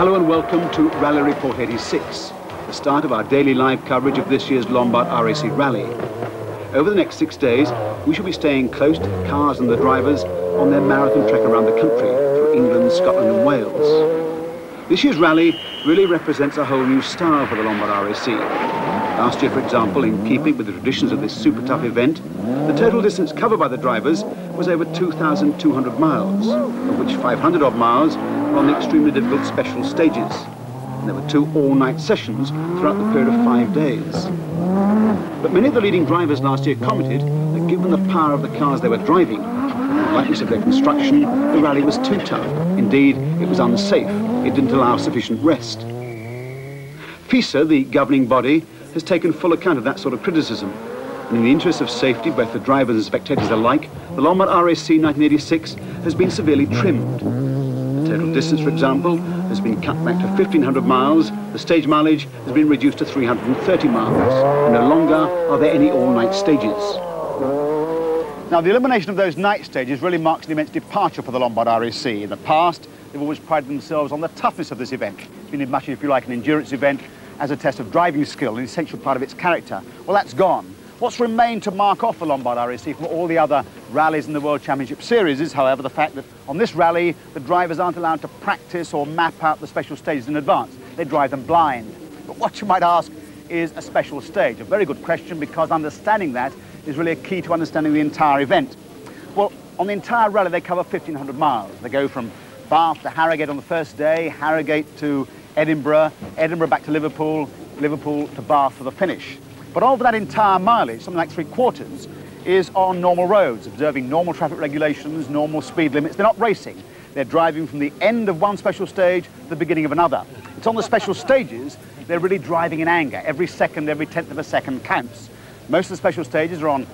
Hello and welcome to Rally Report 86, the start of our daily live coverage of this year's Lombard RAC Rally. Over the next 6 days, we shall be staying close to the cars and the drivers on their marathon trek around the country through England, Scotland and Wales. This year's rally really represents a whole new style for the Lombard RAC. Last year, for example, in keeping with the traditions of this super tough event, the total distance covered by the drivers was over 2,200 miles, of which 500 odd miles were on the extremely difficult special stages. And there were 2 all-night sessions throughout the period of 5 days. But many of the leading drivers last year commented that given the power of the cars they were driving, and the lightness of their construction, the rally was too tough. Indeed, it was unsafe. It didn't allow sufficient rest. FISA, the governing body, has taken full account of that sort of criticism. And in the interest of safety, both for drivers and spectators alike, the Lombard RAC 1986 has been severely trimmed. The total distance, for example, has been cut back to 1,500 miles. The stage mileage has been reduced to 330 miles. And no longer are there any all-night stages. Now, the elimination of those night stages really marks an immense departure for the Lombard RAC. In the past, they've always prided themselves on the toughness of this event. It's been much, if you like, an endurance event as a test of driving skill, an essential part of its character. Well, that's gone. What's remained to mark off the Lombard RAC from all the other rallies in the World Championship Series is, however, the fact that on this rally, the drivers aren't allowed to practice or map out the special stages in advance. They drive them blind. But what you might ask is a special stage. A very good question, because understanding that is really a key to understanding the entire event. Well, on the entire rally, they cover 1,500 miles. They go from Bath to Harrogate on the first day, Harrogate to Edinburgh, Edinburgh back to Liverpool, Liverpool to Bath for the finish. But over that entire mileage, something like 3/4, is on normal roads, observing normal traffic regulations, normal speed limits. They're not racing. They're driving from the end of one special stage to the beginning of another. It's on the special stages they're really driving in anger. Every second, every tenth of a second counts. Most of the special stages are on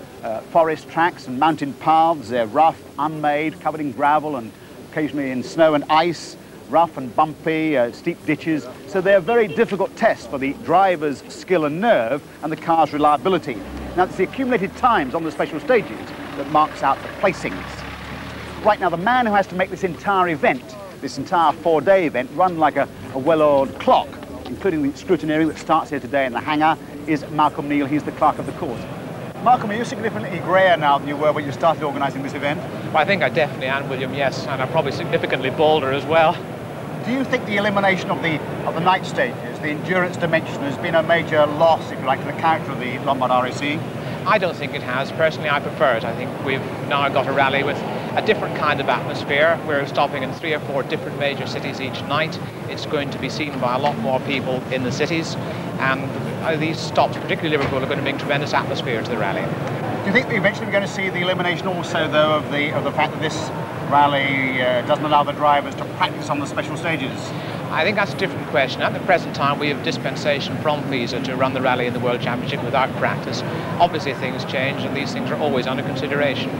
forest tracks and mountain paths. They're rough, unmade, covered in gravel and occasionally in snow and ice. Rough and bumpy, steep ditches. So they're a very difficult test for the driver's skill and nerve and the car's reliability. Now, it's the accumulated times on the special stages that marks out the placings. Right now, the man who has to make this entire event, this entire 4-day event, run like a well-oiled clock, including the scrutineering that starts here today in the hangar, is Malcolm Neal. He's the clerk of the course. Malcolm, are you significantly greyer now than you were when you started organising this event? Well, I think I definitely am, William, yes, and I'm probably significantly bolder as well. Do you think the elimination of the night stages, the endurance dimension, has been a major loss, if you like, to the character of the Lombard RAC? I don't think it has. Personally, I prefer it. I think we've now got a rally with a different kind of atmosphere. We're stopping in 3 or 4 different major cities each night. It's going to be seen by a lot more people in the cities, and these stops, particularly Liverpool, are going to bring tremendous atmosphere to the rally. Do you think that eventually we're going to see the elimination also, though, of the fact that this rally doesn't allow the drivers to practice on the special stages? I think that's a different question. At the present time, we have dispensation from FISA to run the rally in the World Championship without practice. Obviously, things change, and these things are always under consideration.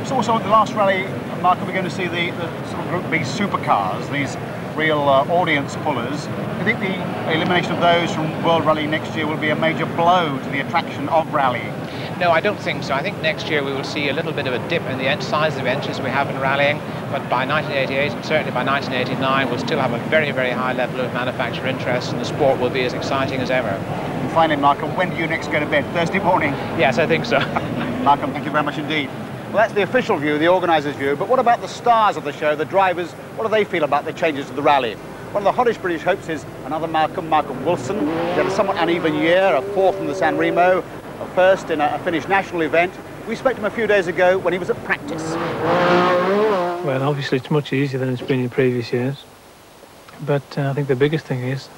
So also at the last rally, Mark, we're going to see the sort of Group B supercars, these real audience pullers. Do you think the elimination of those from World Rally next year will be a major blow to the attraction of rallying? No, I don't think so. I think next year we will see a little bit of a dip in the size of engines we have in rallying, but by 1988 and certainly by 1989 we'll still have a very, very high level of manufacturer interest, and the sport will be as exciting as ever. And finally, Malcolm, when do you next go to bed? Thursday morning? Yes, I think so. Malcolm, thank you very much indeed. Well, that's the official view, the organisers' view, but what about the stars of the show, the drivers? What do they feel about the changes to the rally? One of the hottest British hopes is another Malcolm Wilson. He had a somewhat uneven year, a 4th from the San Remo, a 1st in a Finnish national event. We spoke to him a few days ago when he was at practice. Well, obviously it's much easier than it's been in previous years. But I think the biggest thing is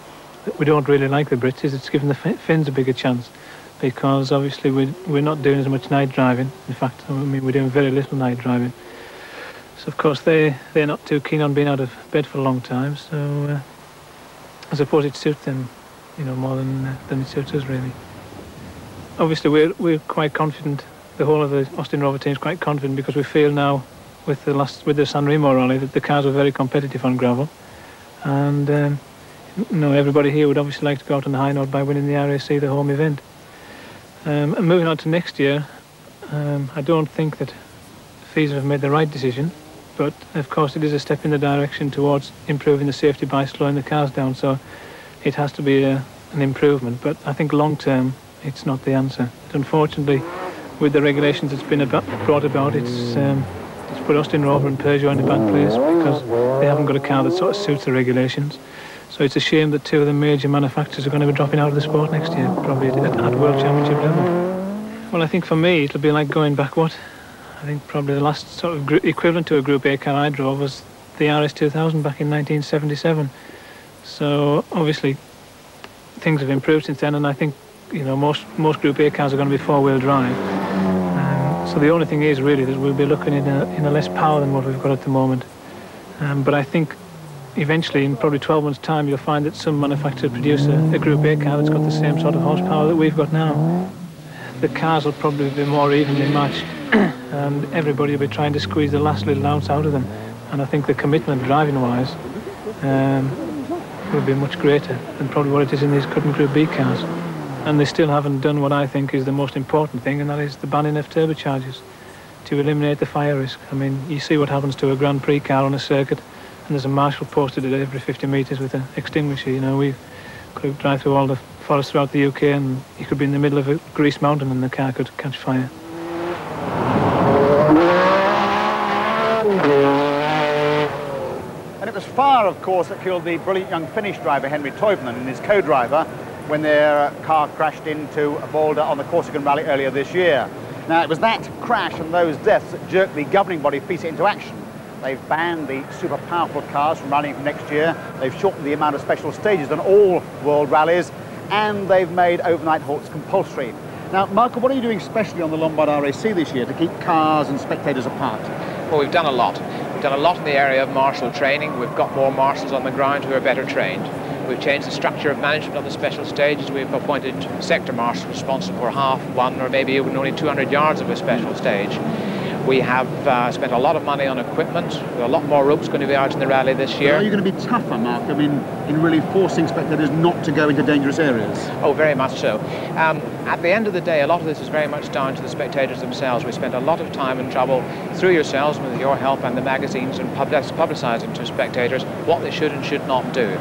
that we don't really like the Brits. It's given the Finns a bigger chance, because obviously we're not doing as much night driving. In fact, I mean, we're doing very little night driving. So of course they're not too keen on being out of bed for a long time. So I suppose it suits them, you know, more than it suits us really. Obviously we're quite confident. The whole of the Austin Rover team is quite confident, because we feel now with the San Remo rally that the cars were very competitive on gravel, and you know, everybody here would obviously like to go out on the high note by winning the RAC, the home event. And moving on to next year, I don't think that FISA have made the right decision but of course it is a step in the direction towards improving the safety by slowing the cars down, so it has to be an improvement, but I think long term it's not the answer. Unfortunately, with the regulations that's been brought about, it's put Austin Rover and Peugeot in a bad place because they haven't got a car that sort of suits the regulations. So it's a shame that two of the major manufacturers are going to be dropping out of the sport next year, probably at World Championship level. Well, I think for me it'll be like going back, I think probably the last sort of equivalent to a Group A car I drove was the RS 2000 back in 1977. So obviously things have improved since then, and I think, you know, most Group A cars are going to be four-wheel drive. So the only thing is really that we'll be looking in a less power than what we've got at the moment. But I think eventually, in probably 12 months' time, you'll find that some manufacturers produce a Group A car that's got the same sort of horsepower that we've got now. The cars will probably be more evenly matched, and everybody will be trying to squeeze the last little ounce out of them. And I think the commitment, driving-wise, will be much greater than probably what it is in these current Group B cars. And they still haven't done what I think is the most important thing, and that is the banning of turbochargers to eliminate the fire risk. I mean, you see what happens to a Grand Prix car on a circuit, and there's a marshal posted at every 50 metres with an extinguisher. You know, we could drive through all the forests throughout the UK, and you could be in the middle of a grease mountain and the car could catch fire. And it was fire, of course, that killed the brilliant young Finnish driver Henry Toivonen and his co-driver when their car crashed into a boulder on the Corsican Rally earlier this year. Now, it was that crash and those deaths that jerked the governing body FISA into action. They've banned the super powerful cars from rallying from next year. They've shortened the amount of special stages on all world rallies, and they've made overnight halts compulsory. Now, Michael, what are you doing specially on the Lombard RAC this year to keep cars and spectators apart? Well, we've done a lot. We've done a lot in the area of marshal training. We've got more marshals on the ground who are better trained. We've changed the structure of management of the special stages. We've appointed sector marshals responsible for half, one, or maybe even only 200 yards of a special stage. We have spent a lot of money on equipment. There are a lot more ropes going to be out in the rally this year. Are you going to be tougher, Mark, I mean, in really forcing spectators not to go into dangerous areas? Oh, very much so. At the end of the day, a lot of this is very much down to the spectators themselves. We spent a lot of time and trouble through yourselves, with your help and the magazines, and publicising to spectators what they should and should not do.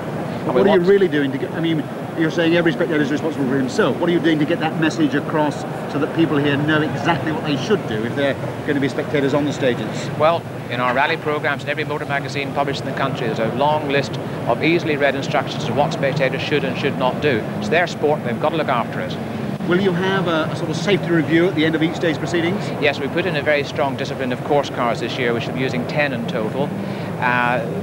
What are you really doing to get, I mean, you're saying every spectator is responsible for himself. What are you doing to get that message across so that people here know exactly what they should do if they're going to be spectators on the stages? Well, in our rally programmes, in every motor magazine published in the country, there's a long list of easily read instructions as to what spectators should and should not do. It's their sport, and they've got to look after it. Will you have a sort of safety review at the end of each day's proceedings? Yes, we put in a very strong discipline of course cars this year. We should be using 10 in total.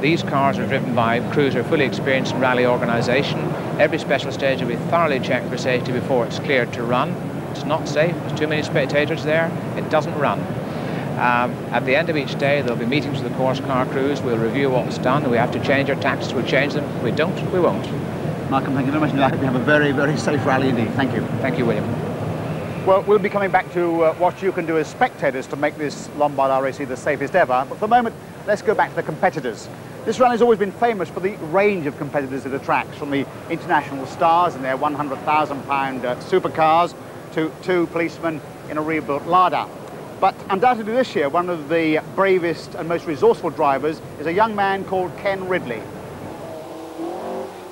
These cars are driven by crews who are fully experienced in rally organisation. Every special stage will be thoroughly checked for safety before it's cleared to run. It's not safe. There's too many spectators there. It doesn't run. At the end of each day, there'll be meetings with the course car crews. We'll review what was done. We have to change our tactics. We'll change them. If we don't, we won't. Malcolm, thank you very much. I hope you have a very, very safe rally indeed. Thank you. Thank you, William. Well, we'll be coming back to what you can do as spectators to make this Lombard RAC the safest ever. But for the moment, let's go back to the competitors. This rally's always been famous for the range of competitors it attracts, from the international stars in their £100,000 supercars to two policemen in a rebuilt Lada. But undoubtedly this year, one of the bravest and most resourceful drivers is a young man called Ken Ridley.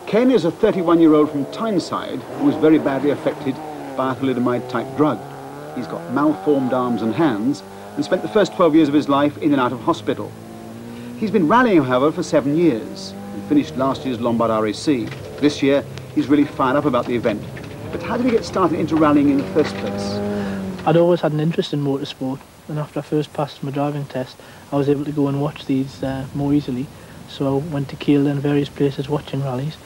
Ken is a 31-year-old from Tyneside who was very badly affected by a thalidomide-type drug. He's got malformed arms and hands and spent the first 12 years of his life in and out of hospital. He's been rallying, however, for 7 years and finished last year's Lombard RAC. This year, he's really fired up about the event. But how did he get started into rallying in the first place? I'd always had an interest in motorsport, and after I first passed my driving test, I was able to go and watch these more easily. So I went to Kiel and various places watching rallies.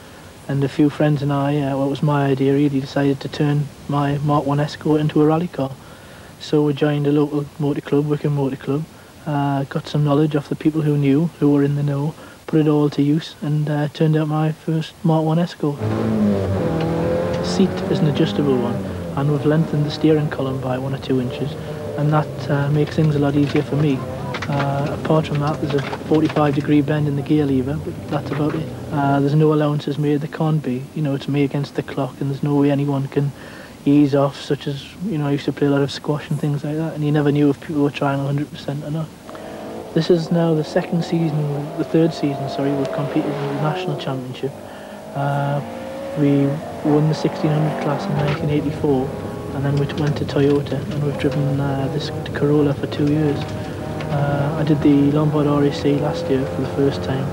And a few friends and I, well, it was my idea really, decided to turn my Mark 1 Escort into a rally car. So we joined a local motor club, Wickham Motor Club, got some knowledge off the people who knew, who were in the know, put it all to use, and turned out my first Mark 1 Escort. The seat is an adjustable one, and we've lengthened the steering column by 1 or 2 inches, and that makes things a lot easier for me. Apart from that, there's a 45-degree bend in the gear lever, but that's about it. There's no allowances made, there can't be. You know, it's me against the clock, and there's no way anyone can ease off, such as, you know, I used to play a lot of squash and things like that, and you never knew if people were trying 100% or not. This is now the third season, sorry, we've competed in the National Championship. We won the 1600 class in 1984, and then we went to Toyota, and we've driven this Corolla for 2 years. I did the Lombard RAC last year for the first time,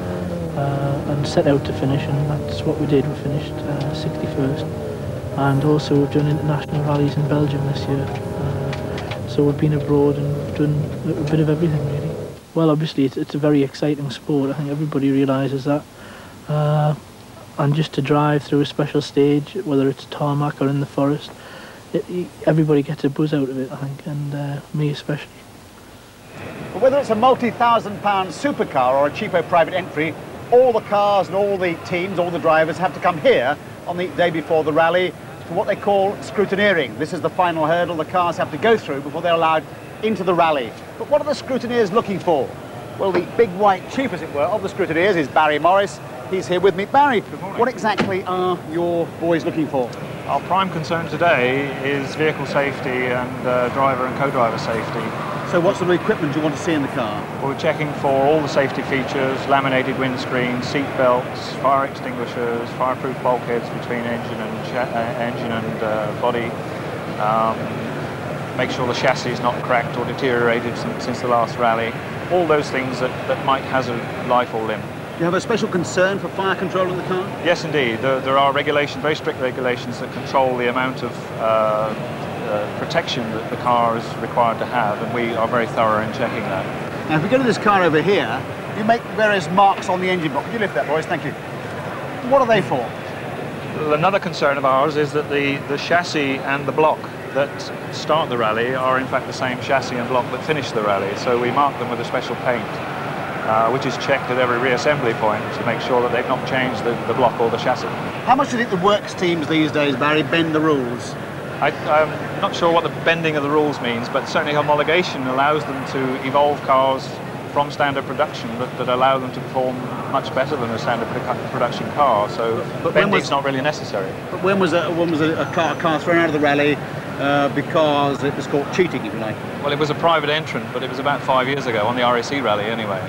and set out to finish, and that's what we did. We finished 61st, and also we've done international rallies in Belgium this year. So we've been abroad and we've done a bit of everything, really. Well, obviously it's a very exciting sport. I think everybody realises that. And just to drive through a special stage, whether it's tarmac or in the forest, everybody gets a buzz out of it, I think, and me especially. But whether it's a multi-thousand-pound supercar or a cheapo private entry, all the cars and all the teams, all the drivers have to come here on the day before the rally for what they call scrutineering. This is the final hurdle the cars have to go through before they're allowed into the rally. But what are the scrutineers looking for? Well, the big white chief, as it were, of the scrutineers is Barry Morris. He's here with me. Barry, what exactly are your boys looking for? Our prime concern today is vehicle safety and driver and co-driver safety. So what sort of equipment do you want to see in the car? Well, we're checking for all the safety features: laminated windscreens, seat belts, fire extinguishers, fireproof bulkheads between engine and body. Make sure the chassis is not cracked or deteriorated since the last rally. All those things that might hazard life or limb. Do you have a special concern for fire control in the car? Yes, indeed. There are regulations, very strict regulations, that control the amount of protection that the car is required to have, and we are very thorough in checking that. Now, if we go to this car over here, you make various marks on the engine block. Could you lift that, boys? Thank you. What are they for? Well, another concern of ours is that the chassis and the block that start the rally are in fact the same chassis and block that finish the rally, so we mark them with a special paint, which is checked at every reassembly point to make sure that they've not changed the block or the chassis. How much do you think the works teams these days, Barry, bend the rules? I'm not sure what the bending of the rules means, but certainly homologation allows them to evolve cars from standard production that allow them to perform much better than a standard production car, so bending's not really necessary. But when was a car thrown out of the rally because it was caught cheating, if you like? Well, it was a private entrant, but it was about 5 years ago, on the RAC rally anyway.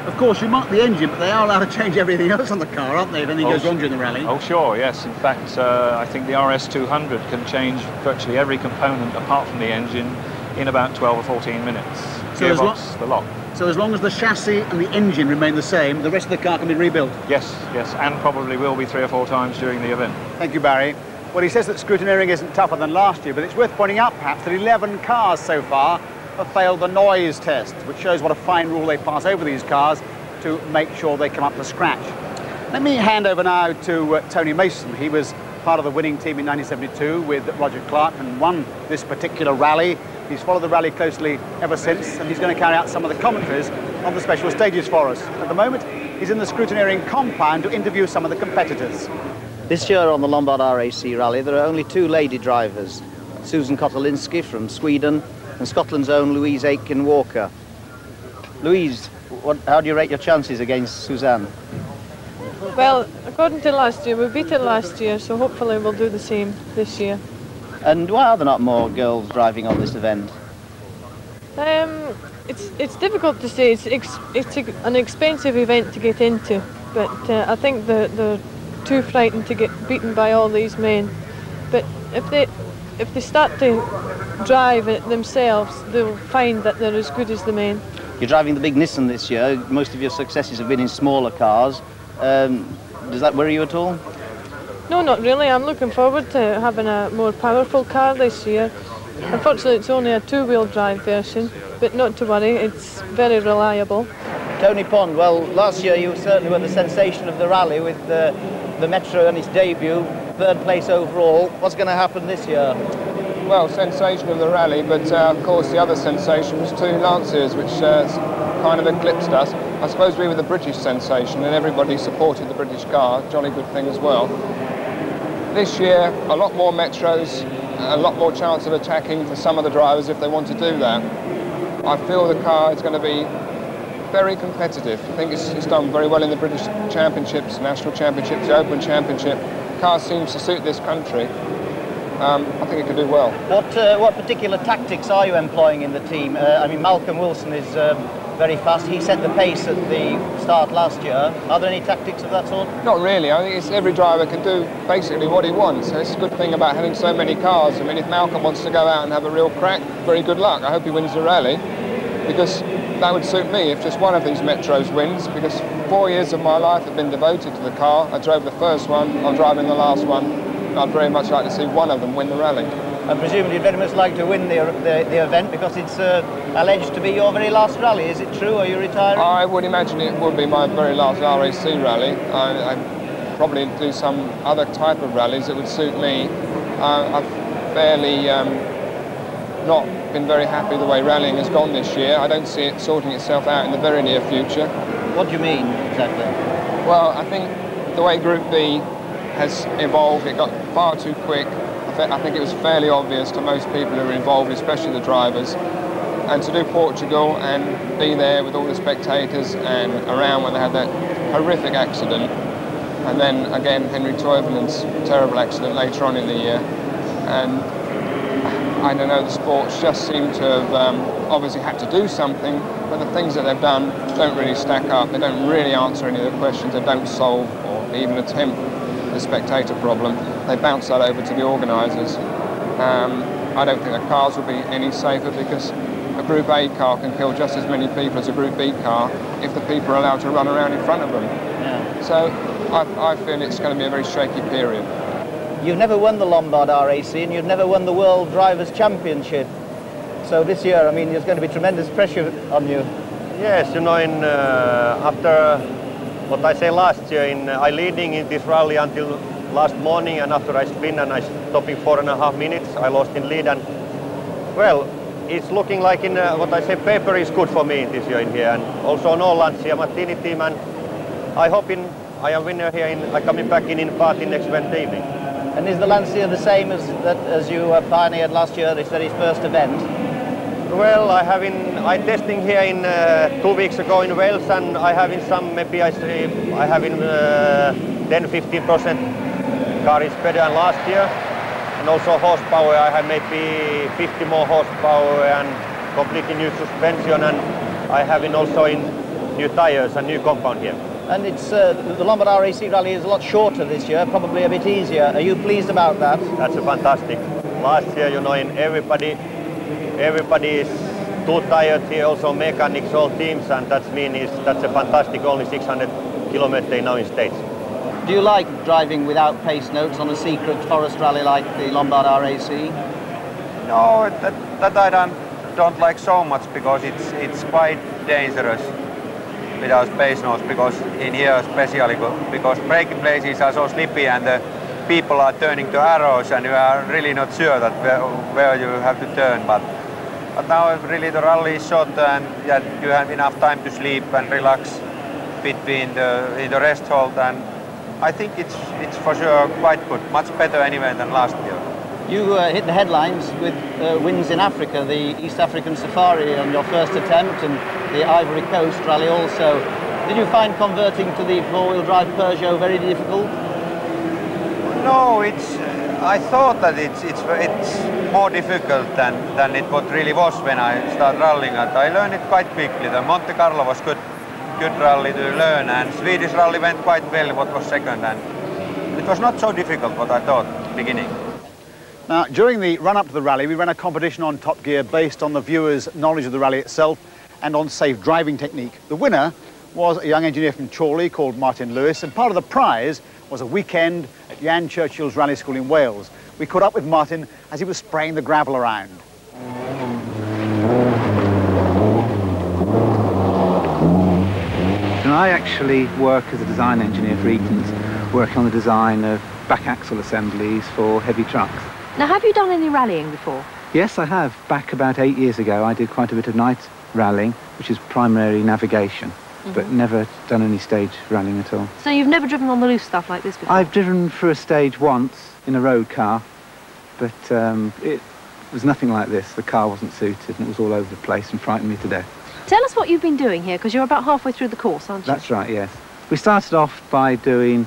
Of course, you mark the engine, but they are allowed to change everything else on the car, aren't they, if anything goes wrong during the rally? Oh, sure, yes. In fact, I think the RS200 can change virtually every component apart from the engine in about 12 or 14 minutes. Gearbox, the lot. So as long as the chassis and the engine remain the same, the rest of the car can be rebuilt? Yes, yes, and probably will be 3 or 4 times during the event. Thank you, Barry. Well, he says that scrutineering isn't tougher than last year, but it's worth pointing out, perhaps, that 11 cars so far have failed the noise test, which shows what a fine rule they pass over these cars to make sure they come up to scratch. Let me hand over now to Tony Mason. He was part of the winning team in 1972 with Roger Clark and won this particular rally. He's followed the rally closely ever since, and he's going to carry out some of the commentaries on the special stages for us. At the moment, he's in the scrutineering compound to interview some of the competitors. This year on the Lombard RAC rally, there are only 2 lady drivers, Susan Kotolinski from Sweden and Scotland's own Louise Aitken-Walker. Louise, how do you rate your chances against Suzanne? Well, according to last year, we beat it last year, so hopefully we'll do the same this year. And why are there not more girls driving on this event? It's difficult to say. It's an expensive event to get into, but I think they're too frightened to get beaten by all these men. But if they start to drive it themselves, they'll find that they're as good as the men. You're driving the big Nissan this year. Most of your successes have been in smaller cars. Does that worry you at all? No, not really. I'm looking forward to having a more powerful car this year. Unfortunately, it's only a 2-wheel drive version, but not to worry, it's very reliable. Tony Pond, well, last year you certainly were the sensation of the rally with the Metro on its debut, 3rd place overall. What's going to happen this year? Well, sensation of the rally, but of course the other sensation was 2 Lanciers, which kind of eclipsed us. I suppose we were the British sensation and everybody supported the British car, jolly good thing as well. This year, a lot more Metros, a lot more chance of attacking for some of the drivers if they want to do that. I feel the car is going to be very competitive. I think it's done very well in the British Championships, National Championships, the Open Championship. The car seems to suit this country. I think it could do well. What particular tactics are you employing in the team? I mean, Malcolm Wilson is very fast. He set the pace at the start last year. Are there any tactics of that sort? Not really. I think it's every driver can do basically what he wants. It's a good thing about having so many cars. I mean, if Malcolm wants to go out and have a real crack, very good luck. I hope he wins the rally, because that would suit me if just one of these Metros wins, because 4 years of my life have been devoted to the car. I drove the first one, I'm driving the last one. I'd very much like to see one of them win the rally. And presumably you'd very much like to win the event, because it's alleged to be your very last rally. Is it true? Are you retiring? I would imagine it would be my very last RAC rally. I'd probably do some other type of rallies that would suit me. I've fairly not been very happy the way rallying has gone this year. I don't see it sorting itself out in the very near future. What do you mean, exactly? Well, I think the way Group B has evolved, it got far too quick. I think it was fairly obvious to most people who were involved, especially the drivers. And to do Portugal and be there with all the spectators and around when they had that horrific accident, and then again Henry Toivolinen's terrible accident later on in the year. And I don't know, the sports just seem to have obviously had to do something, but the things that they've done don't really stack up. They don't really answer any of the questions. They don't solve or even attempt the spectator problem. They bounce that over to the organisers. I don't think the cars will be any safer, because a Group A car can kill just as many people as a Group B car if the people are allowed to run around in front of them. Yeah. So I feel it's going to be a very shaky period. You've never won the Lombard RAC and you've never won the World Drivers' Championship. So this year, I mean, there's going to be tremendous pressure on you. Yes, you know, after what I say last year, I leading in this rally until last morning, and after I spin and I stopping 4.5 minutes, I lost in lead. And well, it's looking like in what I say paper is good for me this year in here, and also no Lancia Martini team, and I hope I am winner here coming back in party next Wednesday evening. And is the Lancia the same as you pioneered last year, this very first event? Well, I testing here in 2 weeks ago in Wales, and I have in some, maybe I have in 10-15% car is better than last year. And also horsepower, I have maybe 50 more horsepower and completely new suspension, and I have also in new tires and new compound here. And it's the Lombard RAC rally is a lot shorter this year, probably a bit easier. Are you pleased about that? That's fantastic. Last year, you know, everybody is too tired here, also mechanics, all teams, and that's a fantastic, only 600 kilometers now in States. Do you like driving without pace notes on a secret forest rally like the Lombard RAC? No, that I don't like so much, because it's quite dangerous without pace notes, because in here especially, because braking places are so slippy and the people are turning to arrows and you are really not sure that where you have to turn. But now really the rally is short, and you have enough time to sleep and relax between the rest hold, and I think it's for sure quite good, much better anyway than last year. You hit the headlines with wins in Africa, the East African Safari on your first attempt, and the Ivory Coast rally also. Did you find converting to the four-wheel drive Peugeot very difficult? No, I thought that it's more difficult than it what really was when I started rallying, and I learned it quite quickly. The Monte Carlo was good rally to learn, and Swedish rally went quite well, what was second, and it was not so difficult what I thought at the beginning. Now, during the run-up to the rally, we ran a competition on Top Gear based on the viewers' knowledge of the rally itself and on safe driving technique. The winner was a young engineer from Chorley called Martin Lewis, and part of the prize was a weekend at Jan Churchill's rally school in Wales. We caught up with Martin as he was spraying the gravel around. And I actually work as a design engineer for Eaton's, working on the design of back axle assemblies for heavy trucks. Now, have you done any rallying before? Yes, I have. Back about 8 years ago, I did quite a bit of night rallying, which is primarily navigation, but never done any stage rallying at all. So you've never driven on the loose stuff like this before? I've driven for a stage once in a road car, but it was nothing like this. The car wasn't suited and it was all over the place and frightened me to death. Tell us what you've been doing here, because you're about halfway through the course, aren't you? That's right, yes. We started off by doing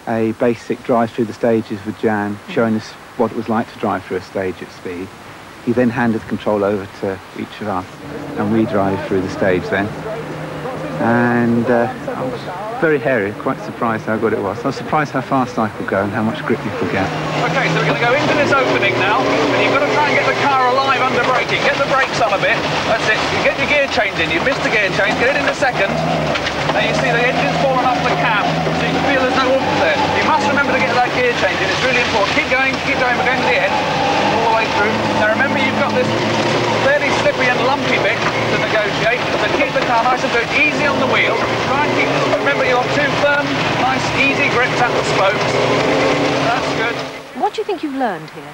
a basic drive through the stages with Jan, showing us what it was like to drive through a stage at speed. He then handed the control over to each of us, and we drive through the stage then. and I was very hairy, quite surprised how good it was. I was surprised how fast I could go and how much grip you could get. Okay, so we're going to go into this opening now, and you've got to try and get the car alive under braking. Get the brakes on a bit. That's it. You get your gear change in. You've missed the gear change. Get it in a second. Now you see the engine's fallen off the cab, so you can feel there's no oomph there. You must remember to get that gear change in. It's really important. Keep going. We're going to the end, all the way through. Now remember, you've got this fairly slippery and lumpy bit to negotiate, so keep the car nice and good, easy on the wheel. Try and keep, remember you're two firm, nice, easy grips at the spokes. That's good. What do you think you've learned here?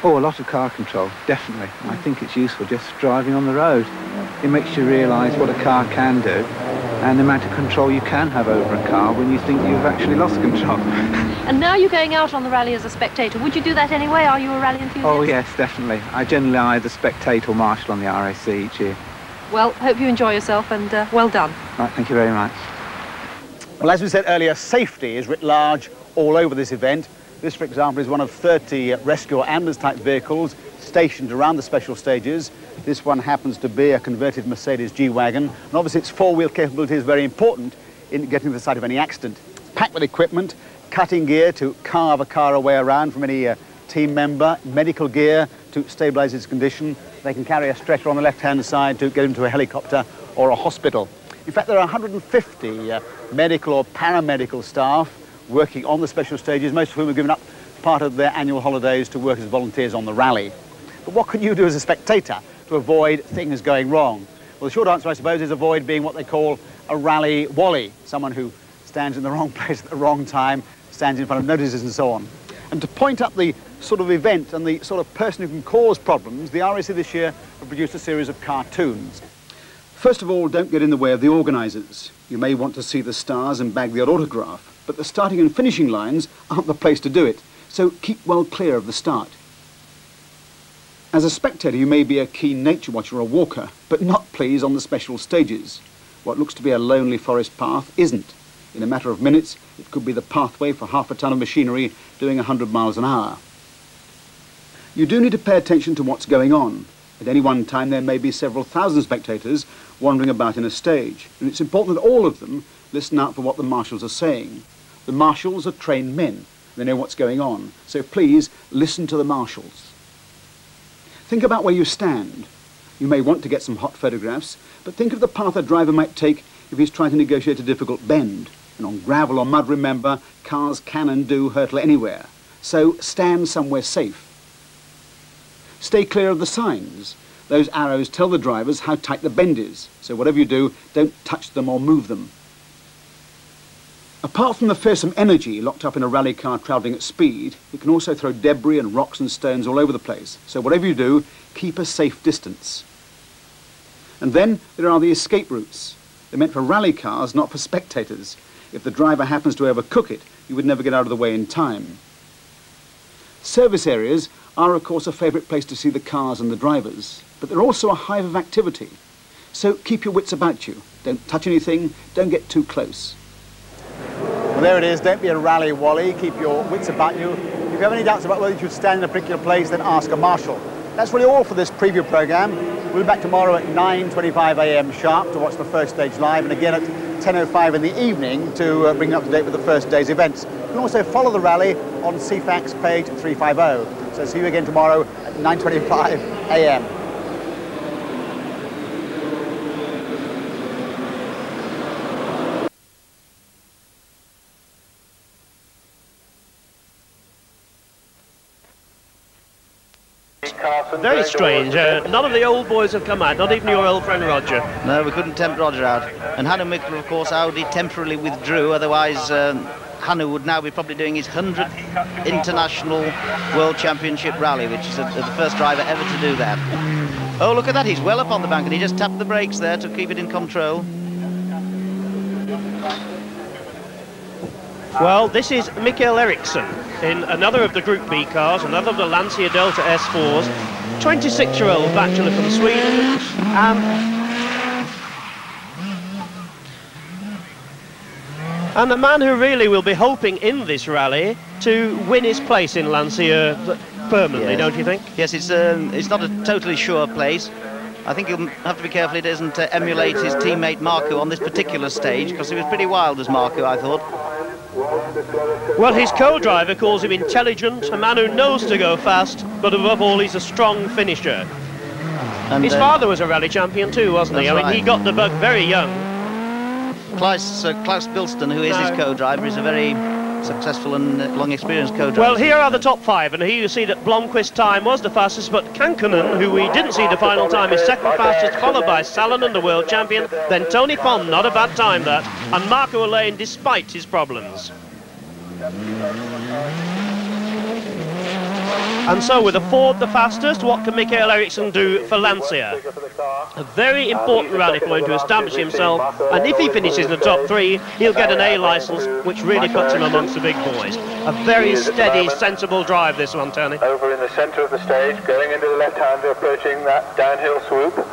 Oh, a lot of car control, definitely. I think it's useful just driving on the road. It makes you realise what a car can do and the amount of control you can have over a car when you think you've actually lost control. And now you're going out on the rally as a spectator. Would you do that anyway? Are you a rally enthusiast? Oh, yes, definitely. I generally either spectate or marshal on the RAC each year. Well, hope you enjoy yourself, and well done. Right, thank you very much. Well, as we said earlier, safety is writ large all over this event. This, for example, is one of 30 rescue or ambulance-type vehicles stationed around the special stages. This one happens to be a converted Mercedes G-Wagon, and obviously its four-wheel capability is very important in getting to the site of any accident. Packed with equipment, cutting gear to carve a car away around from any team member, medical gear to stabilise its condition. They can carry a stretcher on the left-hand side to get him to a helicopter or a hospital. In fact, there are 150 medical or paramedical staff working on the special stages, most of whom have given up part of their annual holidays to work as volunteers on the rally. But what can you do as a spectator to avoid things going wrong? Well, the short answer, I suppose, is avoid being what they call a rally wally, someone who stands in the wrong place at the wrong time, stands in front of notices and so on. And to point up the sort of event and the sort of person who can cause problems, the RAC this year have produced a series of cartoons. First of all, don't get in the way of the organisers. You may want to see the stars and bag the odd autograph, but the starting and finishing lines aren't the place to do it, so keep well clear of the start. As a spectator, you may be a keen nature watcher or walker, but not, please, on the special stages. What looks to be a lonely forest path isn't. In a matter of minutes, it could be the pathway for half a ton of machinery doing 100 miles an hour. You do need to pay attention to what's going on. At any one time, there may be several thousand spectators wandering about in a stage, and it's important that all of them listen out for what the marshals are saying. The marshals are trained men. They know what's going on, so please listen to the marshals. Think about where you stand. You may want to get some hot photographs, but think of the path a driver might take if he's trying to negotiate a difficult bend. And on gravel or mud, remember, cars can and do hurtle anywhere. So stand somewhere safe. Stay clear of the signs. Those arrows tell the drivers how tight the bend is, so whatever you do, don't touch them or move them. Apart from the fearsome energy locked up in a rally car travelling at speed, it can also throw debris and rocks and stones all over the place. So whatever you do, keep a safe distance. And then there are the escape routes. They're meant for rally cars, not for spectators. If the driver happens to overcook it, you would never get out of the way in time. Service areas are, of course, a favourite place to see the cars and the drivers, but they're also a hive of activity. So keep your wits about you. Don't touch anything, don't get too close. Well, there it is. Don't be a rally wally. Keep your wits about you. If you have any doubts about whether you should stand in a particular place, then ask a marshal. That's really all for this preview programme. We'll be back tomorrow at 9:25 a.m. sharp to watch the first stage live, and again at 10:05 in the evening to bring you up to date with the first day's events. You can also follow the rally on CFAX page 350. So see you again tomorrow at 9:25 a.m. Very strange. None of the old boys have come out, not even your old friend Roger. No, we couldn't tempt Roger out. And Hannu Mikkel, of course, Audi temporarily withdrew, otherwise Hannu would now be probably doing his 100th International World Championship rally, which is the first driver ever to do that. Oh, look at that, he's well up on the bank, and he just tapped the brakes there to keep it in control. Well, this is Mikael Eriksson in another of the Group B cars, another of the Lancia Delta S4s, 26-year-old bachelor from Sweden, and a man who really will be hoping in this rally to win his place in Lancia permanently, don't you think? Yes, it's not a totally sure place, I think he'll have to be careful he doesn't emulate his teammate Marco on this particular stage, because he was pretty wild as Marco, I thought. Well, his co-driver calls him intelligent, a man who knows to go fast, but above all, he's a strong finisher. And his father was a rally champion too, wasn't he? I mean, he got the bug very young. Klaus Bilston, who is his co-driver, is a very successful and long-experienced co-driver. Well, here are the top 5, and here you see that Blomqvist's time was the fastest, but Kankkunen, who we didn't see the final time, is second fastest, followed by Salonen, the world champion, then Tony Pond, not a bad time that, and Marco Lane, despite his problems. And so with a Ford the fastest, what can Mikael Eriksson do for Lancia? A very important rally for him to establish himself, and if he finishes in the top 3, he'll get an A licence, which really puts him amongst the big boys. A very steady, sensible drive, this one, Tony. Over in the centre of the stage, going into the left-hander, approaching that downhill swoop.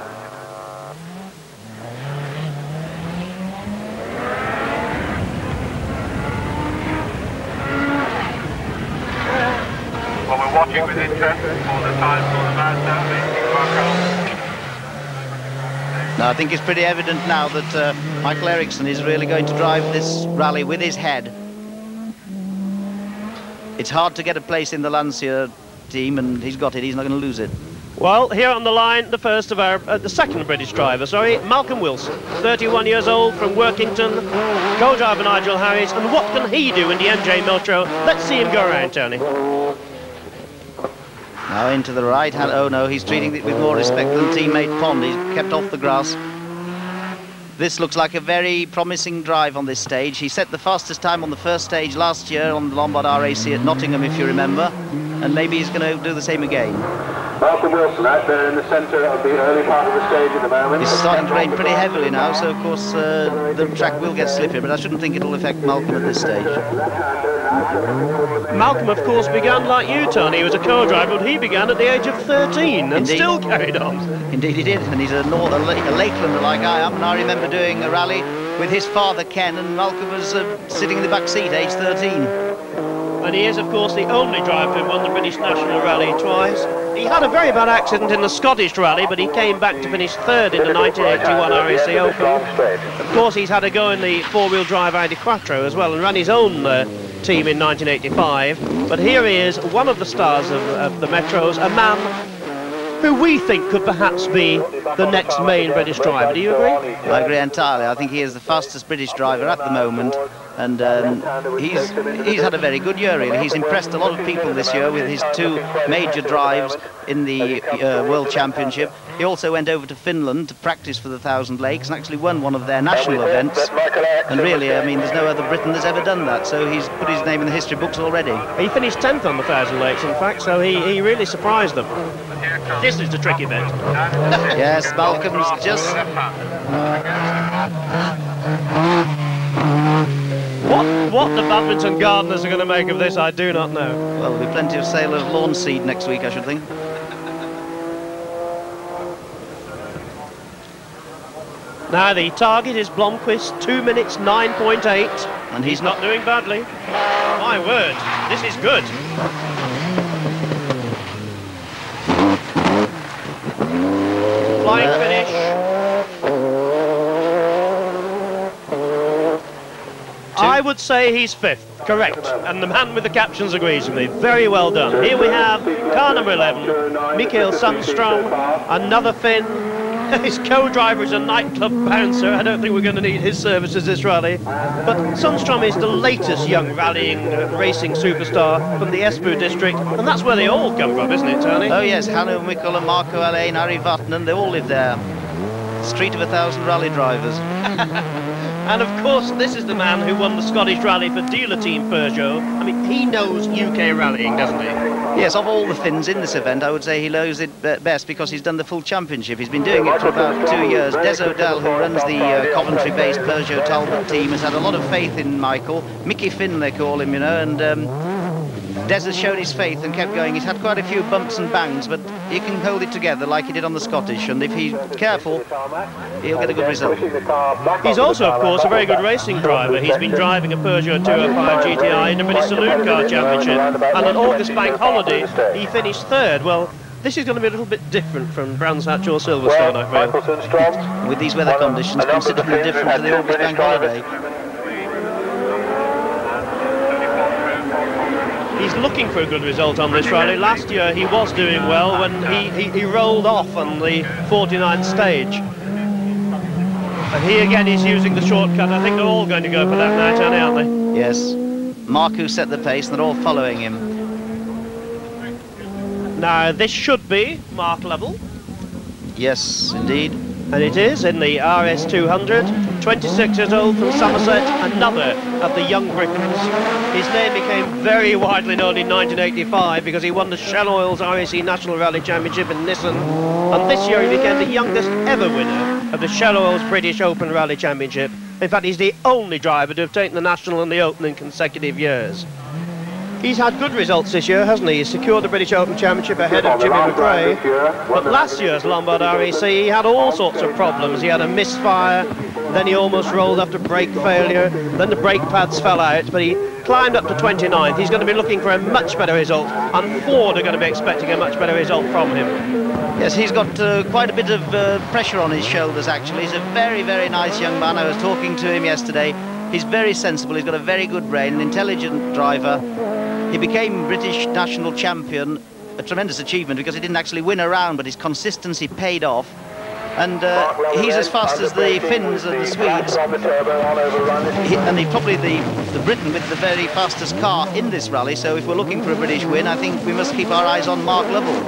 Well, we're watching with interest for the time for the Mazda racing Marco. Now, I think it's pretty evident now that Michael Eriksson is really going to drive this rally with his head. It's hard to get a place in the Lancia team, and he's got it. He's not going to lose it. Well, here on the line, the second British driver, Malcolm Wilson, 31 years old, from Workington, co-driver Nigel Harris, and what can he do in the MJ Metro? Let's see him go around, Tony. Now into the right hand. Oh no, he's treating it with more respect than teammate Pond. He's kept off the grass. This looks like a very promising drive on this stage. He set the fastest time on the first stage last year on the Lombard RAC at Nottingham, if you remember, and maybe he's going to do the same again. Malcolm Wilson out there in the centre of the early part of the stage at the moment. It's starting to rain pretty heavily now, so of course the track will get slippery, but I shouldn't think it'll affect Malcolm at this stage. Malcolm, of course, began like you, Tony. He was a co-driver, but he began at the age of 13 and Indeed. Still carried on. Indeed he did, and he's a Lakelander like I am, and I remember doing a rally with his father, Ken, and Malcolm was sitting in the back seat, age 13. And he is, of course, the only driver who won the British National Rally twice. He had a very bad accident in the Scottish Rally, but he came back to finish third in the 1981 RAC Open. Of course, he's had a go in the four-wheel drive Audi Quattro as well, and ran his own team in 1985. But here he is, one of the stars of the Metros, a man who we think could perhaps be the next main British driver. Do you agree? I agree entirely. I think he is the fastest British driver at the moment, and he's had a very good year, really. He's impressed a lot of people this year with his two major drives in the World Championship. He also went over to Finland to practice for the 1,000 Lakes and actually won one of their national events. And really, I mean, there's no other Briton that's ever done that, so he's put his name in the history books already. He finished 10th on the 1,000 Lakes, in fact, so he really surprised them. This is the tricky bit. Yes, Malcolm's just... What the badminton gardeners are going to make of this, I do not know. Well, there'll be plenty of sale of lawn seed next week, I should think. Now the target is Blomqvist, 2 minutes 9.8, and he's not doing badly. My word, this is good. Flying finish. I would say he's 5th, correct, and the man with the captions agrees with me. Very well done. Here we have car number 11, Mikael Sundström, another Finn. His co-driver is a nightclub bouncer. I don't think we're going to need his services this rally. But Sundström is the latest young rallying racing superstar from the Espoo district, and that's where they all come from, isn't it, Tony? Oh yes, Hannu Mikkola, Marco Alain, Harry Vatanen, they all live there. Street of 1,000 rally drivers. And of course, this is the man who won the Scottish Rally for dealer team Peugeot. I mean, he knows UK rallying, doesn't he? Yes, of all the Finns in this event, I would say he knows it best because he's done the full championship. He's been doing it for about 2 years. Des O'Dell, who runs the Coventry-based Peugeot Talbot team, has had a lot of faith in Michael. Mickey Finn, they call him, you know, and Des has shown his faith and kept going. He's had quite a few bumps and bangs, but he can hold it together like he did on the Scottish, and if he's careful, he'll get a good result. He's also, of course, a very good racing driver. He's been driving a Peugeot 205 GTI in the British Saloon Car Championship, and on August Bank Holiday, he finished 3rd. Well, this is going to be a little bit different from Brands Hatch or Silverstone, I feel. With these weather conditions, considerably different to the August bank holiday. He's looking for a good result on this rally. Last year he was doing well when he rolled off on the 49th stage. And he again is using the shortcut. I think they're all going to go for that night, aren't they? Yes. Mark, who set the pace, and they're all following him. Now this should be Mark level. Yes, indeed. And it is in the RS 200. 26 years old from Somerset, another of the young Britons. His name became very widely known in 1985 because he won the Shell Oil's RAC National Rally Championship in Nissan. And this year he became the youngest ever winner of the Shell Oil's British Open Rally Championship. In fact, he's the only driver to have taken the National and the Open in consecutive years. He's had good results this year, hasn't he? He's secured the British Open Championship ahead of Jimmy McRae. But last year's Lombard RAC, he had all sorts of problems. He had a misfire, then he almost rolled after brake failure, then the brake pads fell out, but he climbed up to 29th. He's going to be looking for a much better result, and Ford are going to be expecting a much better result from him. Yes, he's got quite a bit of pressure on his shoulders, actually. He's a very, very nice young man. I was talking to him yesterday. He's very sensible, he's got a very good brain, an intelligent driver. He became British national champion, a tremendous achievement because he didn't actually win a round, but his consistency paid off. And he's as fast as the Finns and the Swedes. And he's probably the Briton with the very fastest car in this rally, so if we're looking for a British win, I think we must keep our eyes on Mark Lovell.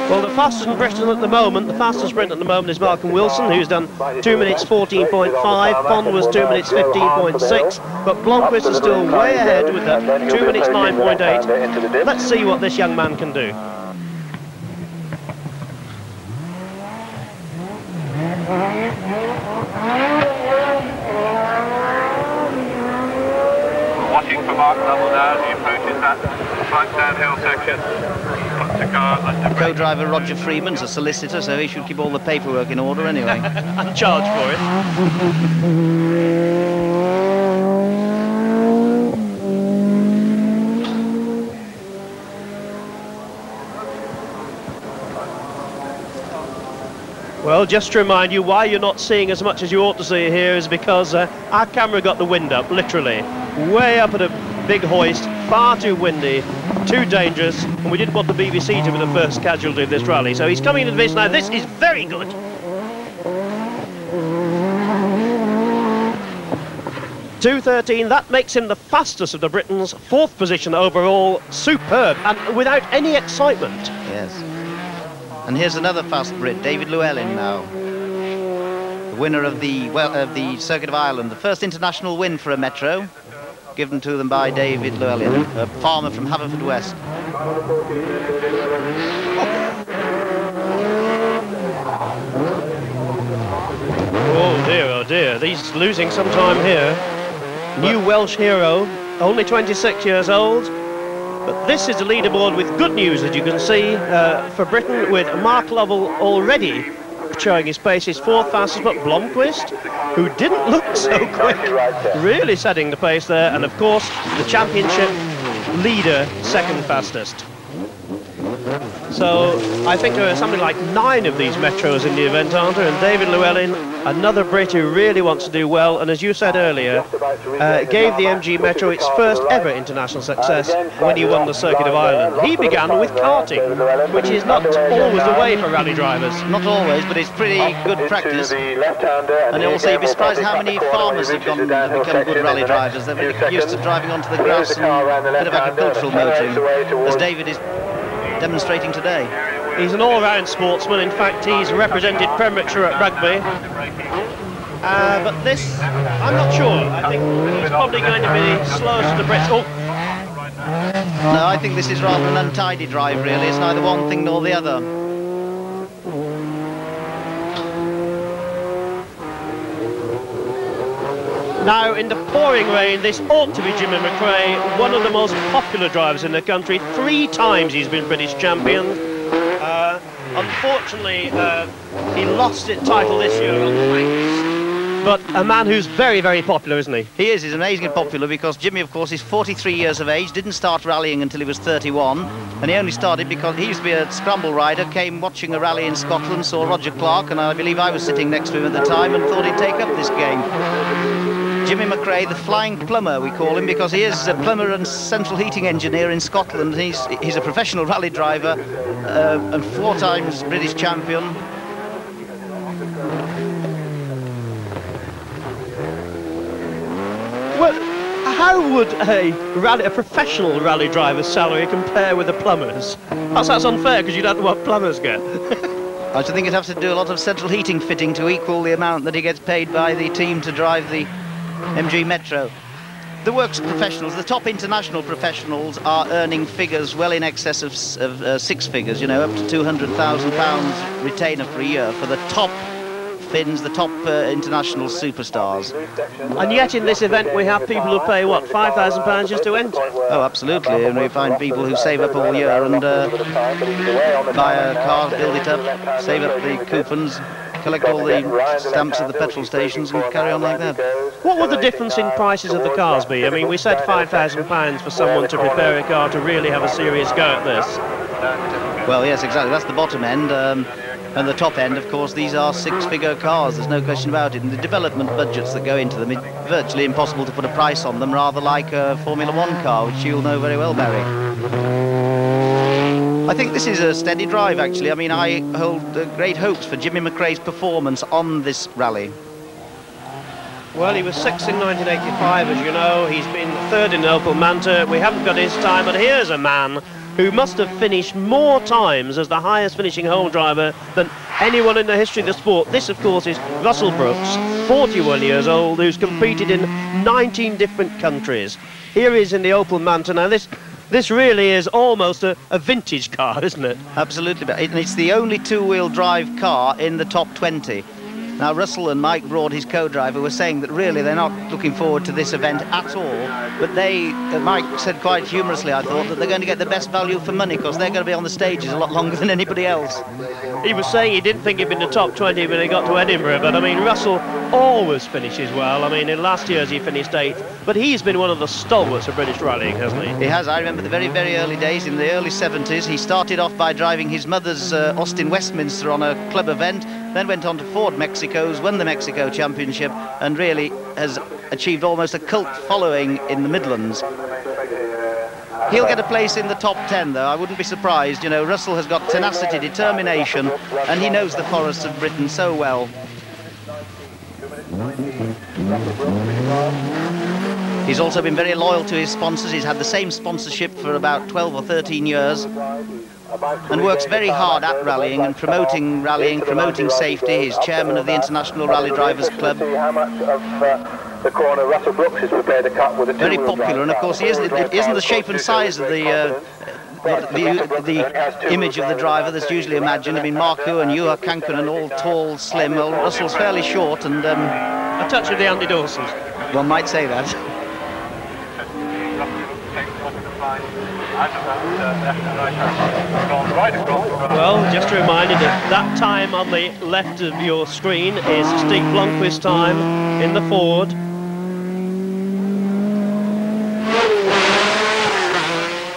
Well, the fastest Briton at the moment, the fastest sprint at the moment is Malcolm Wilson, who's done 2 minutes 14.5. Pond was 2 minutes 15.6, but Blomqvist is still way ahead with that 2 minutes 9.8. Let's see what this young man can do. Watching for Mark Lovell now as he approaches that front downhill section. Co-driver Roger Freeman's a solicitor, so he should keep all the paperwork in order anyway. And charge for it. Well, just to remind you, why you're not seeing as much as you ought to see here is because our camera got the wind up, literally. Way up at a big hoist, far too windy, too dangerous, and we didn't want the BBC to be the first casualty of this rally. So he's coming into this now. This is very good. .213, that makes him the fastest of the Britons, 4th position overall, superb, and without any excitement. Yes. And here's another fast Brit, David Llewellyn now. The winner of the Circuit of Ireland, the first international win for a Metro, given to them by David Llewellyn, a farmer from Haverfordwest. Oh dear, he's losing some time here. New Welsh hero, only 26 years old. But this is a leaderboard with good news, as you can see, for Britain, with Mark Lovell already showing his pace, his 4th fastest, but Blomqvist, who didn't look so quick, really setting the pace there, and of course the championship leader, 2nd fastest. So I think there are something like 9 of these Metros in the event, aren't there? And David Llewellyn, another Brit who really wants to do well, and as you said earlier, gave the MG Metro its first ever international success when he won the Circuit of Ireland. He began with karting, which is not always the way for rally drivers. Not always, but it's pretty good practice. And also you'd be surprised how many farmers have become good rally drivers. They're used to driving onto the grass and a bit of agricultural motoring, as David is demonstrating today. He's an all-round sportsman. In fact, he's represented Pembrokeshire at rugby. But this, I'm not sure. I think he's probably going to be the slowest of the Brits. Oh. No, I think this is rather an untidy drive, really. It's neither one thing nor the other. Now, in the pouring rain, this ought to be Jimmy McRae, one of the most popular drivers in the country. 3 times he's been British champion. Unfortunately, he lost his title this year on planks. but a man who's very, very popular, isn't he? He is. He's amazingly popular because Jimmy, of course, is 43 years of age, didn't start rallying until he was 31, and he only started because he used to be a scramble rider, came watching a rally in Scotland, saw Roger Clark, and I believe I was sitting next to him at the time and thought he'd take up this game. Jimmy McRae, the flying plumber, we call him, because he is a plumber and central heating engineer in Scotland. He's a professional rally driver and 4 times British champion. Well, how would a professional rally driver's salary compare with a plumber's? That's unfair, because you don't know what plumbers get. I should think he'd have to do a lot of central heating fitting to equal the amount that he gets paid by the team to drive the MG Metro. The works professionals, the top international professionals, are earning figures well in excess of 6 figures, you know, up to £200,000 retainer for a year for the top Finns, the top international superstars. And yet in this event we have people who pay, what, £5,000 just to enter? Oh, absolutely, and we find people who save up all year and buy a car, build it up, save up the coupons, collect all the stamps at the petrol stations and carry on like that. What would the difference in prices of the cars be? I mean, we said £5,000 for someone to prepare a car to really have a serious go at this. Well, yes, exactly, that's the bottom end. And the top end, of course, these are 6-figure cars, there's no question about it. And the development budgets that go into them, it's virtually impossible to put a price on them, rather like a Formula 1 car, which you'll know very well, Barry. I think this is a steady drive, actually. I mean, I hold great hopes for Jimmy McRae's performance on this rally. Well, he was 6th in 1985, as you know. He's been 3rd in Opel Manta. We haven't got his time, but here's a man who must have finished more times as the highest finishing hole driver than anyone in the history of the sport. This, of course, is Russell Brooks, 41 years old, who's competed in 19 different countries. Here he is in the Opel Manta. Now, this really is almost a vintage car, isn't it? Absolutely, and it's the only 2-wheel drive car in the top 20. Now, Russell and Mike Broad, his co-driver, were saying that really they're not looking forward to this event at all. But Mike said quite humorously, I thought, that they're going to get the best value for money because they're going to be on the stages a lot longer than anybody else. He was saying he didn't think he'd been in the top 20 when he got to Edinburgh, but I mean, Russell always finishes well. I mean, in last year's he finished 8th, but he's been one of the stalwarts of British rallying, hasn't he? He has. I remember the very, very early days, in the early 70s. He started off by driving his mother's Austin Westminster on a club event, then went on to Ford Mexico's, won the Mexico Championship, and really has achieved almost a cult following in the Midlands. He'll get a place in the top 10, though. I wouldn't be surprised. You know, Russell has got tenacity, determination, and he knows the forests of Britain so well. He's also been very loyal to his sponsors. He's had the same sponsorship for about 12 or 13 years and works very hard at rallying and promoting rallying, promoting safety. He's chairman of the International Rally Drivers Club. The corner, Russell Brooks is prepared to cut with a very popular, and of course he isn't the shape and size of the image of the driver that's usually imagined. I mean, Marco and Juha Kankkunen, all tall, slim. Well, Russell's fairly short and a touch of the Andy Dawsons. One might say that. Well, just a reminder that that time on the left of your screen is Stig Blomqvist's time in the Ford.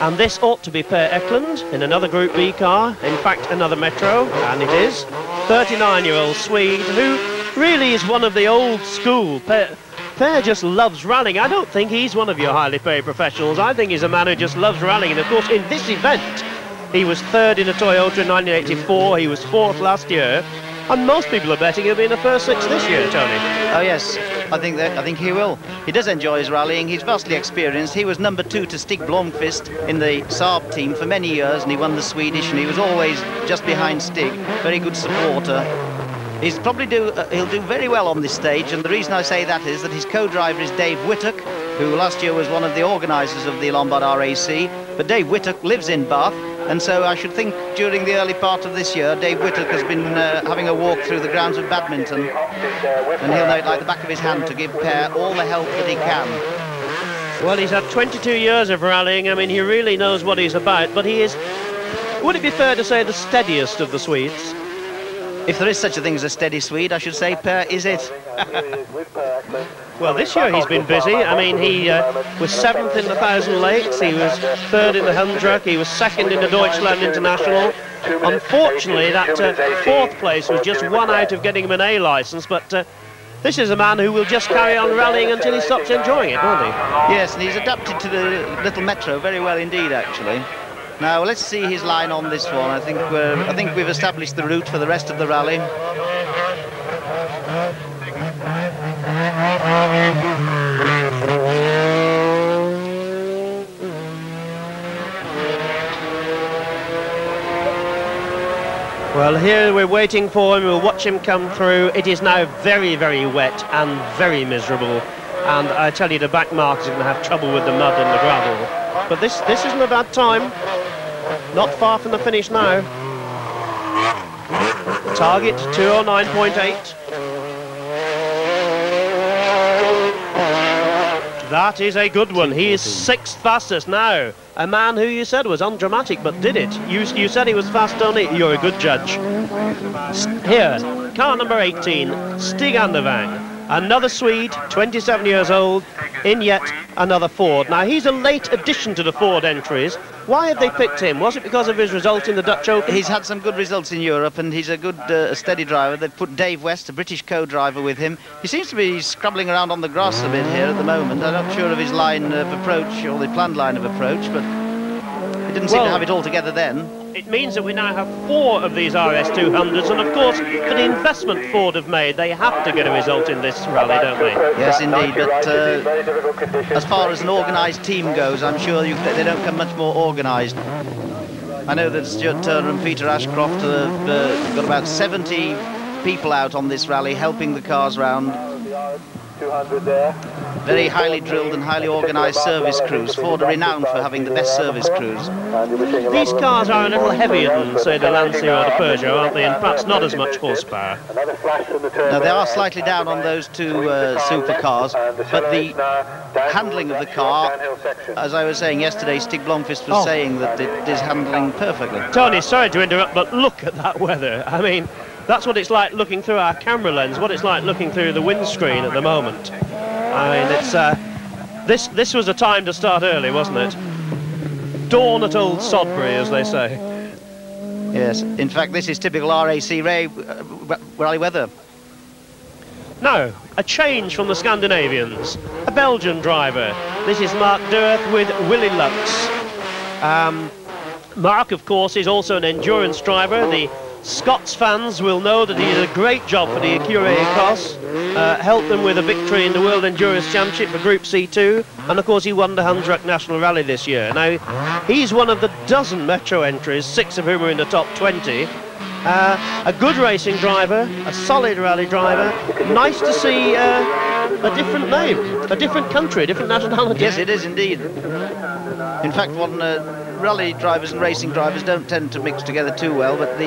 And this ought to be Per Eklund in another Group B car, in fact another Metro, and it is. 39-year-old Swede who really is one of the old school. Per just loves rallying. I don't think he's one of your highly paid professionals. I think he's a man who just loves rallying. And of course, in this event, he was 3rd in a Toyota in 1984. He was 4th last year. And most people are betting he'll be in the first 6 this year, Tony. Oh, yes. I think he will. He does enjoy his rallying. He's vastly experienced. He was number 2 to Stig Blomqvist in the Saab team for many years, and he won the Swedish, and he was always just behind Stig. Very good supporter. He'll do very well on this stage, and the reason I say that is that his co-driver is Dave Whittock, who last year was one of the organisers of the Lombard RAC. But Dave Whittock lives in Bath, and so I should think during the early part of this year, Dave Whittock has been having a walk through the grounds of badminton, and he'll know it like the back of his hand to give Per all the help that he can. Well, he's had 22 years of rallying. I mean, he really knows what he's about, but he is, would it be fair to say, the steadiest of the Swedes? If there is such a thing as a steady Swede, I should say, Per, is it? Well, this year he's been busy. I mean, he was 7th in the 1,000 Lakes, he was 3rd in the Hundruck, he was 2nd in the Deutschland International. Unfortunately, that 4th place was just one out of getting him an A licence, but this is a man who will just carry on rallying until he stops enjoying it, won't he? Yes, and he's adapted to the little metro very well indeed, actually. Now, let's see his line on this one. I think we've established the route for the rest of the rally. Well, here we're waiting for him. We'll watch him come through. It is now very, very wet and very miserable. And I tell you, the back markers are going to have trouble with the mud and the gravel. But this isn't a bad time. Not far from the finish now. Target 209.8. That is a good one. He is 6th fastest now. A man who you said was undramatic, but did it. You said he was fast, Tony. You're a good judge. Here, car number 18, Stig Andervang. Another Swede, 27 years old, in yet another Ford. Now, he's a late addition to the Ford entries. Why have they picked him? Was it because of his result in the Dutch Open? He's had some good results in Europe, and he's a good, steady driver. They've put Dave West, a British co-driver, with him. He seems to be scrabbling around on the grass a bit here at the moment. I'm not sure of his line of approach, or the planned line of approach, but he didn't seem to have it all together then. It means that we now have 4 of these RS200s, and of course, for the investment Ford have made, they have to get a result in this rally, don't they? Yes, indeed, but as far as an organised team goes, I'm sure they don't come much more organised. I know that Stuart Turner and Peter Ashcroft have got about 70 people out on this rally, helping the cars round. Very highly drilled and highly organised service crews. Ford are renowned for having the best service crews. These cars are a little heavier than, say, the Lancia or the Peugeot, aren't they? And perhaps not as much horsepower. Now, they are slightly down on those two supercars, but the handling of the car, as I was saying yesterday, Stig Blomqvist was saying that it is handling perfectly. Tony, sorry to interrupt, but look at that weather. I mean, that's what it's like looking through our camera lens, what it's like looking through the windscreen at the moment. I mean, it's this was a time to start early, wasn't it? Dawn at Old Sodbury, as they say. Yes, in fact, this is typical RAC rally weather. No, a change from the Scandinavians. A Belgian driver. This is Mark Deurth with Willy Lux. Mark, of course, is also an endurance driver. The Scots fans will know that he did a great job for the Écurie Écosse, helped them with a victory in the World Endurance Championship for Group C2, and of course he won the Hundruck National Rally this year. Now, he's one of the dozen Metro entries, 6 of whom are in the top 20. A good racing driver, a solid rally driver. Nice to see a different name, a different country, a different nationality. Yes, it is indeed. In fact, rally drivers and racing drivers don't tend to mix together too well, but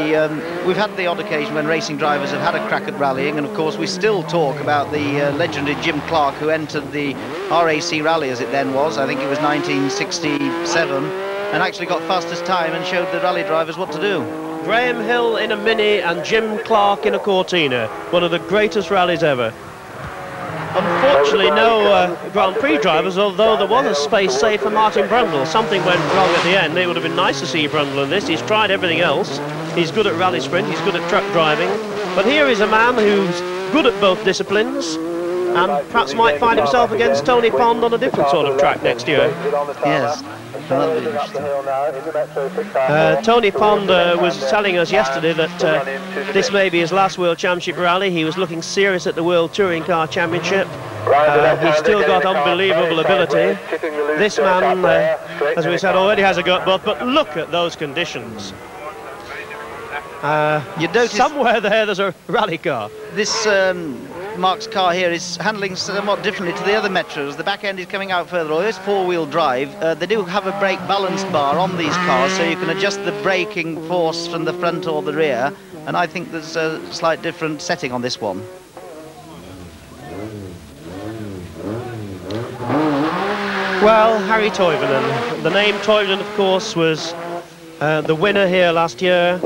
we've had the odd occasion when racing drivers have had a crack at rallying, and of course we still talk about the legendary Jim Clark, who entered the RAC rally as it then was. I think it was 1967, and actually got fastest time and showed the rally drivers what to do. Graham Hill in a Mini and Jim Clark in a Cortina, one of the greatest rallies ever. Unfortunately, no Grand Prix drivers, although there was a space saved for Martin Brundle. Something went wrong at the end. It would have been nice to see Brundle in this. He's tried everything else. He's good at rally sprint, he's good at truck driving. But here is a man who's good at both disciplines, and perhaps might find himself against Tony Pond on a different sort of track next year. Yes. Tony Pond was telling us yesterday that this may be his last World Championship rally. He was looking serious at the World Touring Car Championship. He's still got unbelievable ability. This man, as we said, already has a gut buff, but look at those conditions. You notice somewhere there's a rally car. This Mark's car here is handling somewhat differently to the other Metros. The back end is coming out further. Although it's four-wheel drive, they do have a brake balance bar on these cars, so you can adjust the braking force from the front or the rear, and I think there's a slight different setting on this one. Well, Harry Toivonen. The name Toivonen, of course, was the winner here last year.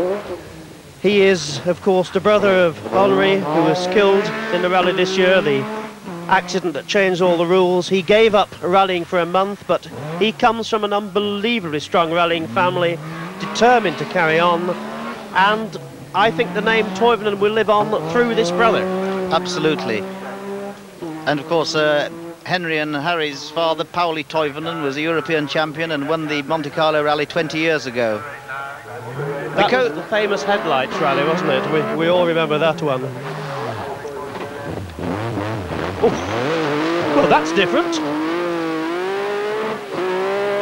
He is, of course, the brother of Henri, who was killed in the rally this year, the accident that changed all the rules. He gave up rallying for a month, but he comes from an unbelievably strong rallying family, determined to carry on, and I think the name Toivonen will live on through this brother. Absolutely. And of course, Henry and Harry's father, Pauli Toivonen, was a European champion and won the Monte Carlo rally 20 years ago. That was the famous headlights rally, wasn't it? We all remember that one. Oh, well, that's different.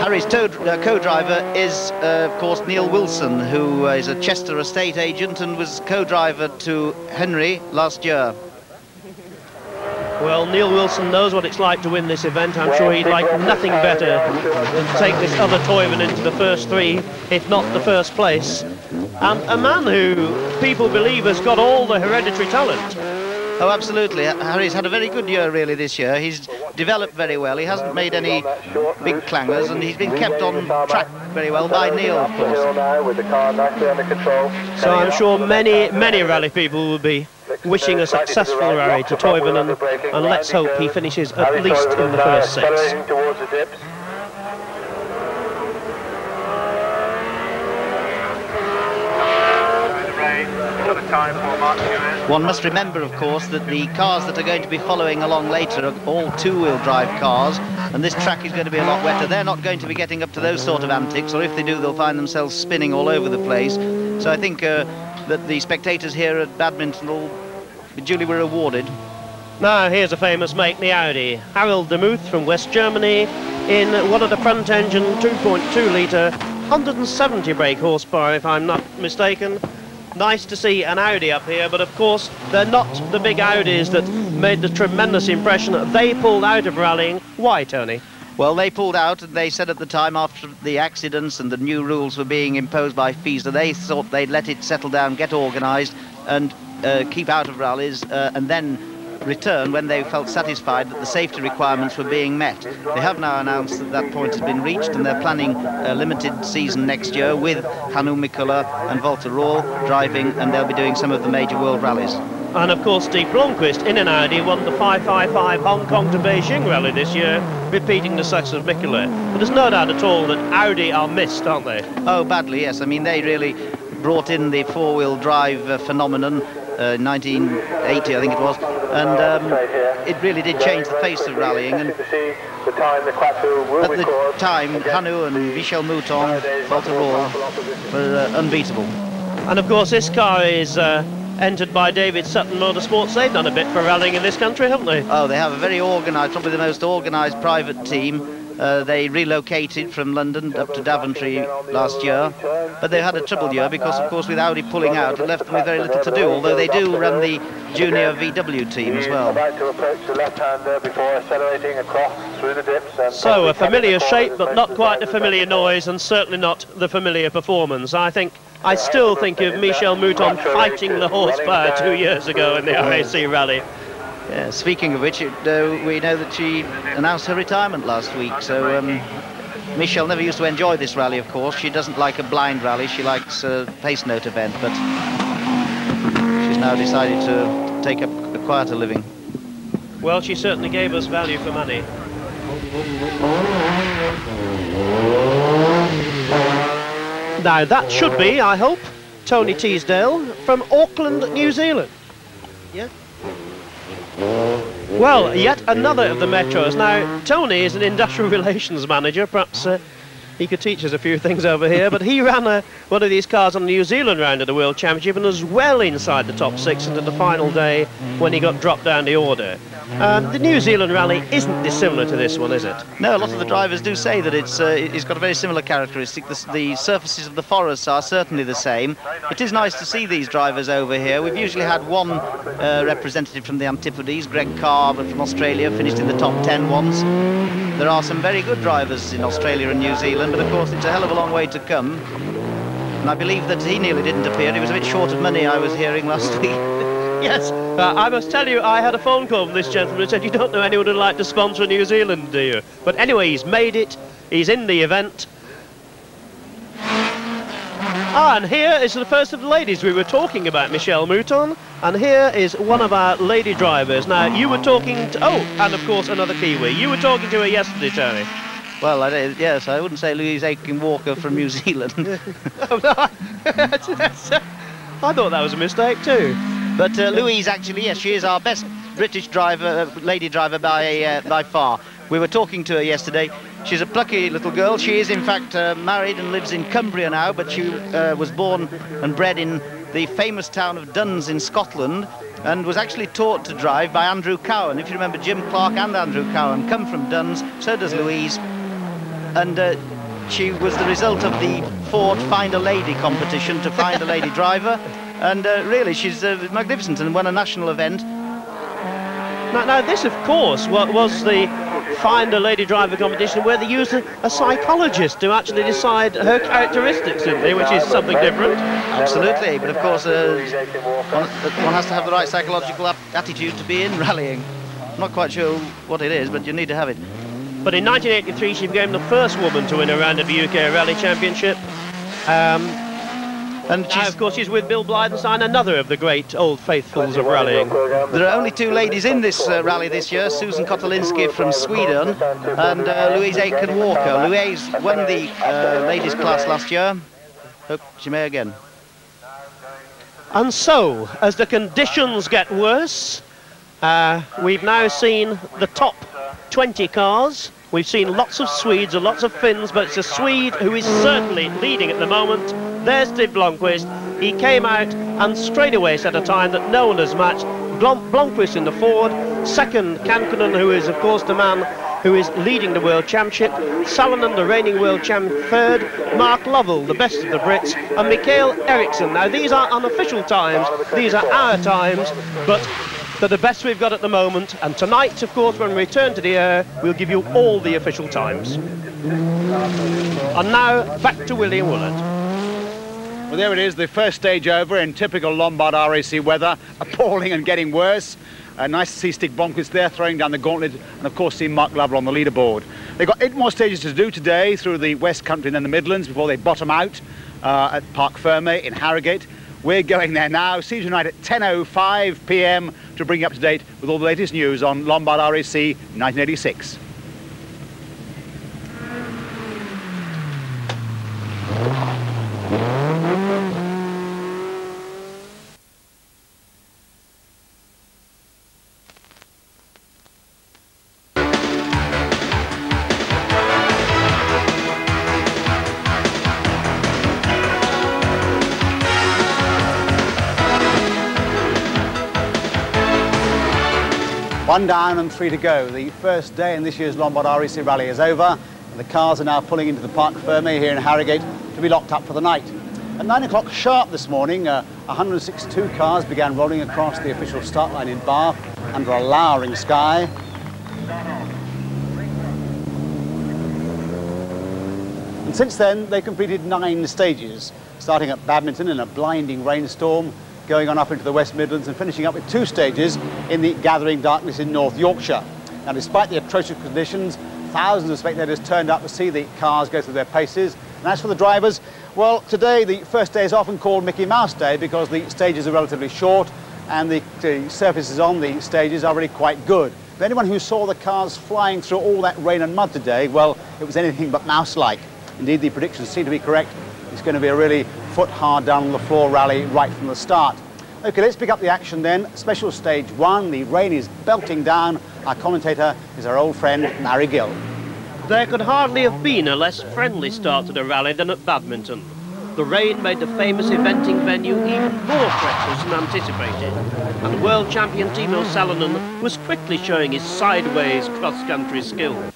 Harry's co-driver is, of course, Neil Wilson, who is a Chester estate agent and was co-driver to Henry last year. Well, Neil Wilson knows what it's like to win this event. I'm sure he'd like nothing better than to take this other Toivonen into the first three, if not the first place. And a man who people believe has got all the hereditary talent. Oh, absolutely. Harry's had a very good year, really, this year. He's developed very well. He hasn't made any big clangers, and he's been kept on track very well by Neil, of course. So I'm sure many, many rally people will be wishing a successful rally to Toivonen, and let's hope he finishes at least in the first six. One must remember, of course, that the cars that are going to be following along later are all two-wheel drive cars, and this track is going to be a lot wetter. They're not going to be getting up to those sort of antics, or if they do, they'll find themselves spinning all over the place. So I think that the spectators here at badminton will be duly rewarded. Now here's a famous make, the Audi. Harold Demuth from West Germany in one of the front-engine 2.2 litre, 170 brake horsepower, if I'm not mistaken. Nice to see an Audi up here, but of course they're not the big Audis that made the tremendous impression. They pulled out of rallying. Why, Tony? Well, they pulled out, and they said at the time, after the accidents and the new rules were being imposed by FISA, they thought they'd let it settle down, get organised, and keep out of rallies, and then return when they felt satisfied that the safety requirements were being met. They have now announced that that point has been reached, and they're planning a limited season next year with Hannu Mikkola and Walter Rohr driving, and they'll be doing some of the major world rallies. And of course Steve Blomqvist in an Audi won the 555 Hong Kong to Beijing rally this year, repeating the success of Mikkola. But there's no doubt at all that Audi are missed, aren't they? Oh, badly, yes. I mean, they really brought in the four-wheel drive phenomenon 1980, I think it was, and it really did change the face of rallying. And at the time, Hannu and Michel Mouton, Walter Rohr were unbeatable. And of course, this car is entered by David Sutton Motorsports. They've done a bit for rallying in this country, haven't they? Oh, they have a very organised, probably the most organised private team. They relocated from London up to Daventry last year, but they had a troubled year because, of course, with Audi pulling out, it left them with very little to do, although they do run the junior VW team as well. So a familiar shape, but not quite the familiar noise, and certainly not the familiar performance. I still think of Michel Mouton fighting the horsepower 2 years ago in the RAC rally. Yeah, speaking of which, we know that she announced her retirement last week, so Michelle never used to enjoy this rally, of course. She doesn't like a blind rally, she likes a pace note event, but she's now decided to take up a quieter living. Well, she certainly gave us value for money. Now that should be, I hope, Tony Teasdale from Auckland, New Zealand. Yeah. Well, yet another of the metros. Now, Tony is an industrial relations manager. Perhaps he could teach us a few things over here, but he ran one of these cars on the New Zealand round of the World Championship and was well inside the top six into the final day when he got dropped down the order. The New Zealand rally isn't dissimilar to this one, is it? No, a lot of the drivers do say that it's got a very similar characteristic. The surfaces of the forests are certainly the same. It is nice to see these drivers over here. We've usually had one representative from the Antipodes, Greg Carr, from Australia, finished in the top 10 once. There are some very good drivers in Australia and New Zealand, but of course it's a hell of a long way to come. And I believe that he nearly didn't appear. He was a bit short of money, I was hearing last week. Yes, I must tell you, I had a phone call from this gentleman who said, you don't know anyone who'd like to sponsor New Zealand, do you? But anyway, he's made it, he's in the event. And here is the first of the ladies. We were talking about Michelle Mouton, and here is one of our lady drivers. Now, you were talking to... Oh, and of course another Kiwi. You were talking to her yesterday, Tony. Well, yes, I wouldn't say Louise Aiken-Walker from New Zealand. Oh, no, I thought that was a mistake too. But Louise, actually, yes, she is our best British driver, lady driver by far. We were talking to her yesterday. She's a plucky little girl. She is, in fact, married and lives in Cumbria now, but she was born and bred in the famous town of Duns in Scotland, and was actually taught to drive by Andrew Cowan. If you remember, Jim Clark and Andrew Cowan come from Duns, so does Louise. And she was the result of the Ford Find a Lady competition to find a lady driver. And really, she's magnificent and won a national event. Now this, of course, was the Find a Lady Driver competition where they used a psychologist to actually decide her characteristics, didn't they, which is something different. Absolutely, but of course one has to have the right psychological attitude to be in rallying. I'm not quite sure what it is, but you need to have it. But in 1983 she became the first woman to win a round of the UK Rally Championship. And now, of course, she's with Bill Blydenstein, another of the great old faithfuls of rallying. There are only two ladies in this rally this year, Susan Kotolinski from Sweden and Louise Aiken-Walker. Louise won the ladies class last year. Hope she may again. And so, as the conditions get worse, we've now seen the top 20 cars. We've seen lots of Swedes and lots of Finns, but it's a Swede who is certainly leading at the moment. There's Steve Blomqvist. He came out and straight away set a time that no one has matched. Blomqvist in the Ford. Second, Kankkunen, who is, of course, the man who is leading the World Championship. Salonen, the reigning World Champ, third. Mark Lovell, the best of the Brits. And Mikael Eriksson. Now, these are unofficial times. These are our times, but they're the best we've got at the moment, and tonight, of course, when we return to the air, we'll give you all the official times. And now, back to William Willett. Well, there it is, the first stage over in typical Lombard RAC weather, appalling and getting worse. Nice to see Stig Blomqvist there throwing down the gauntlet, and of course see Mark Lovell on the leaderboard. They've got 8 more stages to do today through the West Country and then the Midlands before they bottom out at Parc Fermé in Harrogate. We're going there now. See you tonight at 10:05 p.m. to bring you up to date with all the latest news on Lombard RAC 1986. One down and 3 to go. The first day in this year's Lombard RAC Rally is over. The cars are now pulling into the Parc Fermé here in Harrogate to be locked up for the night. At 9 o'clock sharp this morning, 162 cars began rolling across the official start line in Bath under a lowering sky. And since then, they completed 9 stages, starting at Badminton in a blinding rainstorm, going on up into the West Midlands and finishing up with 2 stages in the gathering darkness in North Yorkshire. Now, despite the atrocious conditions, thousands of spectators turned up to see the cars go through their paces. And as for the drivers, well, today the first day is often called Mickey Mouse Day because the stages are relatively short and the surfaces on the stages are really quite good. But anyone who saw the cars flying through all that rain and mud today, well, it was anything but mouse-like. Indeed, the predictions seem to be correct. It's going to be a really foot hard down on the floor rally right from the start. Okay, let's pick up the action then. Special stage 1, the rain is belting down. Our commentator is our old friend, Larry Gill. There could hardly have been a less friendly start to the rally than at Badminton. The rain made the famous eventing venue even more treacherous than anticipated, and world champion Timo Salonen was quickly showing his sideways cross-country skills.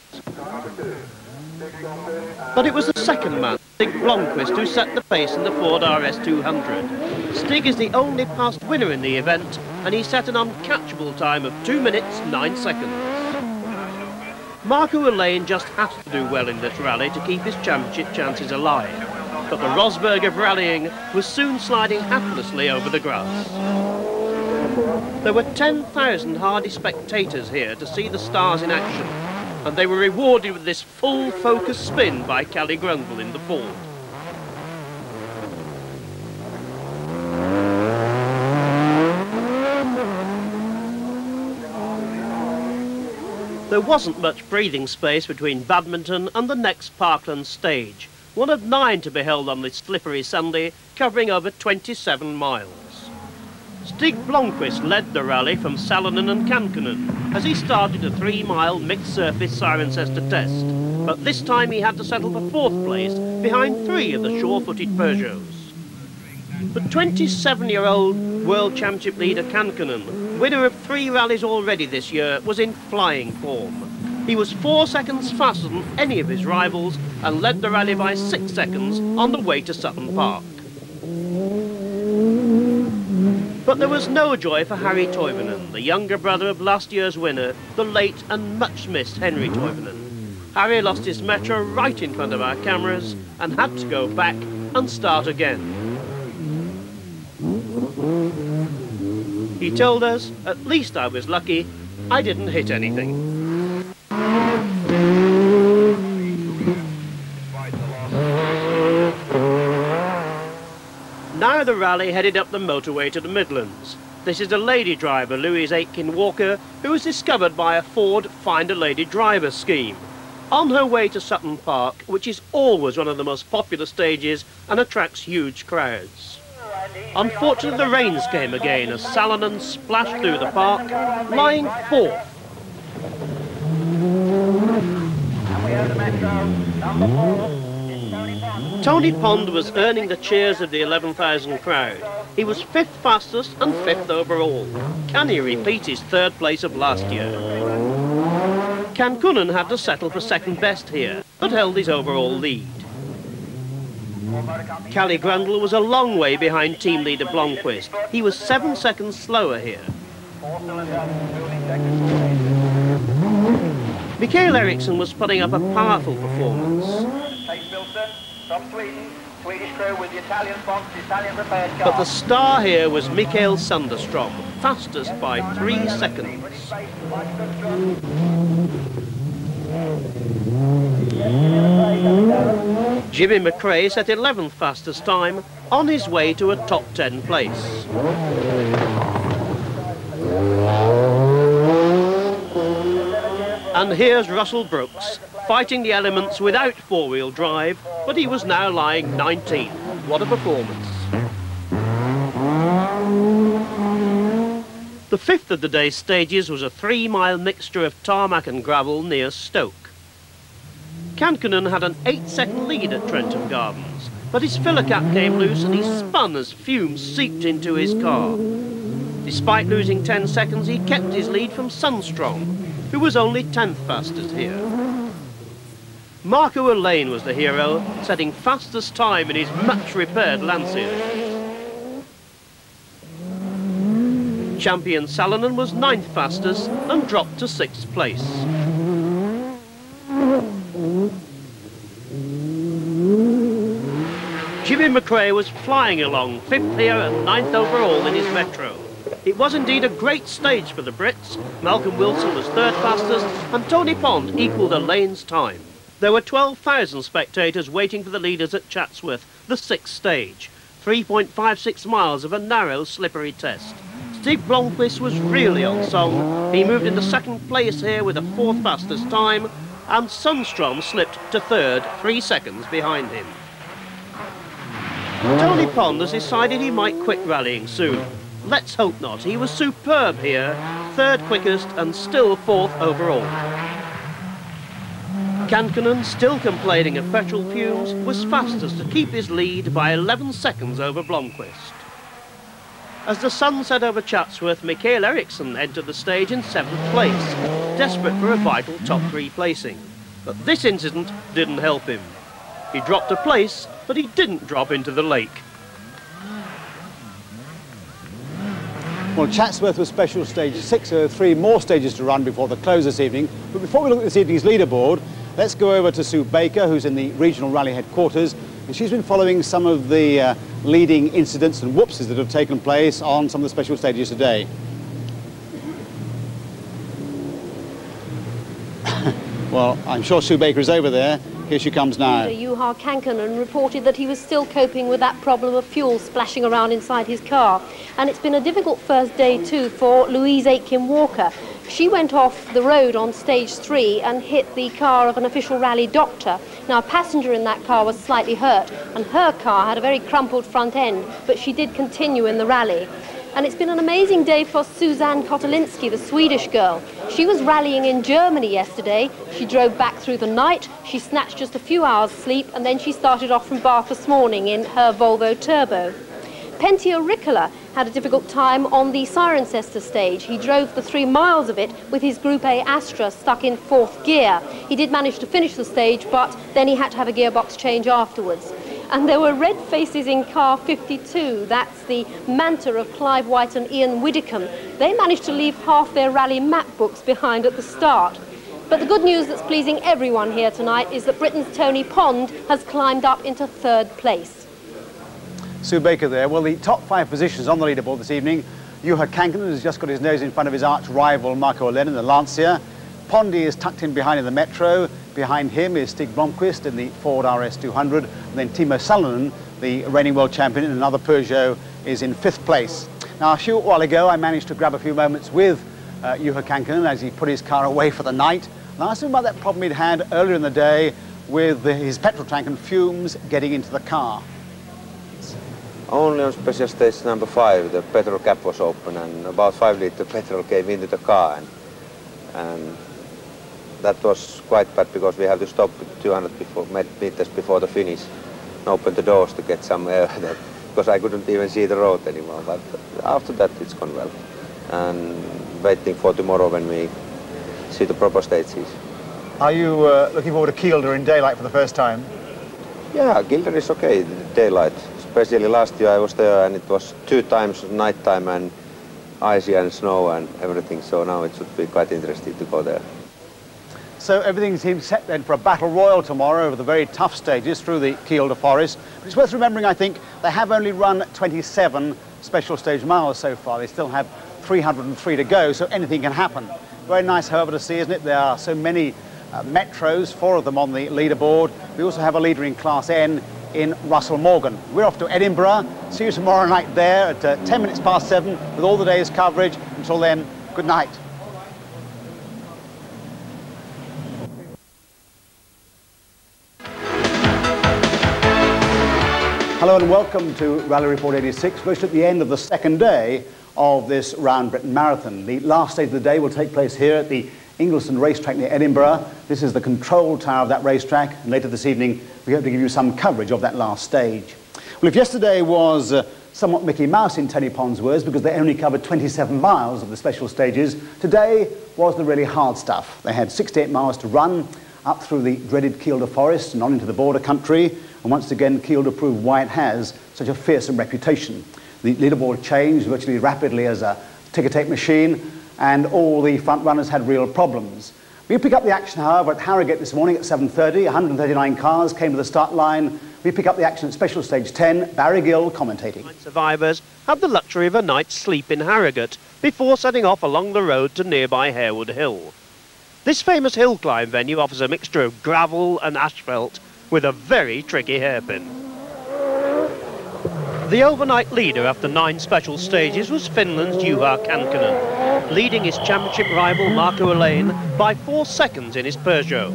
But it was the second man, Stig Blomqvist, who set the pace in the Ford RS200. Stig is the only past winner in the event, and he set an uncatchable time of 2 minutes 9 seconds. Marco Elaine just had to do well in this rally to keep his championship chances alive, but the Rosberg of rallying was soon sliding haplessly over the grass. There were 10,000 hardy spectators here to see the stars in action, and they were rewarded with this full focus spin by Callie Grundle in the Ford. There wasn't much breathing space between Badminton and the next Parkland stage, one of 9 to be held on this slippery Sunday, covering over 27 miles. Stig Blomqvist led the rally from Salonen and Kankkunen as he started a 3-mile mixed-surface Cirencester test, but this time he had to settle for 4th place behind 3 of the sure-footed Peugeots. But 27-year-old World Championship leader Kankkunen, winner of 3 rallies already this year, was in flying form. He was 4 seconds faster than any of his rivals and led the rally by 6 seconds on the way to Sutton Park. But there was no joy for Harry Toivonen, the younger brother of last year's winner, the late and much-missed Henry Toivonen. Harry lost his Metro right in front of our cameras and had to go back and start again. He told us, at least I was lucky, I didn't hit anything. Now the rally headed up the motorway to the Midlands. This is a lady driver, Louise Aitken-Walker, who was discovered by a Ford Find a Lady Driver scheme. On her way to Sutton Park, which is always one of the most popular stages and attracts huge crowds. Unfortunately, the rains came again as Salonen splashed through the park, lying 4th. Tony Pond was earning the cheers of the 11,000 crowd. He was 5th fastest and 5th overall. Can he repeat his 3rd place of last year? Kankkunen had to settle for 2nd best here, but held his overall lead. Kalle Grundle was a long way behind team leader Blomqvist. He was 7 seconds slower here. Mikael Eriksson was putting up a powerful performance. But the star here was Mikael Sunderstrom, fastest by 3 seconds. Jimmy McRae set 11th fastest time on his way to a top 10 place. And here's Russell Brooks, fighting the elements without 4-wheel drive, but he was now lying 19th. What a performance. The 5th of the day's stages was a 3-mile mixture of tarmac and gravel near Stoke. Kankkunen had an 8-second lead at Trentham Gardens, but his filler cap came loose and he spun as fumes seeped into his car. Despite losing 10 seconds, he kept his lead from Sundstrom, who was only 10th fastest here. Marco Elaine was the hero, setting fastest time in his much-repaired Lancia. Champion Salonen was 9th fastest and dropped to 6th place. Jimmy McRae was flying along, 5th here and 9th overall in his Metro. It was indeed a great stage for the Brits. Malcolm Wilson was 3rd fastest and Tony Pond equalled Elaine's time. There were 12,000 spectators waiting for the leaders at Chatsworth, the 6th stage. 3.56 miles of a narrow, slippery test. Stig Blomqvist was really on song. He moved into 2nd place here with a 4th fastest time, and Sundstrom slipped to 3rd, 3 seconds behind him. Tony Pond has decided he might quit rallying soon. Let's hope not. He was superb here, 3rd quickest and still 4th overall. Kankkunen, still complaining of petrol fumes, was fastest to keep his lead by 11 seconds over Blomqvist. As the sun set over Chatsworth, Mikael Eriksson entered the stage in 7th place, desperate for a vital top 3 placing. But this incident didn't help him. He dropped a place, but he didn't drop into the lake. Well, Chatsworth was special stage 6, so 3 more stages to run before the close this evening. But before we look at this evening's leaderboard, let's go over to Sue Baker, who's in the regional rally headquarters, and she's been following some of the leading incidents and whoopses that have taken place on some of the special stages today. Well, I'm sure Sue Baker is over there. Here she comes now. Juha Kankkunen reported that he was still coping with that problem of fuel splashing around inside his car. And it's been a difficult first day too for Louise Aitken-Walker. She went off the road on stage 3 and hit the car of an official rally doctor. Now, a passenger in that car was slightly hurt, and her car had a very crumpled front end, but she did continue in the rally. And it's been an amazing day for Suzanne Kotelinski, the Swedish girl. She was rallying in Germany yesterday. She drove back through the night. She snatched just a few hours sleep, and then she started off from Bath this morning in her Volvo Turbo. Pentti Ricola had a difficult time on the Cirencester stage. He drove the 3 miles of it with his Group A Astra stuck in 4th gear. He did manage to finish the stage, but then he had to have a gearbox change afterwards. And there were red faces in car 52. That's the Manta of Clive White and Ian Widdicombe. They managed to leave half their rally map books behind at the start. But the good news that's pleasing everyone here tonight is that Britain's Tony Pond has climbed up into 3rd place. Sue Baker there. Well, the top 5 positions on the leaderboard this evening. Juha Kankkunen has just got his nose in front of his arch rival Marco Olen in the Lancia. Pondy is tucked in behind in the Metro. Behind him is Stig Blomqvist in the Ford RS200. And then Timo Salonen, the reigning world champion in another Peugeot, is in 5th place. Now, a short while ago, I managed to grab a few moments with Juha Kankkunen as he put his car away for the night. And I asked him about that problem he'd had earlier in the day with his petrol tank and fumes getting into the car. Only on special stage number 5 the petrol cap was open and about 5 litre petrol came into the car, and that was quite bad because we had to stop 200 meters before the finish and open the doors to get some air because I couldn't even see the road anymore. But after that it's gone well, and waiting for tomorrow when we see the proper stages. Are you looking forward to Kielder in daylight for the first time? Yeah, Kielder is okay, daylight. Especially last year I was there and it was 2 times night time and icy and snow and everything, so now it should be quite interesting to go there. So everything seems set then for a battle royal tomorrow over the very tough stages through the Kielder Forest. But it's worth remembering, I think, they have only run 27 special stage miles so far. They still have 303 to go, so anything can happen. Very nice, however, to see, isn't it? There are so many Metros, 4 of them on the leaderboard. We also have a leader in Class N in Russell Morgan. We're off to Edinburgh. See you tomorrow night there at 10 minutes past 7 with all the day's coverage. Until then, good night. Hello and welcome to Rally Report 86. We're just at the end of the 2nd day of this Round Britain Marathon. The last stage of the day will take place here at the Ingliston racetrack near Edinburgh. This is the control tower of that racetrack, and later this evening we hope to give you some coverage of that last stage. Well, if yesterday was somewhat Mickey Mouse in Tony Pond's words because they only covered 27 miles of the special stages, today was the really hard stuff. They had 68 miles to run up through the dreaded Kielder Forest and on into the border country, and once again Kielder proved why it has such a fearsome reputation. The leaderboard changed virtually rapidly as a ticker tape machine, and all the front runners had real problems. We pick up the action, however, at Harrogate this morning at 7:30. 139 cars came to the start line. We pick up the action at Special Stage 10. Barry Gill commentating. Survivors had the luxury of a night's sleep in Harrogate before setting off along the road to nearby Harewood Hill. This famous hill climb venue offers a mixture of gravel and asphalt with a very tricky hairpin. The overnight leader after 9 special stages was Finland's Juha Kankkunen, leading his championship rival Marco Olen by 4 seconds in his Peugeot.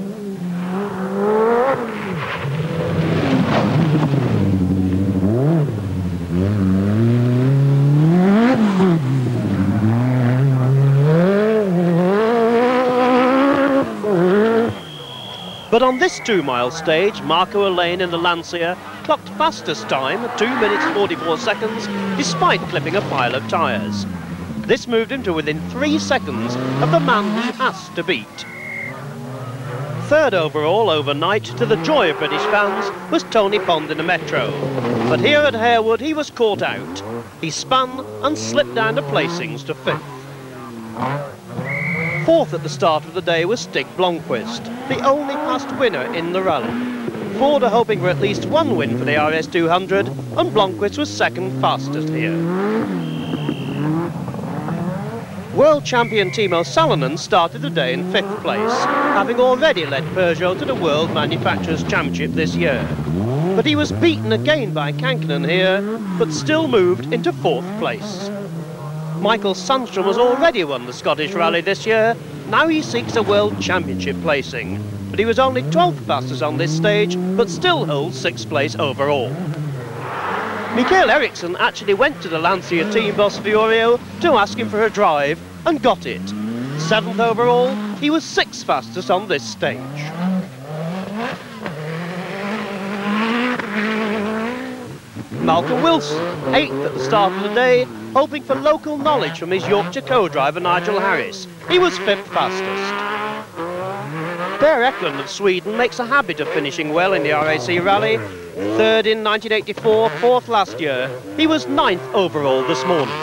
But on this 2-mile stage, Marco Olen in the Lancia clocked fastest time at 2 minutes 44 seconds, despite clipping a pile of tyres. This moved him to within 3 seconds of the man he has to beat. Third overall overnight, to the joy of British fans, was Tony Pond in the Metro. But here at Harewood, he was caught out. He spun and slipped down the placings to 5th. 4th at the start of the day was Stig Blomqvist, the only past winner in the rally. Ford are hoping for at least 1 win for the RS200, and Blomqvist was 2nd fastest here. World champion Timo Salonen started the day in 5th place, having already led Peugeot to the World Manufacturers' Championship this year. But he was beaten again by Kankkunen here, but still moved into 4th place. Michael Sandstrom has already won the Scottish Rally this year. Now he seeks a World Championship placing. But he was only 12th fastest on this stage, but still holds 6th place overall. Mikael Eriksson actually went to the Lancia team boss Fiorio to ask him for a drive and got it. 7th overall, he was 6th fastest on this stage. Malcolm Wilson, 8th at the start of the day, hoping for local knowledge from his Yorkshire co-driver Nigel Harris. He was 5th fastest. Per Eklund of Sweden makes a habit of finishing well in the RAC Rally. 3rd in 1984, 4th last year. He was 9th overall this morning.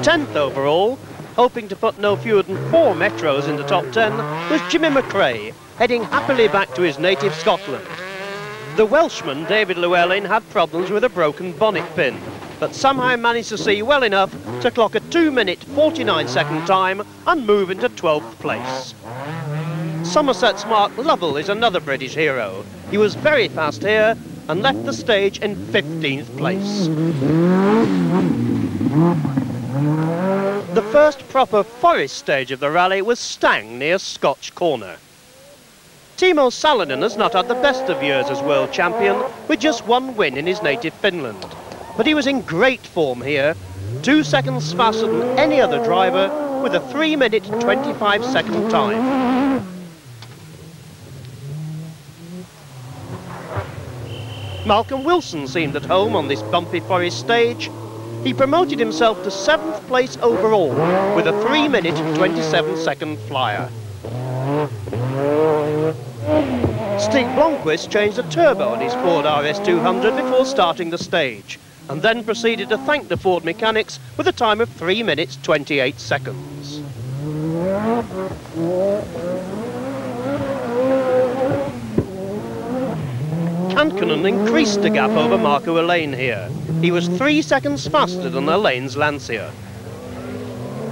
10th overall, hoping to put no fewer than 4 Metros in the top 10, was Jimmy McRae, heading happily back to his native Scotland. The Welshman, David Llewellyn, had problems with a broken bonnet pin, but somehow managed to see well enough to clock a 2-minute 49-second time and move into 12th place. Somerset's Mark Lovell is another British hero. He was very fast here and left the stage in 15th place. The first proper forest stage of the rally was Stang near Scotch Corner. Timo Salonen has not had the best of years as world champion, with just 1 win in his native Finland. But he was in great form here, 2 seconds faster than any other driver, with a 3-minute 25-second time. Malcolm Wilson seemed at home on this bumpy forest stage. He promoted himself to 7th place overall, with a 3-minute 27-second flyer. Stig Blomqvist changed the turbo on his Ford RS200 before starting the stage, and then proceeded to thank the Ford mechanics with a time of 3 minutes 28 seconds. Kankkunen increased the gap over Marco Elaine here. He was 3 seconds faster than Elaine's Lancia.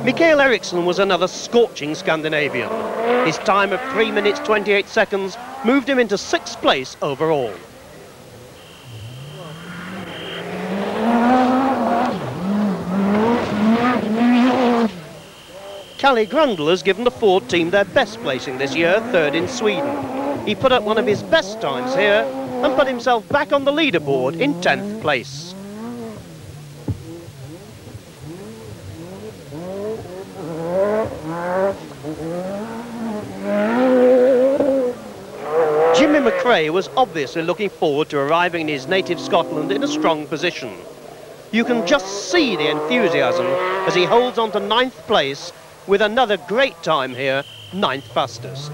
Mikael Eriksson was another scorching Scandinavian. His time of 3 minutes 28 seconds moved him into 6th place overall. Kalle Grundle has given the Ford team their best placing this year, 3rd in Sweden. He put up one of his best times here and put himself back on the leaderboard in 10th place. Jimmy McRae was obviously looking forward to arriving in his native Scotland in a strong position. You can just see the enthusiasm as he holds on to 9th place with another great time here, 9th fastest.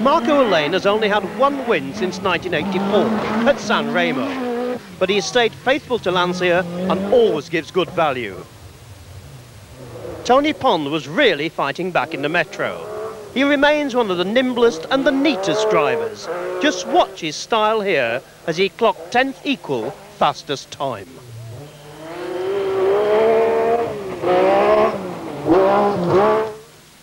Marco Elaine has only had 1 win since 1984 at San Remo, but he has stayed faithful to Lancia and always gives good value. Tony Pond was really fighting back in the Metro. He remains one of the nimblest and the neatest drivers. Just watch his style here as he clocked 10th equal fastest time.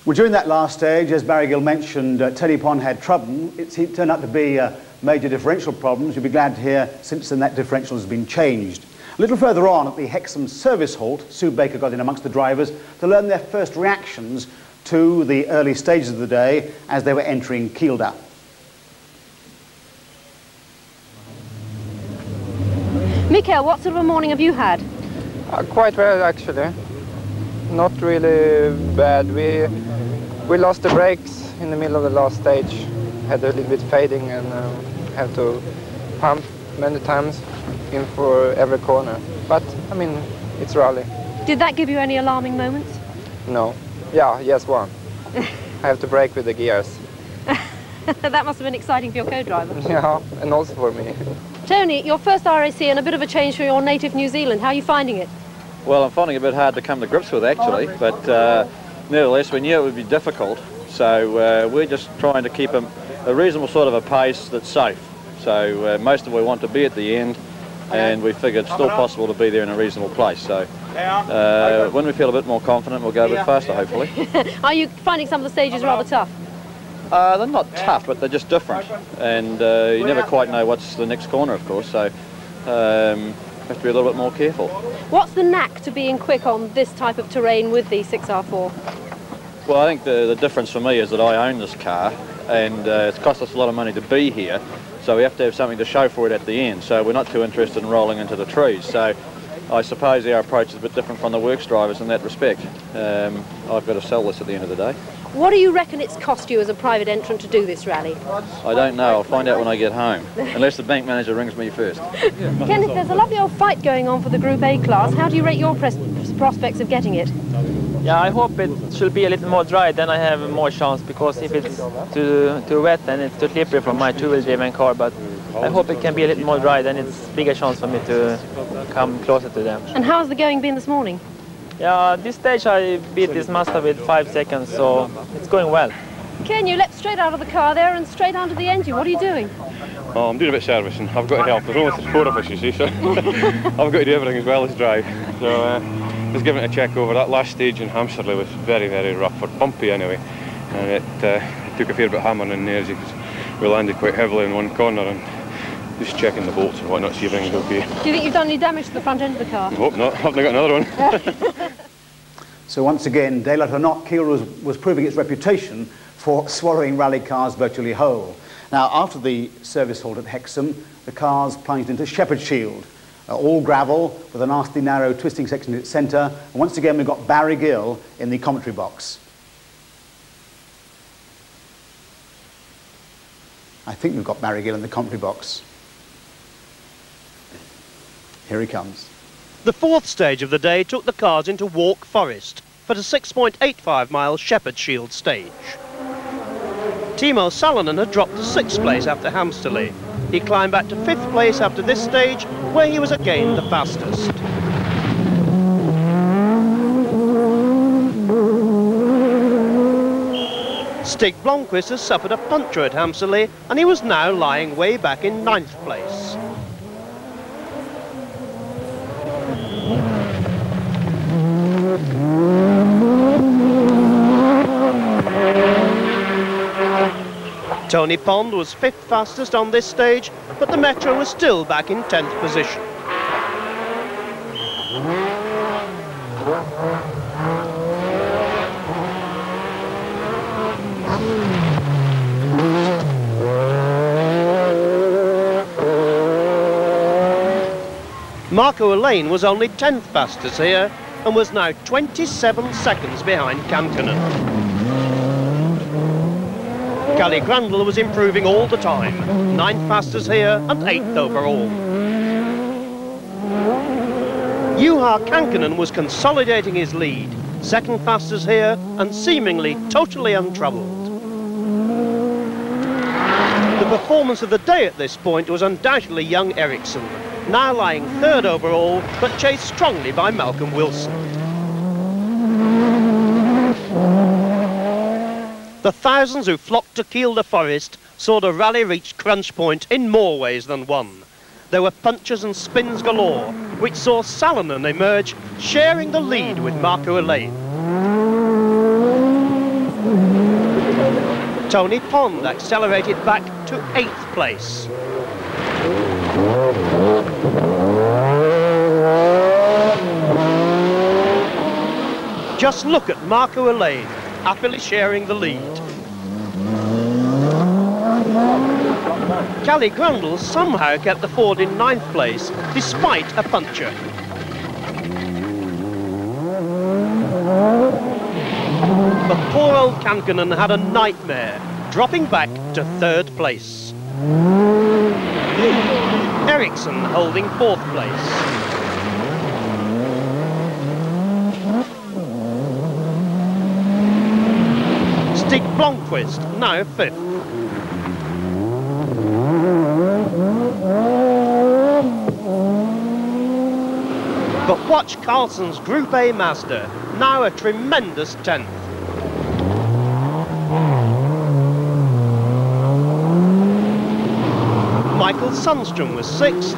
Well, during that last stage, as Barry Gill mentioned, Tony Pond had trouble. It turned out to be major differential problems. You'll be glad to hear since then that differential has been changed. A little further on at the Hexham service halt, Sue Baker got in amongst the drivers to learn their first reactions to the early stages of the day as they were entering Kielder. Mikael, what sort of a morning have you had? Quite well, actually. Not really bad. We lost the brakes in the middle of the last stage. Had a little bit fading and had to pump many times in for every corner. But, I mean, it's rally. Did that give you any alarming moments? No. Yeah, yes, one. I have to brake with the gears. That must have been exciting for your co-driver. Yeah, and also for me. Tony, your first RAC and a bit of a change from your native New Zealand. How are you finding it? Well, I'm finding it a bit hard to come to grips with, actually, but nevertheless, we knew it would be difficult, so we're just trying to keep a reasonable sort of a pace that's safe. So most of we want to be at the end, and we figure it's still possible to be there in a reasonable place. So when we feel a bit more confident, we'll go a bit faster, hopefully. Are you finding some of the stages rather tough? They're not tough, but they're just different, and you never quite know what's the next corner, of course, so have to be a little bit more careful. What's the knack to being quick on this type of terrain with the 6R4? Well, I think the difference for me is that I own this car, and it's cost us a lot of money to be here, so we have to have something to show for it at the end, so we're not too interested in rolling into the trees. So I suppose our approach is a bit different from the works drivers in that respect. I've got to sell this at the end of the day. What do you reckon it's cost you as a private entrant to do this rally? I don't know. I'll find out when I get home, unless the bank manager rings me first. Kenneth, there's a lovely old fight going on for the Group A class. How do you rate your prospects of getting it? Yeah, I hope it should be a little more dry, then I have more chance, because if it's too wet, then it's too slippery for my two-wheel driven car, but I hope it can be a little more dry, then it's a bigger chance for me to come closer to them. And how's the going been this morning? Yeah, this stage I beat this Mazda with 5 seconds, so it's going well. Ken, you leapt straight out of the car there and straight onto the engine. What are you doing? Oh, I'm doing a bit of servicing. I've got to help. There's only 4 of us, you see, so I've got to do everything as well as drive. So just giving it a check over. That last stage in Hamsterley was very, very rough, or bumpy anyway, and it took a fair bit of hammering in there, because we landed quite heavily in one corner, and just checking the bolts and whatnot, see if everything's okay. Do you think you've done any damage to the front end of the car? I hope not. I've got another one. So once again, daylight or not, Kiel was proving its reputation for swallowing rally cars virtually whole. Now, after the service halt at Hexham, the cars plunged into Shepherd's Shield, all gravel with a nasty narrow twisting section in its centre. And once again, we've got Barry Gill in the commentary box. I think we've got Barry Gill in the commentary box. Here he comes. The fourth stage of the day took the cars into Walk Forest for the 6.85-mile Shepherd's Shield stage. Timo Salonen had dropped to 6th place after Hamsterley. He climbed back to 5th place after this stage, where he was again the fastest. Stig Blomqvist has suffered a puncture at Hamsterley, and he was now lying way back in 9th place. Tony Pond was 5th fastest on this stage, but the Metro was still back in 10th position. Marco Elaine was only 10th fastest here and was now 27 seconds behind Kankkunen. Kalle Grandel was improving all the time, 9th fastest here and 8th overall. Juha Kankkunen was consolidating his lead, 2nd fastest here and seemingly totally untroubled. The performance of the day at this point was undoubtedly young Ericsson, now lying 3rd overall, but chased strongly by Malcolm Wilson. The thousands who flocked to Kiel Forest saw the rally reach crunch point in more ways than one. There were punches and spins galore, which saw Salonen emerge, sharing the lead with Marco Elaine. Tony Pond accelerated back to 8th place. Just look at Marco Elaine, happily sharing the lead. Kalle Grandel somehow kept the Ford in 9th place, despite a puncture. But poor old Kankkunen had a nightmare, dropping back to 3rd place. Ericsson holding 4th place. Stig Blomqvist, now 5th. But watch Carlson's Group A Mazda, now a tremendous 10th. Michael Sundstrom was 6th.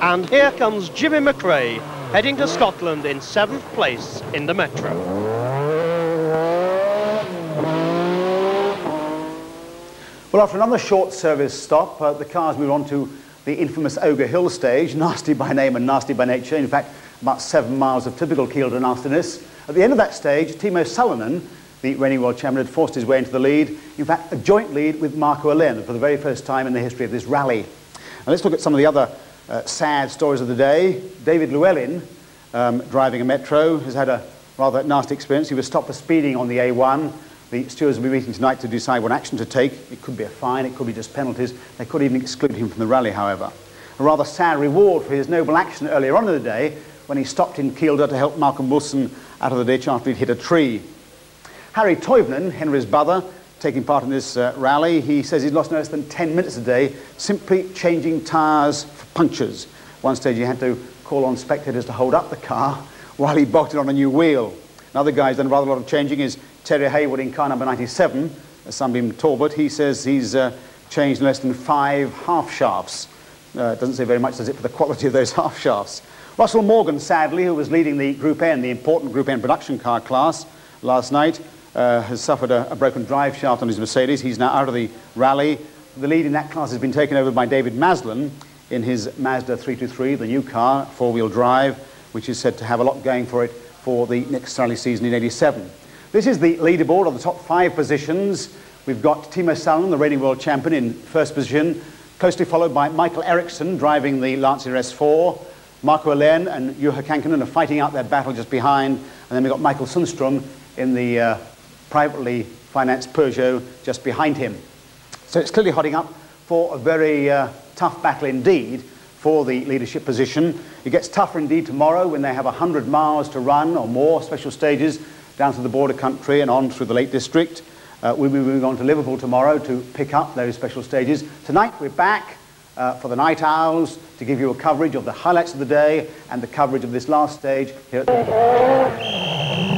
And here comes Jimmy McRae, heading to Scotland in 7th place in the Metro. Well, after another short service stop, the cars move on to the infamous Ogre Hill stage, nasty by name and nasty by nature. In fact, about 7 miles of typical Kielder nastiness. At the end of that stage, Timo Salonen, the reigning world champion, had forced his way into the lead. In fact, a joint lead with Marco Alén for the very first time in the history of this rally. Now let's look at some of the other sad stories of the day. David Llewellyn, driving a Metro, has had a rather nasty experience. He was stopped for speeding on the A1. The stewards will be meeting tonight to decide what action to take. It could be a fine, it could be just penalties. They could even exclude him from the rally, however. A rather sad reward for his noble action earlier on in the day when he stopped in Kielder to help Malcolm Wilson out of the ditch after he'd hit a tree. Harry Toivonen, Henry's brother, taking part in this rally, he says he's lost no less than 10 minutes a day simply changing tyres for punctures. One stage he had to call on spectators to hold up the car while he bolted on a new wheel. Another guy who's done rather a lot of changing is Terry Haywood in car number 97, Sunbeam Talbot. He says he's changed less than 5 half shafts. Doesn't say very much, does it, for the quality of those half shafts. Russell Morgan, sadly, who was leading the Group N, the important Group N production car class last night, has suffered a broken drive shaft on his Mercedes. He's now out of the rally. The lead in that class has been taken over by David Maslin in his Mazda 323, the new car, four-wheel drive, which is said to have a lot going for it for the next rally season in '87. This is the leaderboard of the top 5 positions. We've got Timo Salonen, the reigning world champion, in first position, closely followed by Michael Eriksson driving the Lancia S4. Marco Alén and Juha Kankkunen are fighting out their battle just behind. And then we've got Michael Sundstrom in the privately financed Peugeot just behind him. So it's clearly hotting up for a very tough battle indeed for the leadership position. It gets tougher indeed tomorrow when they have 100 miles to run or more, special stages, down to the border country and on through the Lake District. We'll be moving on to Liverpool tomorrow to pick up those special stages. Tonight we're back for the Night Owls to give you a coverage of the highlights of the day and the coverage of this last stage here at the...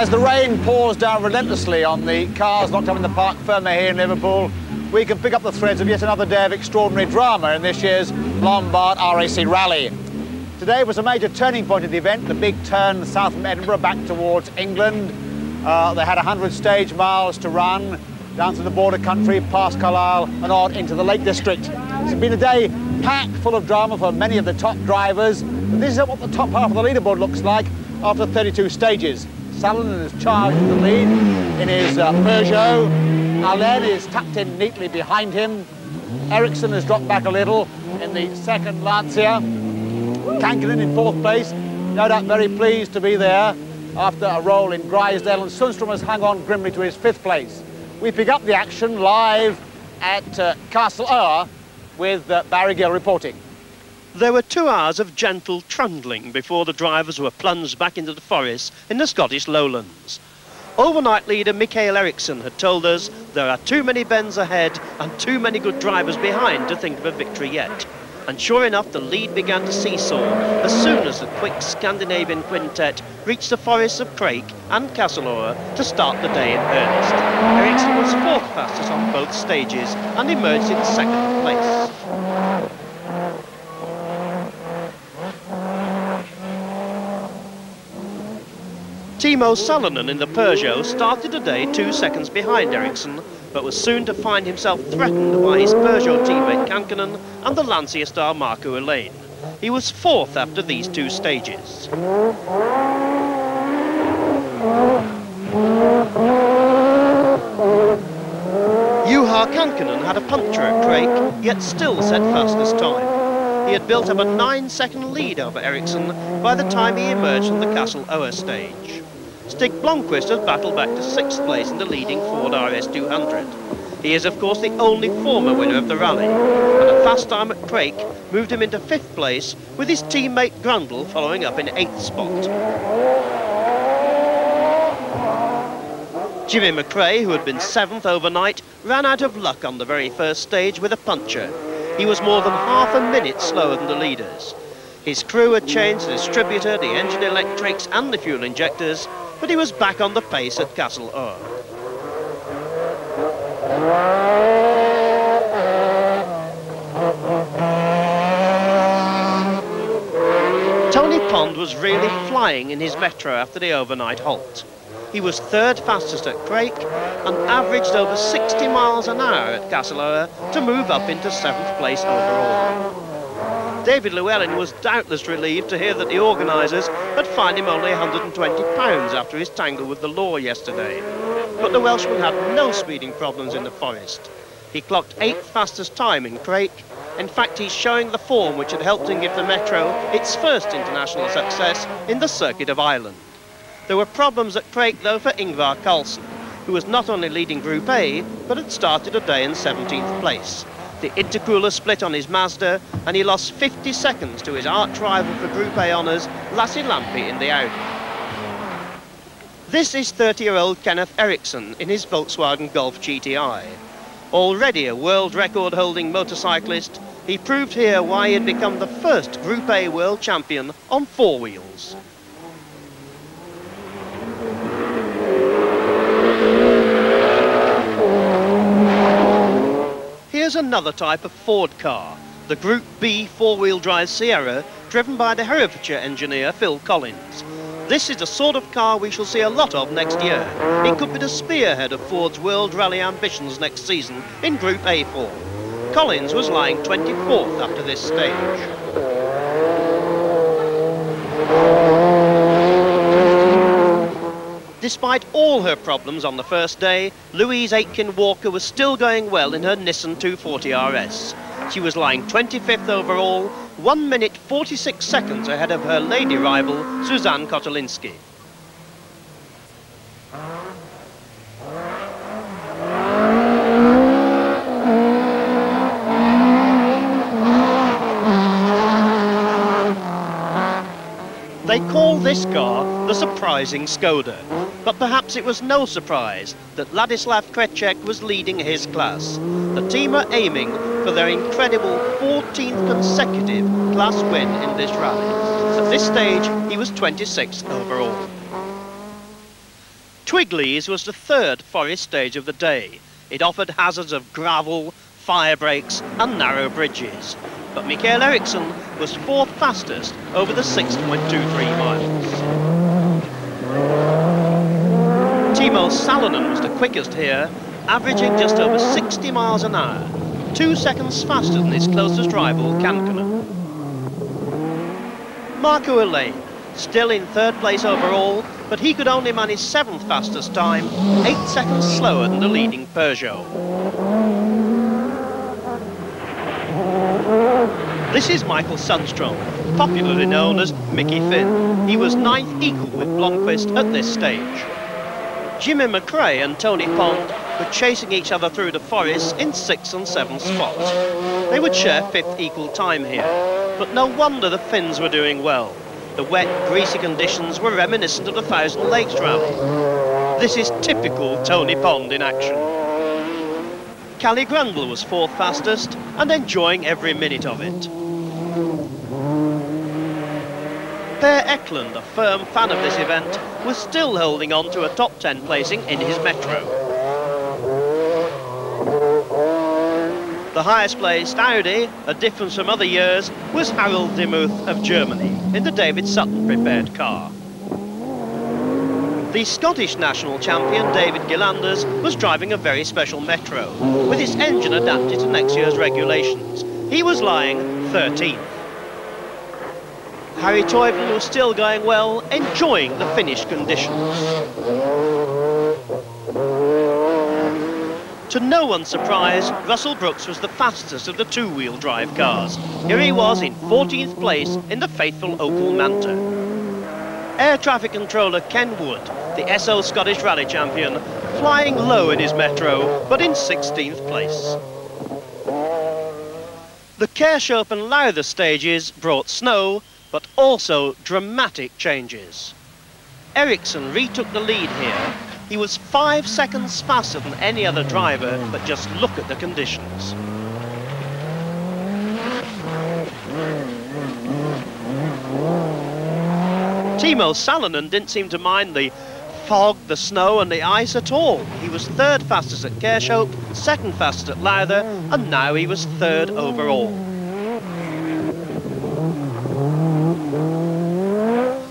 As the rain pours down relentlessly on the cars locked up in the Parc Fermé here in Liverpool, we can pick up the threads of yet another day of extraordinary drama in this year's Lombard RAC Rally. Today was a major turning point of the event, the big turn south from Edinburgh back towards England. They had 100 stage miles to run down to the border country, past Carlisle and on into the Lake District. It's been a day packed full of drama for many of the top drivers, but this is what the top half of the leaderboard looks like after 32 stages. Salonen is charged with the lead in his Peugeot. Alén is tucked in neatly behind him. Eriksson has dropped back a little in the second Lancia. Kankkunen in 4th place, no doubt very pleased to be there after a roll in Grisdale, and Sundstrom has hung on grimly to his 5th place. We pick up the action live at Castle Ower with Barry Gill reporting. There were 2 hours of gentle trundling before the drivers were plunged back into the forest in the Scottish lowlands. Overnight leader Mikael Eriksson had told us there are too many bends ahead and too many good drivers behind to think of a victory yet. And sure enough, the lead began to seesaw as soon as the quick Scandinavian quintet reached the forests of Craig and Castleower to start the day in earnest. Eriksson was 4th fastest on both stages and emerged in 2nd place. Timo Salonen in the Peugeot started the day 2 seconds behind Eriksson, but was soon to find himself threatened by his Peugeot teammate Kankkunen and the Lancia star Marco Alén. He was 4th after these 2 stages. Juha Kankkunen had a puncture at Craig, yet still set fastest time. He had built up a 9-second lead over Eriksson by the time he emerged from the Castle Ower stage. Stig Blomqvist had battled back to 6th place in the leading Ford RS200. He is, of course, the only former winner of the rally, and a fast time at Craik moved him into 5th place, with his teammate Grundle following up in 8th spot. Jimmy McRae, who had been 7th overnight, ran out of luck on the very first stage with a puncture. He was more than half a minute slower than the leaders. His crew had changed the distributor, the engine electrics and the fuel injectors, but he was back on the pace at Castle Ur. Tony Pond was really flying in his Metro after the overnight halt. He was 3rd fastest at Craik and averaged over 60 miles an hour at Castleower to move up into 7th place overall. David Llewellyn was doubtless relieved to hear that the organisers had fined him only £120 after his tangle with the law yesterday. But the Welshman had no speeding problems in the forest. He clocked 8th fastest time in Craik. In fact, he's showing the form which had helped him give the Metro its first international success in the Circuit of Ireland. There were problems at Craik, though, for Ingvar Carlsen, who was not only leading Group A, but had started a day in 17th place. The intercooler split on his Mazda, and he lost 50 seconds to his arch-rival for Group A honours, Lassie Lampe, in the Audi. This is 30-year-old Kenneth Eriksson in his Volkswagen Golf GTI. Already a world record-holding motorcyclist, he proved here why he had become the first Group A world champion on 4 wheels. Here's another type of Ford car, the Group B 4-wheel drive Sierra, driven by the Herefordshire engineer Phil Collins. This is the sort of car we shall see a lot of next year. It could be the spearhead of Ford's World Rally ambitions next season in Group A4. Collins was lying 24th after this stage. Despite all her problems on the first day, Louise Aitken Walker was still going well in her Nissan 240 RS. She was lying 25th overall, 1 minute 46 seconds ahead of her lady rival, Suzanne Kotelinski. They call this car the surprising Skoda, but perhaps it was no surprise that Ladislav Krecek was leading his class. The team are aiming for their incredible 14th consecutive class win in this rally. At this stage, he was 26th overall. Twigley's was the 3rd forest stage of the day. It offered hazards of gravel, fire breaks and narrow bridges. But Mikael Eriksson was 4th fastest over the 6.23 miles. Timo Salonen was the quickest here, averaging just over 60 miles an hour, 2 seconds faster than his closest rival, Kankkunen. Marco Elaine, still in 3rd place overall, but he could only manage 7th fastest time, 8 seconds slower than the leading Peugeot. This is Michael Sundstrom, popularly known as Mickey Finn. He was 9th equal with Blomqvist at this stage. Jimmy McRae and Tony Pond were chasing each other through the forest in 6th and 7th spots. They would share 5th equal time here, but no wonder the Finns were doing well. The wet, greasy conditions were reminiscent of the Thousand Lakes Rally. This is typical Tony Pond in action. Callie Grundle was 4th fastest and enjoying every minute of it. Per Eklund, a firm fan of this event, was still holding on to a top 10 placing in his Metro. The highest placed Audi, a difference from other years, was Harold Demuth of Germany in the David Sutton prepared car. The Scottish national champion, David Gillanders, was driving a very special Metro, with its engine adapted to next year's regulations. He was lying 13th. Harry Toivonen was still going well, enjoying the finish conditions. To no one's surprise, Russell Brooks was the fastest of the 2-wheel drive cars. Here he was in 14th place in the faithful Opel Manta. Air traffic controller Ken Wood, the SO Scottish Rally champion, flying low in his Metro, but in 16th place. The Kershope and Lowther stages brought snow, but also dramatic changes. Ericsson retook the lead here. He was 5 seconds faster than any other driver, but just look at the conditions. Timo Salonen didn't seem to mind the fog, the snow and the ice at all. He was 3rd fastest at Kershope, 2nd fastest at Lowther, and now he was 3rd overall.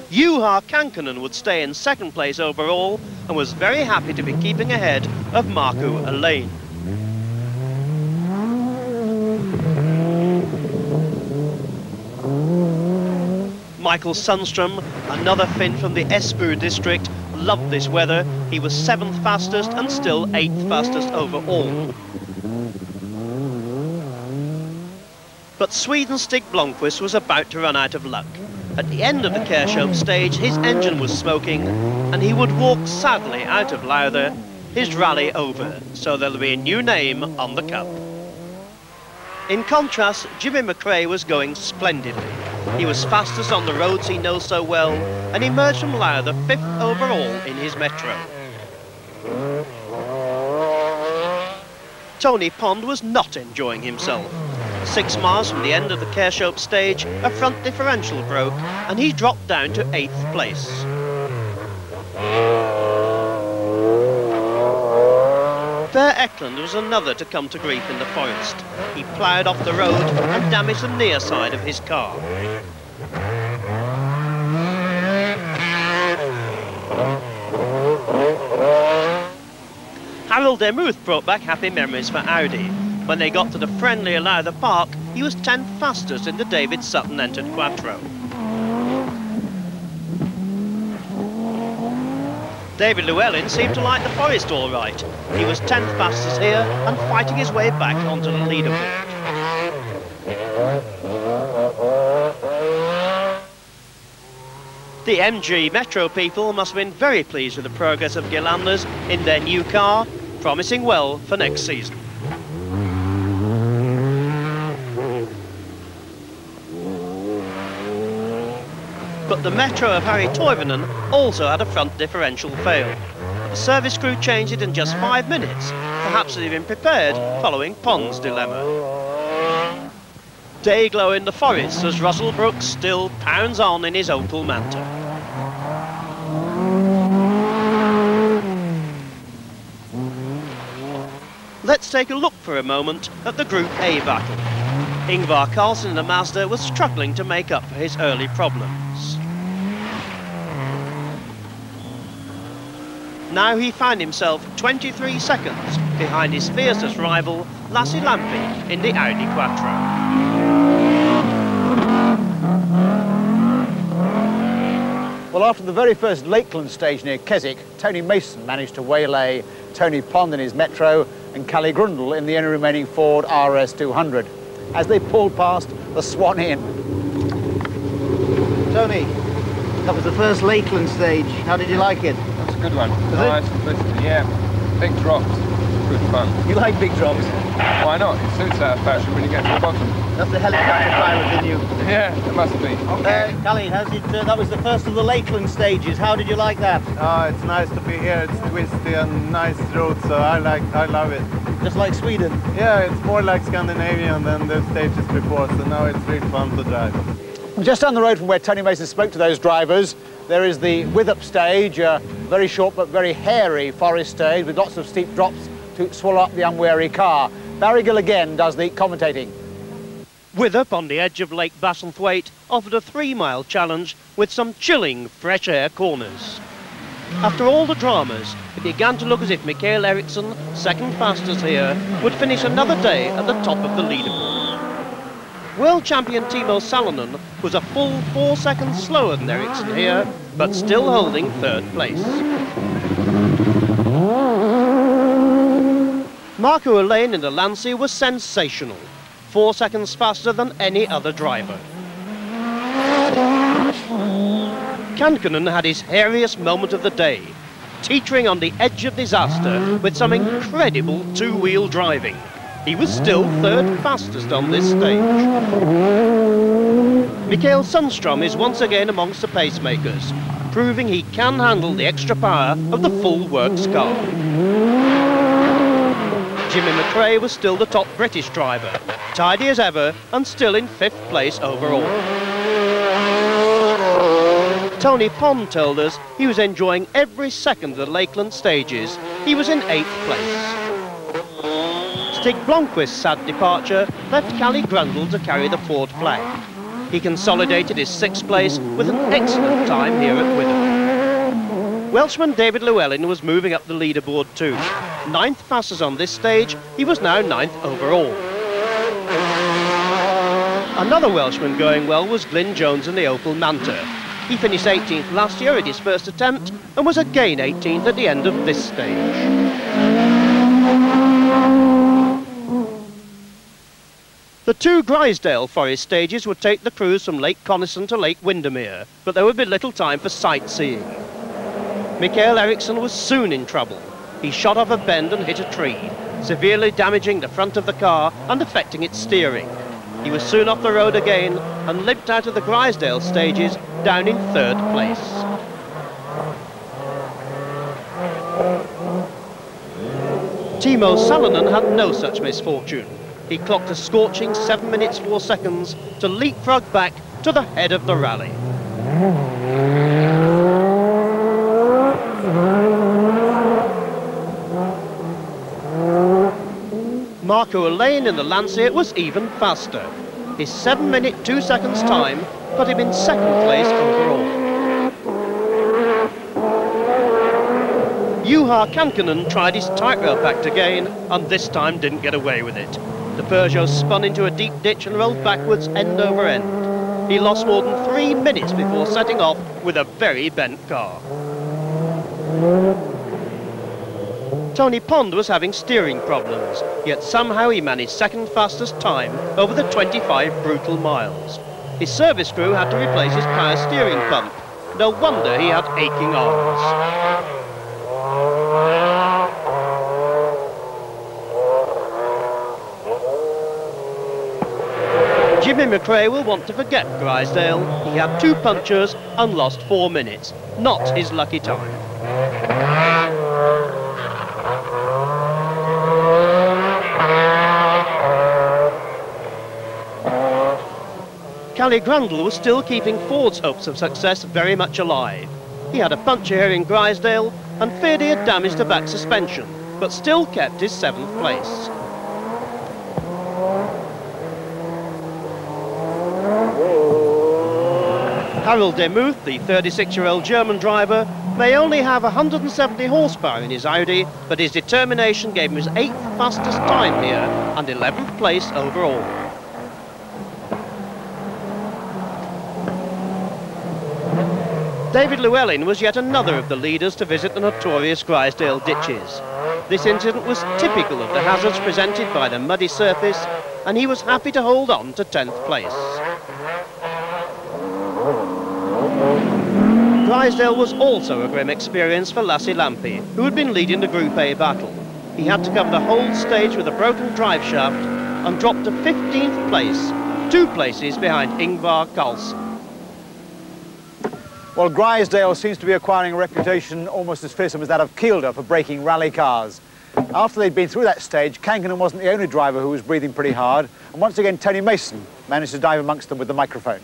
Juha Kankkunen would stay in 2nd place overall and was very happy to be keeping ahead of Markku Alén. Michael Sundström, another Finn from the Espoo district, loved this weather. He was 7th fastest and still 8th fastest overall. But Sweden's Stig Blomqvist was about to run out of luck. At the end of the Kershope stage, his engine was smoking and he would walk sadly out of Lowther, his rally over, so there'll be a new name on the cup. In contrast, Jimmy McRae was going splendidly. He was fastest on the roads he knows so well and emerged from Lowther 5th overall in his Metro. Tony Pond was not enjoying himself. 6 miles from the end of the Kershope stage, a front differential broke and he dropped down to 8th place. Per Eklund was another to come to grief in the forest. He ploughed off the road and damaged the near side of his car. Harold Demuth brought back happy memories for Audi. When they got to the friendlier Lowther Park, he was 10th fastest in the David Sutton entered Quattro. David Llewellyn seemed to like the forest all right. He was 10th fastest here and fighting his way back onto the leaderboard. The MG Metro people must have been very pleased with the progress of Gillanders in their new car, promising well for next season. But the Metro of Harry Toivonen also had a front differential fail. The service crew changed it in just 5 minutes. Perhaps they'd been prepared following Pond's dilemma. Day glow in the forest as Russell Brooks still pounds on in his Opel Manta. Let's take a look for a moment at the Group A battle. Ingvar Carlsson in the Mazda was struggling to make up for his early problems. Now he found himself 23 seconds behind his fiercest rival, Lassi Lampi, in the Audi Quattro. Well, after the very first Lakeland stage near Keswick, Tony Mason managed to waylay Tony Pond in his Metro and Kalle Grundle in the only remaining Ford RS200 as they pulled past the Swan Inn. Tony, that was the first Lakeland stage. How did you like it? That's a good one. Nice, yeah, big drops. Good fun. You like big drops? Why not? It suits out of fashion when you get to the bottom. That's the helicopter pilot in you. Yeah, it must be. Kalle, that was the first of the Lakeland stages. How did you like that? Oh, it's nice to be here. It's twisty and nice road, so I love it. Just like Sweden? Yeah, it's more like Scandinavian than the stages before, so now it's really fun to drive. Just down the road from where Tony Mason spoke to those drivers, there is the Withup stage, a very short but very hairy forest stage with lots of steep drops to swallow up the unwary car. Barry Gill again does the commentating. Withup, on the edge of Lake Bassenthwaite, offered a 3-mile challenge with some chilling fresh air corners. After all the dramas, it began to look as if Mikael Eriksson, second fastest here, would finish another day at the top of the leaderboard. World champion Timo Salonen was a full 4 seconds slower than Eriksson here, but still holding 3rd place. Markku Alén in the Lancia was sensational, 4 seconds faster than any other driver. Kankkunen had his hairiest moment of the day. teetering on the edge of disaster with some incredible two-wheel driving. He was still third fastest on this stage. Mikael Sundström is once again amongst the pacemakers, proving he can handle the extra power of the full works car. Jimmy McRae was still the top British driver, tidy as ever and still in 5th place overall. Tony Pond told us he was enjoying every second of the Lakeland stages. He was in 8th place. Stig Blomqvist's sad departure left Kalle Grundle to carry the Ford flag. He consolidated his 6th place with an excellent time here at Witham. Welshman David Llewellyn was moving up the leaderboard too. 9th fastest on this stage, he was now 9th overall. Another Welshman going well was Glyn Jones in the Opel Manta. He finished 18th last year at his first attempt and was again 18th at the end of this stage. The 2 Grisdale Forest stages would take the cruise from Lake Coniston to Lake Windermere, but there would be little time for sightseeing. Mikael Eriksson was soon in trouble. He shot off a bend and hit a tree, severely damaging the front of the car and affecting its steering. He was soon off the road again and limped out of the Grisdale stages down in 3rd place. Timo Salonen had no such misfortune. He clocked a scorching 7 minutes 4 seconds to leapfrog back to the head of the rally. Marco Allain in the Lancia was even faster. His 7 minute 2 seconds time put him in 2nd place overall. Juha Kankkunen tried his tightrope act again and this time didn't get away with it. The Peugeot spun into a deep ditch and rolled backwards end over end. He lost more than 3 minutes before setting off with a very bent car. Tony Pond was having steering problems, yet somehow he managed 2nd fastest time over the 25 brutal miles. His service crew had to replace his power steering pump. No wonder he had aching arms. Jimmy McRae will want to forget Grisdale. He had 2 punctures and lost 4 minutes. Not his lucky time. Kalle Grundle was still keeping Ford's hopes of success very much alive. He had a puncture here in Grisdale and feared he had damaged the back suspension, but still kept his 7th place. Harold Demuth, the 36-year-old German driver, may only have 170 horsepower in his Audi, but his determination gave him his 8th fastest time here and 11th place overall. David Llewellyn was yet another of the leaders to visit the notorious Grisdale ditches. This incident was typical of the hazards presented by the muddy surface, and he was happy to hold on to 10th place. Grisdale was also a grim experience for Lassi Lampi, who had been leading the Group A battle. He had to cover the whole stage with a broken drive shaft and dropped to 15th place, 2 places behind Ingvar Carlsson. Well, Grisdale seems to be acquiring a reputation almost as fearsome as that of Kielder for breaking rally cars. After they'd been through that stage, Kankkunen wasn't the only driver who was breathing pretty hard, and once again Tony Mason managed to dive amongst them with the microphone.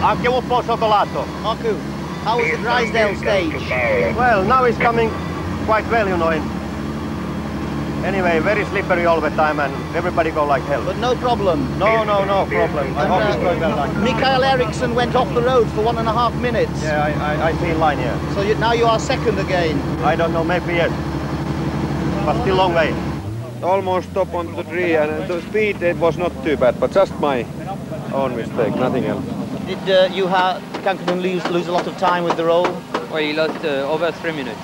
Anche un po' cioccolato. Marku, how was the Grisdale stage? Well, now it's coming quite well, you know. Anyway, very slippery all the time and everybody go like hell. But no problem. No problem. I hope it's going well like that. Mikael Eriksson went off the road for 1.5 minutes. Yeah, I see in line, yeah. So now you are 2nd again. I don't know, maybe yes. But still long way. Almost top on the tree, and the speed it was not too bad, but just my own mistake, nothing else. Did Kankkunen lose a lot of time with the roll? Well, he lost over 3 minutes.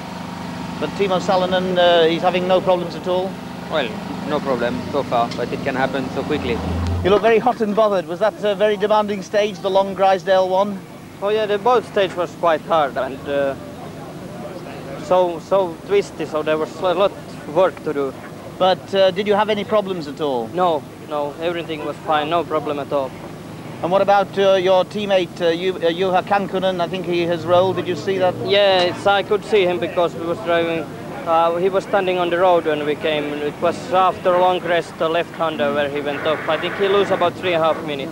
But Timo Salonen, he's having no problems at all? Well, no problem so far, but it can happen so quickly. You look very hot and bothered. Was that a very demanding stage, the long Grisdale one? Oh yeah, the boat stage was quite hard, and so twisty, so there was a lot of work to do. But did you have any problems at all? No, everything was fine, no problem at all. And what about your teammate, Juha Kankkunen? I think he has rolled. Did you see that? Yeah, I could see him because we was driving. He was standing on the road when we came. It was after a long rest, the left-hander where he went off. I think he lost about 3.5 minutes.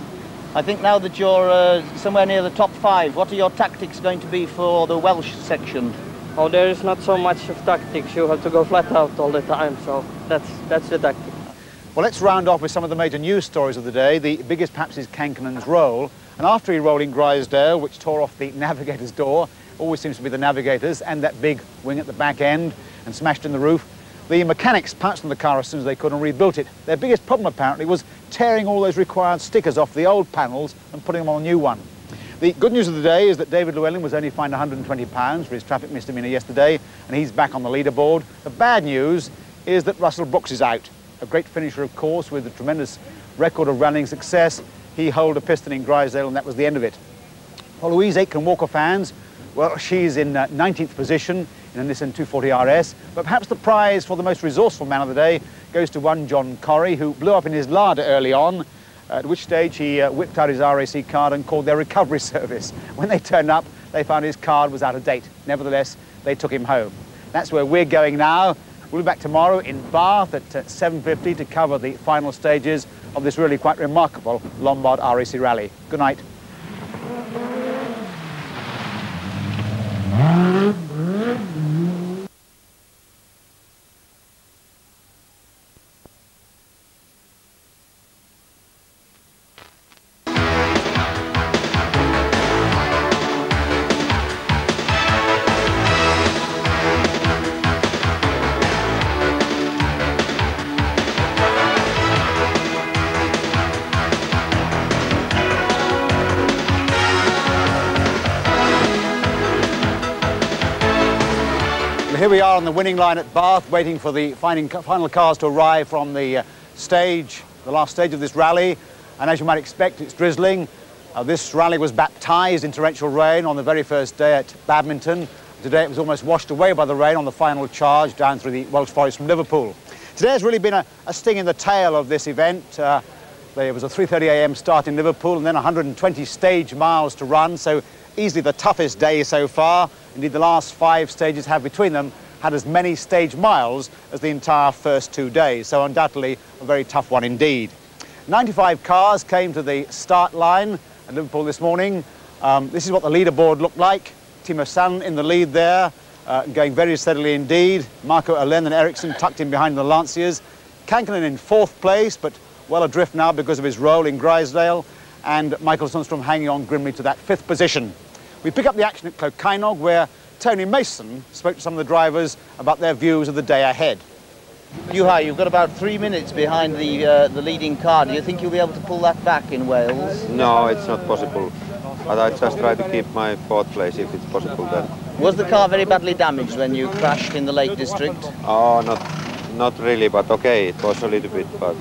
I think now that you're somewhere near the top 5, what are your tactics going to be for the Welsh section? Oh, there is not so much of tactics. You have to go flat out all the time, so that's the tactic. Well, let's round off with some of the major news stories of the day. The biggest perhaps is Kankkunen's roll. And after he rolled in Grizedale, which tore off the navigator's door, always seems to be the navigators, and that big wing at the back end, and smashed in the roof, the mechanics pounced on the car as soon as they could and rebuilt it. Their biggest problem, apparently, was tearing all those required stickers off the old panels and putting them on a new one. The good news of the day is that David Llewellyn was only fined £120 for his traffic misdemeanour yesterday, and he's back on the leaderboard. The bad news is that Russell Brooks is out. A great finisher, of course, with a tremendous record of rallying success. He holed a piston in Grizedale, and that was the end of it. For Louise Aitken-Walker fans, well, she's in 19th position in a Nissan 240 RS, but perhaps the prize for the most resourceful man of the day goes to one John Corrie, who blew up in his larder early on, at which stage he whipped out his RAC card and called their recovery service. When they turned up, they found his card was out of date. Nevertheless, they took him home. That's where we're going now. We'll be back tomorrow in Bath at 7:50 to cover the final stages of this really quite remarkable Lombard RAC rally. Good night. Here we are on the winning line at Bath, waiting for the final cars to arrive from the last stage of this rally. And as you might expect, it's drizzling. This rally was baptised in torrential rain on the very first day at Badminton. Today it was almost washed away by the rain on the final charge down through the Welsh Forest from Liverpool. Today has really been a sting in the tail of this event. There was a 3:30 a.m. start in Liverpool and then 120 stage miles to run, so easily the toughest day so far. Indeed, the last 5 stages have between them had as many stage miles as the entire first 2 days, so undoubtedly a very tough one indeed. 95 cars came to the start line at Liverpool this morning. This is what the leaderboard looked like. Timo Sand in the lead there, going very steadily indeed. Marco Alén and Eriksson tucked in behind the Lanciers. Kankkunen in 4th place, but well adrift now because of his role in Grizedale, and Michael Sundstrom hanging on grimly to that 5th position. We pick up the action at Clocainog, where Tony Mason spoke to some of the drivers about their views of the day ahead. Juha, you've got about 3 minutes behind the leading car. Do you think you'll be able to pull that back in Wales? No, it's not possible. But I just try to keep my 4th place if it's possible then. Was the car very badly damaged when you crashed in the Lake District? Oh, not really, but okay, it was a little bit, but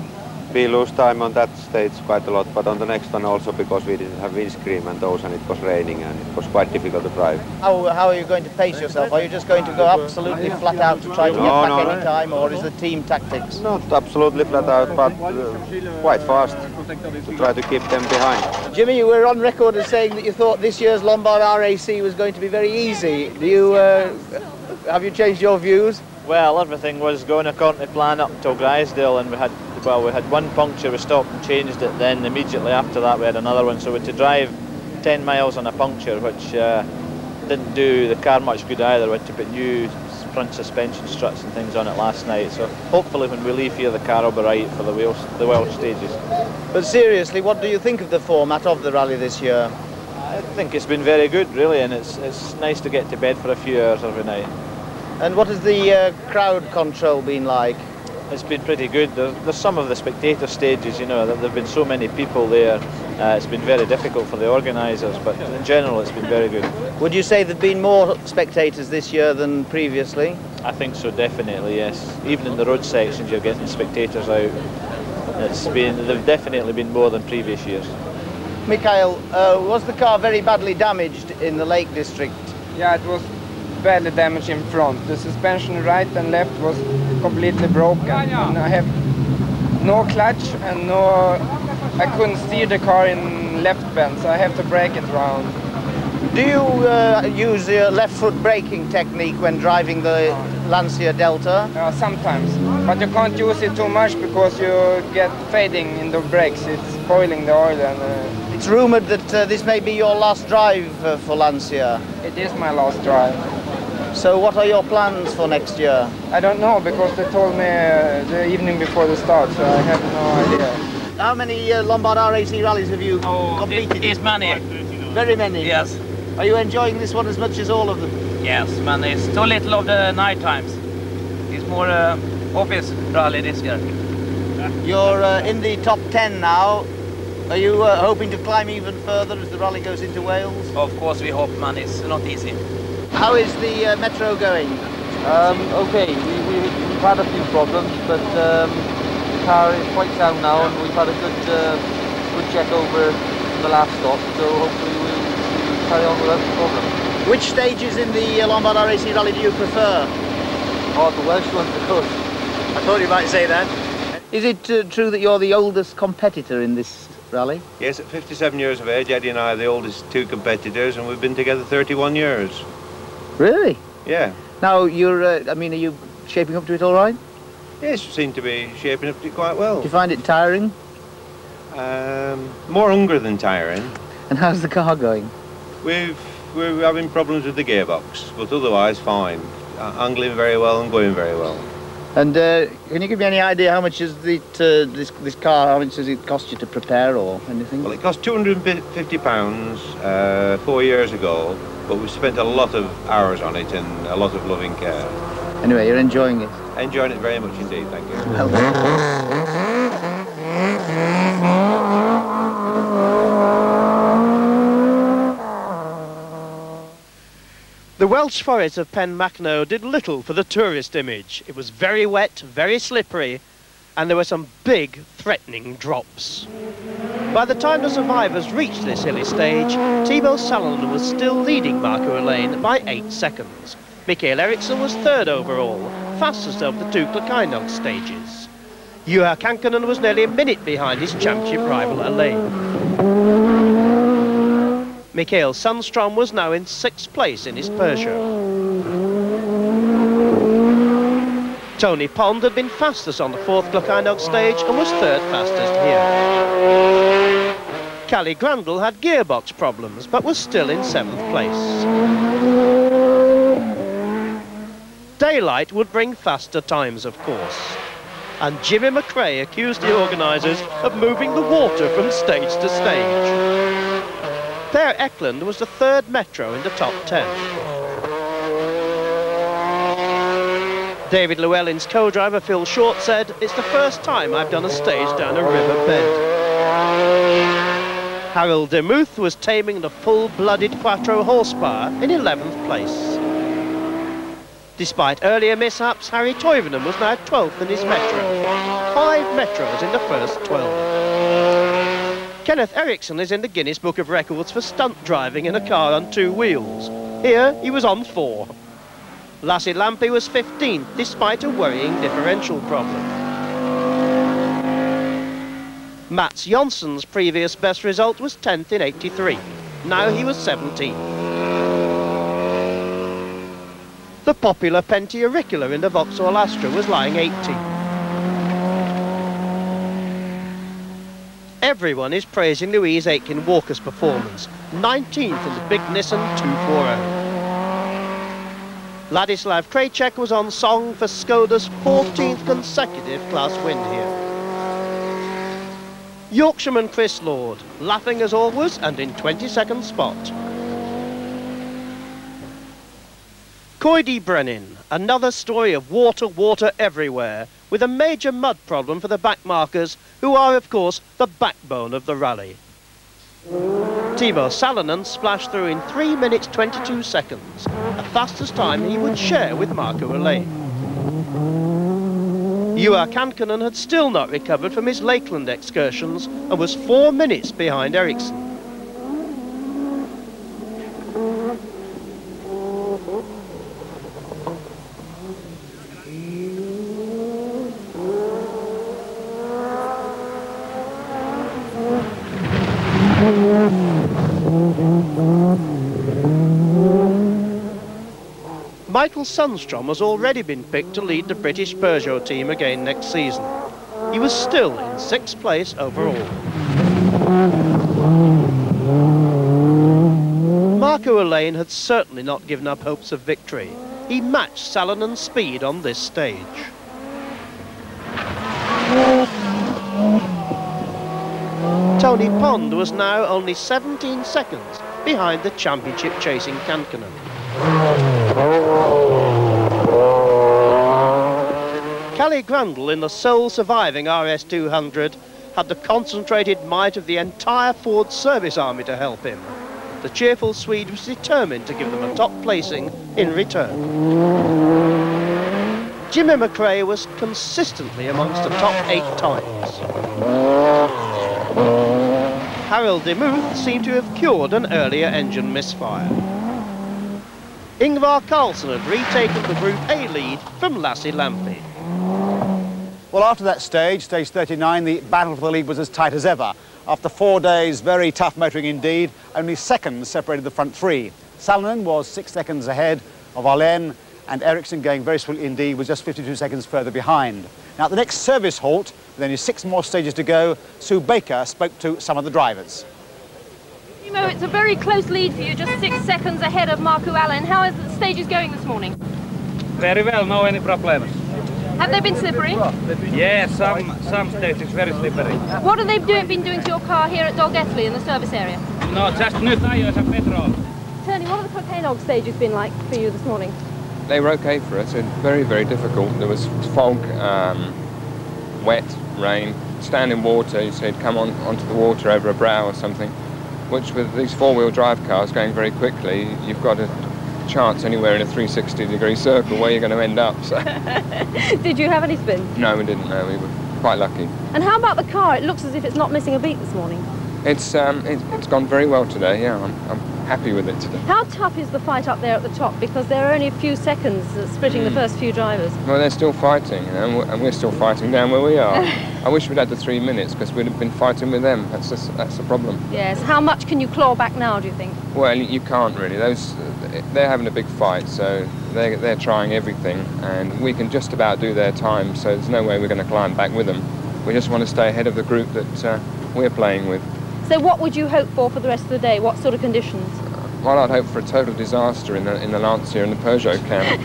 we lose time on that stage quite a lot, but on the next one also because we didn't have windscreen and those, and it was raining and it was quite difficult to drive. How are you going to pace yourself? Are you just going to go absolutely flat out to try to get back any time, or is it team tactics? Not absolutely flat out, but quite fast to try to keep them behind. Jimmy, you were on record as saying that you thought this year's Lombard RAC was going to be very easy. Do you have you changed your views? Well, everything was going according to plan up until Grizedale, and we had one puncture, we stopped and changed it, then immediately after that we had another one, so we had to drive 10 miles on a puncture, which didn't do the car much good either. We had to put new front suspension struts and things on it last night, so hopefully when we leave here the car will be right for the Welsh stages. But seriously, what do you think of the format of the rally this year? I think it's been very good really, and it's nice to get to bed for a few hours every night. And what has the crowd control been like? It's been pretty good. There's some of the spectator stages, you know, there have been so many people there. It's been very difficult for the organisers, but in general it's been very good. Would you say there have been more spectators this year than previously? I think so, definitely, yes. Even in the road sections you're getting spectators out. They've definitely been more than previous years. Mikhail, was the car very badly damaged in the Lake District? Yeah, it was badly damaged in front. The suspension right and left was completely broken. And I have no clutch and I couldn't steer the car in left bend, so I have to brake it round. Do you use the left foot braking technique when driving the Lancia Delta? Sometimes, but you can't use it too much because you get fading in the brakes. It's spoiling the oil. And it's rumoured that this may be your last drive for Lancia. It is my last drive. So what are your plans for next year? I don't know, because they told me the evening before the start, so I have no idea. How many Lombard RAC rallies have you completed? It's many. Very many? Yes. Are you enjoying this one as much as all of them? Yes, man, it's too little of the night times. It's more office rally this year. You're in the top 10 now. Are you hoping to climb even further as the rally goes into Wales? Of course we hope, man. It's not easy. How is the metro going? Okay, we've had a few problems, but the car is quite sound now, and we've had a good check over the last stop, so hopefully we'll carry on without the problem. Which stages in the Lombard RAC Rally do you prefer? Oh, the Welsh ones, of course. I thought you might say that. Is it true that you're the oldest competitor in this rally? Yes, at 57 years of age, Eddie and I are the oldest two competitors, and we've been together 31 years. Really? Yeah. Now, you're, I mean, are you shaping up to it all right? Yes, we seem to be shaping up to it quite well. Do you find it tiring? More hungry than tiring. And how's the car going? We're having problems with the gearbox, but otherwise fine. Angling very well and going very well. And can you give me any idea how much is this car, how much does it cost you to prepare or anything? Well, it cost £250 4 years ago, but we've spent a lot of hours on it and a lot of loving care. Anyway, you're enjoying it? Enjoying it very much indeed, thank you. Well done. The Welsh forest of Penmachno did little for the tourist image. It was very wet, very slippery, and there were some big, threatening drops. By the time the survivors reached this hilly stage, Thibaut Salonen was still leading Marco Elaine by 8 seconds. Mikael Eriksson was third overall, fastest of the two Klakainog stages. Juha Kankkunen was nearly a minute behind his championship rival Elaine. Mikael Sundström was now in 6th place in his Peugeot. Tony Pond had been fastest on the 4th Klakainog stage and was 3rd fastest here. Kalle Grandel had gearbox problems but was still in 7th place. Daylight would bring faster times, of course. And Jimmy McRae accused the organisers of moving the water from stage to stage. Per Eklund was the 3rd Metro in the top 10. David Llewellyn's co-driver Phil Short said, "It's the first time I've done a stage down a river bed." Harold Demuth was taming the full-blooded Quattro horsepower in 11th place. Despite earlier mishaps, Harry Toivonen was now 12th in his Metro. 5 Metros in the first 12. Kenneth Eriksson is in the Guinness Book of Records for stunt driving in a car on 2 wheels. Here, he was on 4. Lasse Lampi was 15th, despite a worrying differential problem. Mats Jonsson's previous best result was 10th in 83. Now he was 17th. The popular Penty Auricular in the Vauxhall Astra was lying 18th. Everyone is praising Louise Aitken Walker's performance, 19th in the big Nissan 240. Ladislav Krajcek was on song for Skoda's 14th consecutive class win here. Yorkshireman Chris Lord, laughing as always and in 22nd spot. Coidi Brennan, another story of water everywhere, with a major mud problem for the backmarkers, who are, of course, the backbone of the rally. Thibaut Salonen splashed through in 3 minutes 22 seconds, the fastest time he would share with Marco Elaine. Juha Kankkunen had still not recovered from his Lakeland excursions and was 4 minutes behind Eriksson. Michael Sundstrom has already been picked to lead the British Peugeot team again next season. He was still in 6th place overall. Marco Allain had certainly not given up hopes of victory. He matched Salonen's speed on this stage. Tony Pond was now only 17 seconds behind the championship chasing Kankkunen. Kalle Grundle, in the sole surviving RS200, had the concentrated might of the entire Ford service army to help him. The cheerful Swede was determined to give them a top placing in return. Jimmy McRae was consistently amongst the top 8 times. Harold Demuth seemed to have cured an earlier engine misfire. Ingvar Carlsson had retaken the Group A lead from Lassie Lampe. Well, after that stage 39, the battle for the lead was as tight as ever. After 4 days, very tough motoring indeed, only seconds separated the front three. Salonen was 6 seconds ahead of Allain, and Ericsson, going very swiftly indeed, was just 52 seconds further behind. Now, at the next service halt, with only 6 more stages to go, Sue Baker spoke to some of the drivers. Timo, it's a very close lead for you, just 6 seconds ahead of Marco Allain. How is the stages going this morning? Very well, no any problems. Have they been slippery? Yeah, some stages very slippery. What have they been doing to your car here at Dolgethley in the service area? No, just new tires and petrol. Tony, what have the Cocanog stages been like for you this morning? They were okay for us. Very, very difficult. There was fog, wet, rain, standing water. You said come onto the water over a brow or something, which with these four-wheel drive cars going very quickly, you've got a chance anywhere in a 360-degree circle where you're going to end up. So. Did you have any spins? No, we didn't. No, we were quite lucky. And how about the car? It looks as if it's not missing a beat this morning. It's gone very well today. Yeah, I'm happy with it today. How tough is the fight up there at the top? Because there are only a few seconds splitting the first few drivers. Well, they're still fighting, you know, and we're still fighting down where we are. I wish we'd had the 3 minutes because we'd have been fighting with them. That's the problem. Yes. How much can you claw back now, do you think? Well, you can't really. They're having a big fight, so they're trying everything, and we can just about do their time. So there's no way we're going to climb back with them. We just want to stay ahead of the group that we're playing with. So what would you hope for the rest of the day? What sort of conditions? Well, I'd hope for a total disaster in the Lancia and the Peugeot camp.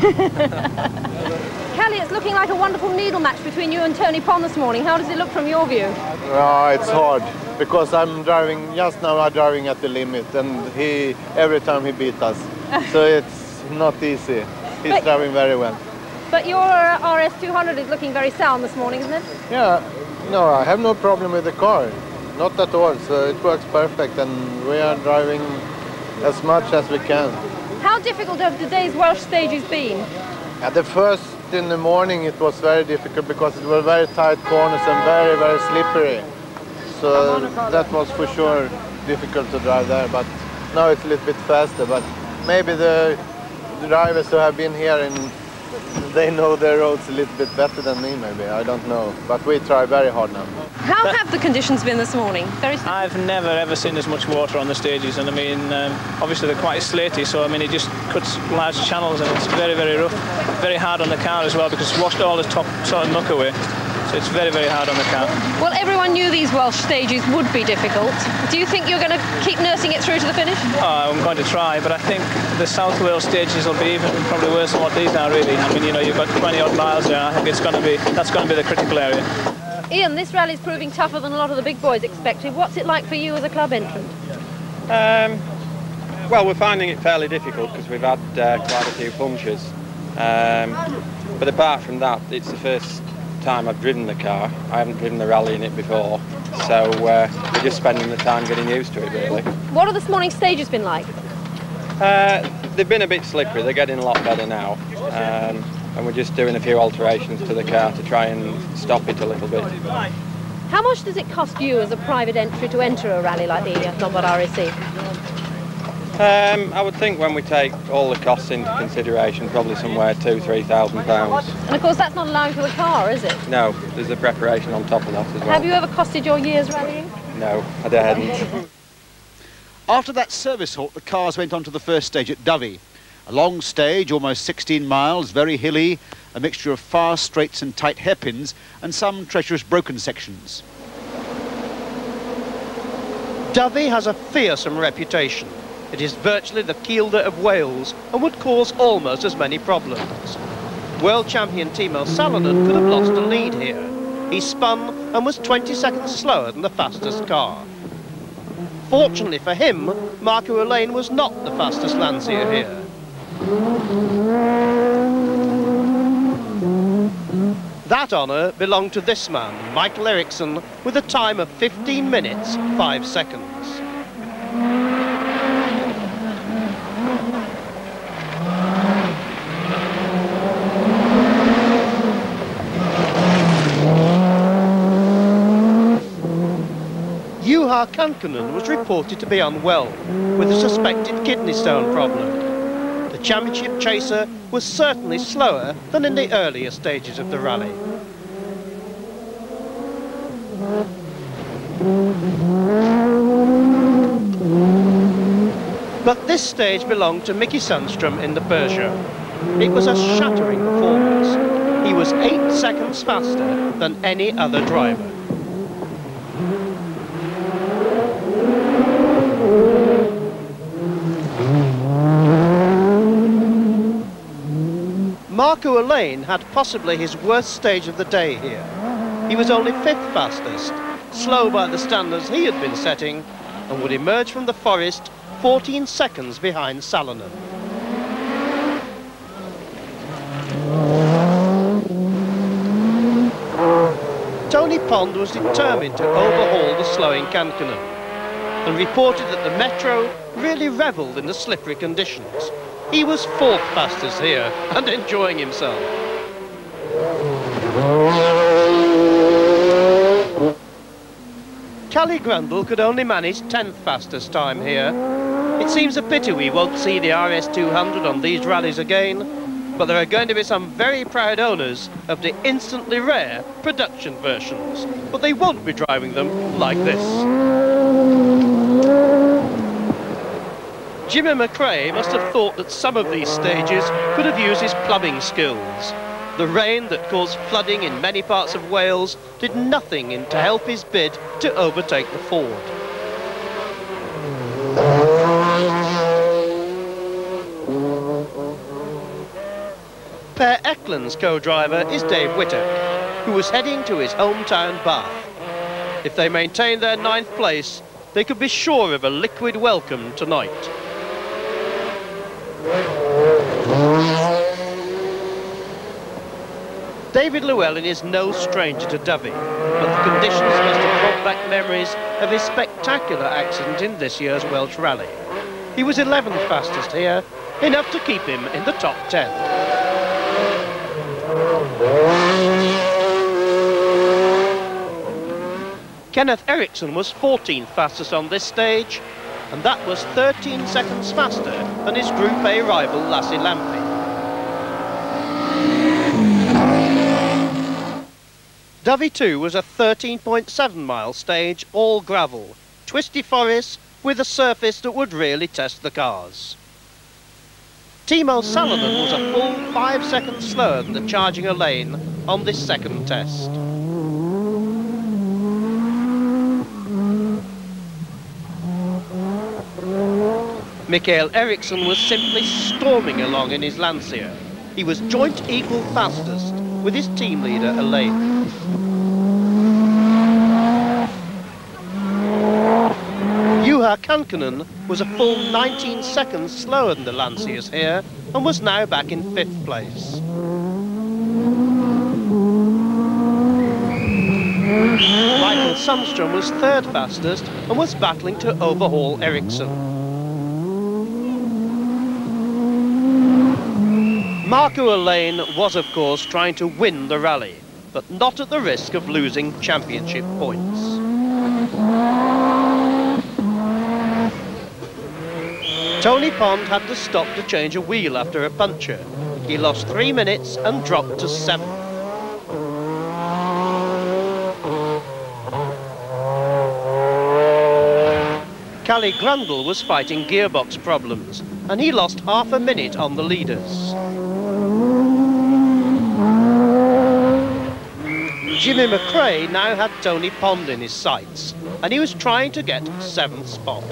Kelly, it's looking like a wonderful needle match between you and Tony Pond this morning. How does it look from your view? It's hard because I'm driving at the limit, and every time he beats us. So it's not easy. He's driving very well. But your RS200 is looking very sound this morning, isn't it? Yeah, no, I have no problem with the car. Not at all, so it works perfect, and we are driving as much as we can. How difficult have today's Welsh stages been? At the first in the morning it was very difficult because it were very tight corners and very, very slippery. So that was for sure difficult to drive there, but now it's a little bit faster. But maybe the drivers who have been here they know their roads a little bit better than me, maybe, I don't know. But we try very hard now. How have the conditions been this morning? I've never ever seen as much water on the stages, and I mean, obviously they're quite slaty, so I mean it just cuts large channels, and it's very, very rough. Very hard on the car as well, because it's washed all the top sort of muck away. So it's very, very hard on the car. Well, everyone knew these Welsh stages would be difficult. Do you think you're going to keep nursing it through to the finish? Oh, I'm going to try, but I think the South Wales stages will be even probably worse than what these are, really. I mean, you know, you've got 20-odd miles there, and I think that's going to be the critical area. Ian, this rally's proving tougher than a lot of the big boys expected. What's it like for you as a club entrant? Well, we're finding it fairly difficult because we've had quite a few punctures. But apart from that, it's the first time I've driven the car. I haven't driven the rally in it before, so we're just spending the time getting used to it, really. What have this morning's stages been like? They've been a bit slippery. They're getting a lot better now, and we're just doing a few alterations to the car to try and stop it a little bit. How much does it cost you as a private entry to enter a rally like the Lombard RAC? I would think when we take all the costs into consideration, probably somewhere £2,000–3,000. And of course that's not allowing for the car, is it? No, there's a preparation on top of that as well. Have you ever costed your years rallying? No, I hadn't. After that service halt, the cars went on to the first stage at Dovey. A long stage, almost 16 miles, very hilly, a mixture of fast straights and tight hairpins, and some treacherous broken sections. Dovey has a fearsome reputation. It is virtually the Kielder of Wales and would cause almost as many problems. World champion Timo Salonen could have lost a lead here. He spun and was 20 seconds slower than the fastest car. Fortunately for him, Marco Elaine was not the fastest Lancia here. That honour belonged to this man, Michael Eriksson, with a time of 15 minutes, 5 seconds. Juha Kankkunen was reported to be unwell, with a suspected kidney stone problem. The championship chaser was certainly slower than in the earlier stages of the rally. But this stage belonged to Mickey Sandström in the Peugeot. It was a shattering performance. He was 8 seconds faster than any other driver. Marco Elaine had possibly his worst stage of the day here. He was only 5th fastest, slow by the standards he had been setting, and would emerge from the forest 14 seconds behind Salonen. Tony Pond was determined to overhaul the slowing Kankkunen and reported that the Metro really revelled in the slippery conditions. He was 4th fastest here and enjoying himself. Kalle Grandel could only manage 10th fastest time here. It seems a pity we won't see the RS200 on these rallies again, but there are going to be some very proud owners of the instantly rare production versions, but they won't be driving them like this. Jimmy McRae must have thought that some of these stages could have used his plumbing skills. The rain that caused flooding in many parts of Wales did nothing to help his bid to overtake the Ford. Per Eklund's co-driver is Dave Whittock, who was heading to his hometown Bath. If they maintain their 9th place, they could be sure of a liquid welcome tonight. David Llewellyn is no stranger to Dovey, but the conditions must have brought back memories of his spectacular accident in this year's Welsh Rally. He was 11th fastest here, enough to keep him in the top 10. Kenneth Eriksson was 14th fastest on this stage, and that was 13 seconds faster than his Group A rival Lassie Lampe. Dovey 2 was a 13.7 mile stage, all gravel, twisty forest with a surface that would really test the cars. Timo Salonen was a full 5 seconds slower than the charging Elaine on this second test. Mikael Eriksson was simply storming along in his Lancia. He was joint equal fastest with his team leader Elaine. Juha Kankkunen was a full 19 seconds slower than the Lancias here and was now back in 5th place. Michael Sandström was 3rd fastest and was battling to overhaul Eriksson. Marco Elaine was, of course, trying to win the rally, but not at the risk of losing championship points. Tony Pond had to stop to change a wheel after a puncture. He lost 3 minutes and dropped to 7th. Callie Grundle was fighting gearbox problems, and he lost half a minute on the leaders. Jimmy McRae now had Tony Pond in his sights, and he was trying to get 7th spot.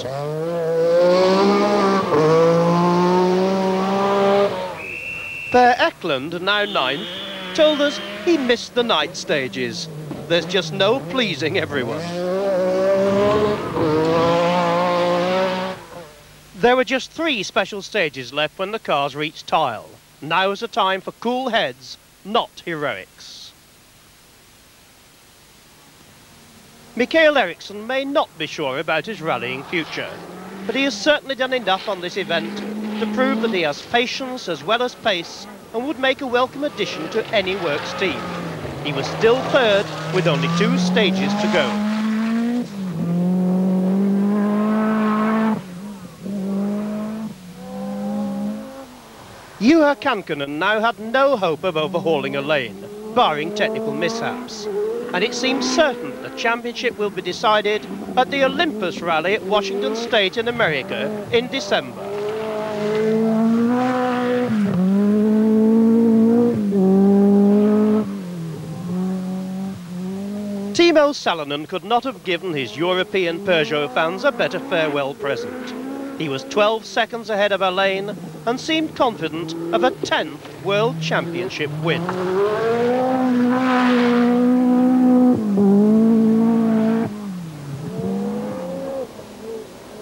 Per Eklund, now 9th, told us he missed the night stages. There's just no pleasing everyone. There were just 3 special stages left when the cars reached Tile. Now was a time for cool heads, not heroics. Mikael Eriksson may not be sure about his rallying future, but he has certainly done enough on this event to prove that he has patience as well as pace and would make a welcome addition to any works team. He was still 3rd with only 2 stages to go. Juha Kankkunen now had no hope of overhauling a lane, barring technical mishaps. And it seems certain that the championship will be decided at the Olympus Rally at Washington State in America in December. Timo Salonen could not have given his European Peugeot fans a better farewell present. He was 12 seconds ahead of Alain and seemed confident of a 10th World Championship win.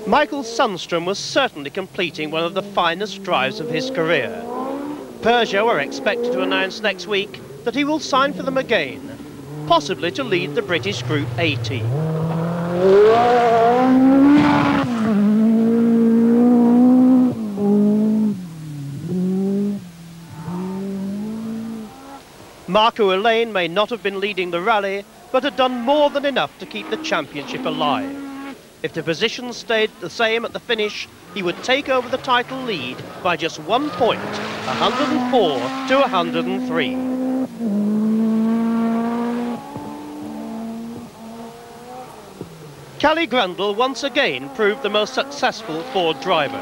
Michael Sundström was certainly completing one of the finest drives of his career. Peugeot are expected to announce next week that he will sign for them again, possibly to lead the British Group A team. Marco Alain may not have been leading the rally, but had done more than enough to keep the championship alive. If the position stayed the same at the finish, he would take over the title lead by just 1 point, 104 to 103. Callie Grundle once again proved the most successful Ford driver.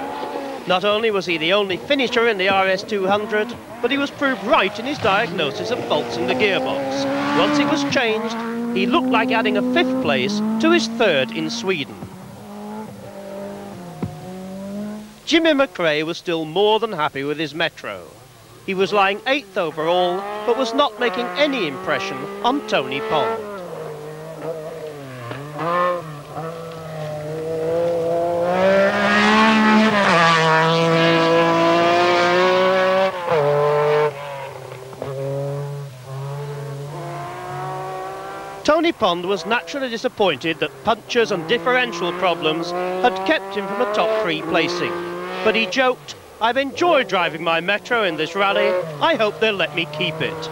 Not only was he the only finisher in the RS200, but he was proved right in his diagnosis of faults in the gearbox. Once it was changed, he looked like adding a 5th place to his 3rd in Sweden. Jimmy McRae was still more than happy with his Metro. He was lying 8th overall, but was not making any impression on Tony Pond. Tony Pond was naturally disappointed that punctures and differential problems had kept him from a top 3 placing. But he joked, "I've enjoyed driving my Metro in this rally. I hope they'll let me keep it."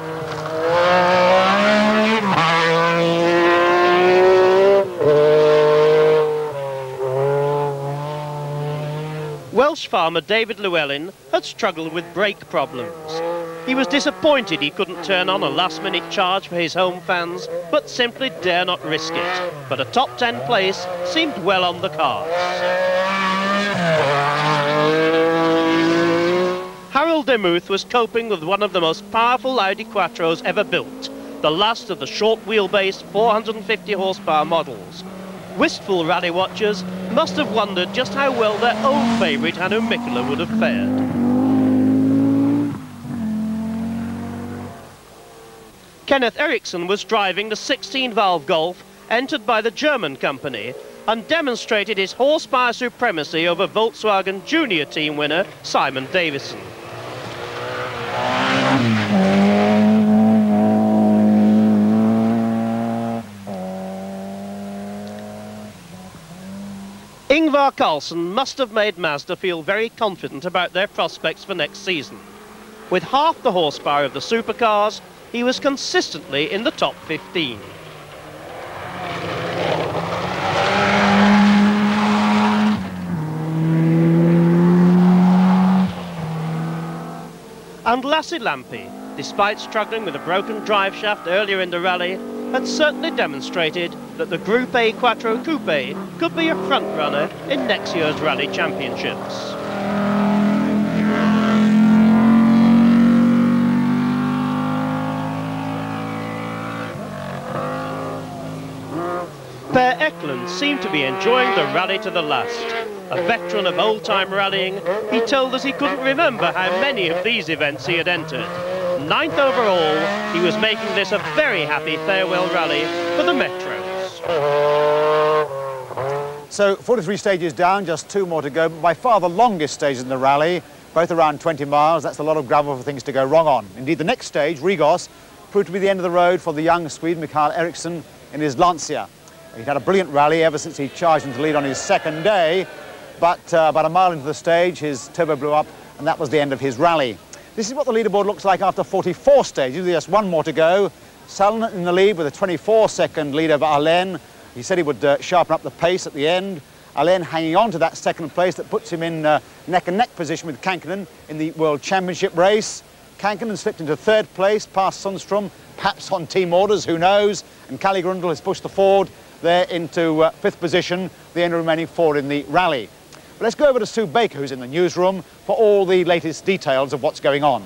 Welsh farmer David Llewellyn had struggled with brake problems. He was disappointed he couldn't turn on a last-minute charge for his home fans, but simply dare not risk it. But a top 10 place seemed well on the cards. Harold Demuth was coping with one of the most powerful Audi Quattros ever built, the last of the short wheelbase 450 horsepower models. Wistful rally watchers must have wondered just how well their old favourite Hannu Mikkola would have fared. Kenneth Eriksson was driving the 16-valve Golf entered by the German company and demonstrated his horsepower supremacy over Volkswagen Junior team winner Simon Davison. Ingvar Carlsson must have made Mazda feel very confident about their prospects for next season. With half the horsepower of the supercars, he was consistently in the top 15. And Lassie Lampe, despite struggling with a broken drive shaft earlier in the rally, had certainly demonstrated that the Group A Quattro Coupe could be a front-runner in next year's Rally Championships. Per Eklund seemed to be enjoying the rally to the last. A veteran of old-time rallying, he told us he couldn't remember how many of these events he had entered. 9th overall, he was making this a very happy farewell rally for the Metros. So 43 stages down, just 2 more to go. By far the longest stage in the rally, both around 20 miles. That's a lot of gravel for things to go wrong on. Indeed, the next stage, Rigos, proved to be the end of the road for the young Swede Mikael Eriksson in his Lancia. He'd had a brilliant rally ever since he charged into the lead on his second day, but about a mile into the stage, his turbo blew up, and that was the end of his rally. This is what the leaderboard looks like after 44 stages. There's 1 more to go. Salonen in the lead with a 24-second lead over Alain. He said he would sharpen up the pace at the end. Alain hanging on to that second place that puts him in neck-and-neck position with Kankkunen in the World Championship race. Kankkunen slipped into 3rd place, past Sundström, perhaps on team orders, who knows. And Kalle Grundle has pushed the Ford there into 5th position, the only remaining Ford in the rally. But let's go over to Sue Baker, who's in the newsroom, for all the latest details of what's going on.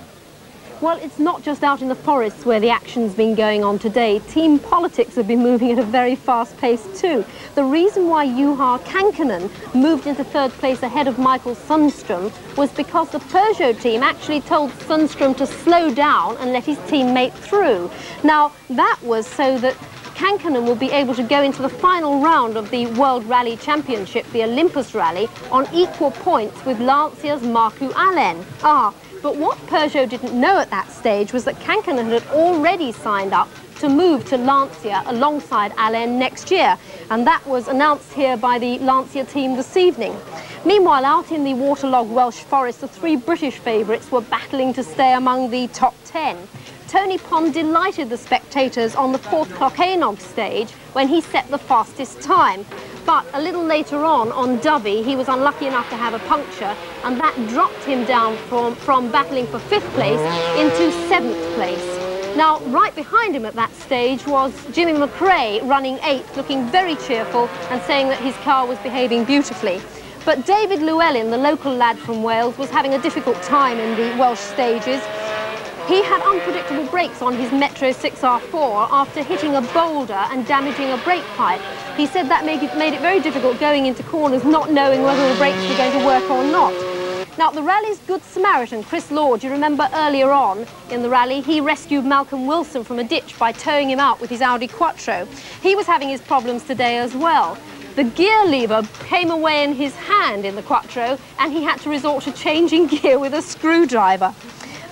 Well, it's not just out in the forests where the action's been going on today. Team politics have been moving at a very fast pace too. The reason why Juha Kankkunen moved into 3rd place ahead of Michael Sundström was because the Peugeot team actually told Sundström to slow down and let his teammate through. Now, that was so that Kankkunen will be able to go into the final round of the World Rally Championship, the Olympus Rally, on equal points with Lancia's Markku Alén. But what Peugeot didn't know at that stage was that Kankkunen had already signed up to move to Lancia alongside Alén next year, and that was announced here by the Lancia team this evening. Meanwhile, out in the waterlogged Welsh forest, the 3 British favourites were battling to stay among the top 10. Tony Pond delighted the spectators on the 4th Clocaenog stage when he set the fastest time. But a little later on Dovey, he was unlucky enough to have a puncture, and that dropped him down from battling for 5th place into 7th place. Now, right behind him at that stage was Jimmy McRae, running 8th, looking very cheerful and saying that his car was behaving beautifully. But David Llewellyn, the local lad from Wales, was having a difficult time in the Welsh stages. He had unpredictable brakes on his Metro 6R4 after hitting a boulder and damaging a brake pipe. He said that made it very difficult going into corners, not knowing whether the brakes were going to work or not. Now, the rally's good Samaritan, Chris Lord, you remember earlier on in the rally, he rescued Malcolm Wilson from a ditch by towing him out with his Audi Quattro. He was having his problems today as well. The gear lever came away in his hand in the Quattro, and he had to resort to changing gear with a screwdriver.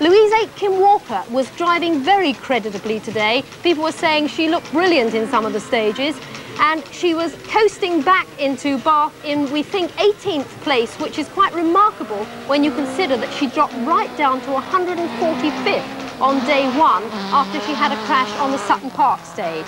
Louise Aitken-Walker was driving very creditably today. People were saying she looked brilliant in some of the stages, and she was coasting back into Bath in, we think, 18th place, which is quite remarkable when you consider that she dropped right down to 145th on day 1 after she had a crash on the Sutton Park stage.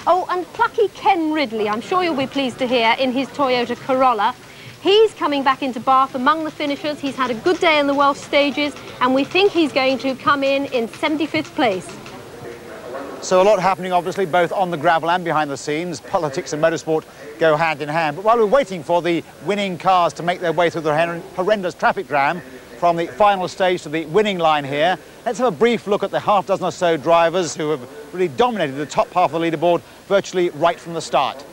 Oh, and plucky Ken Ridley, I'm sure you'll be pleased to hear, in his Toyota Corolla. He's coming back into Bath among the finishers. He's had a good day in the Welsh stages, and we think he's going to come in 75th place. So a lot happening, obviously, both on the gravel and behind the scenes. Politics and motorsport go hand in hand. But while we're waiting for the winning cars to make their way through the horrendous traffic jam from the final stage to the winning line here, let's have a brief look at the half dozen or so drivers who have really dominated the top half of the leaderboard virtually right from the start.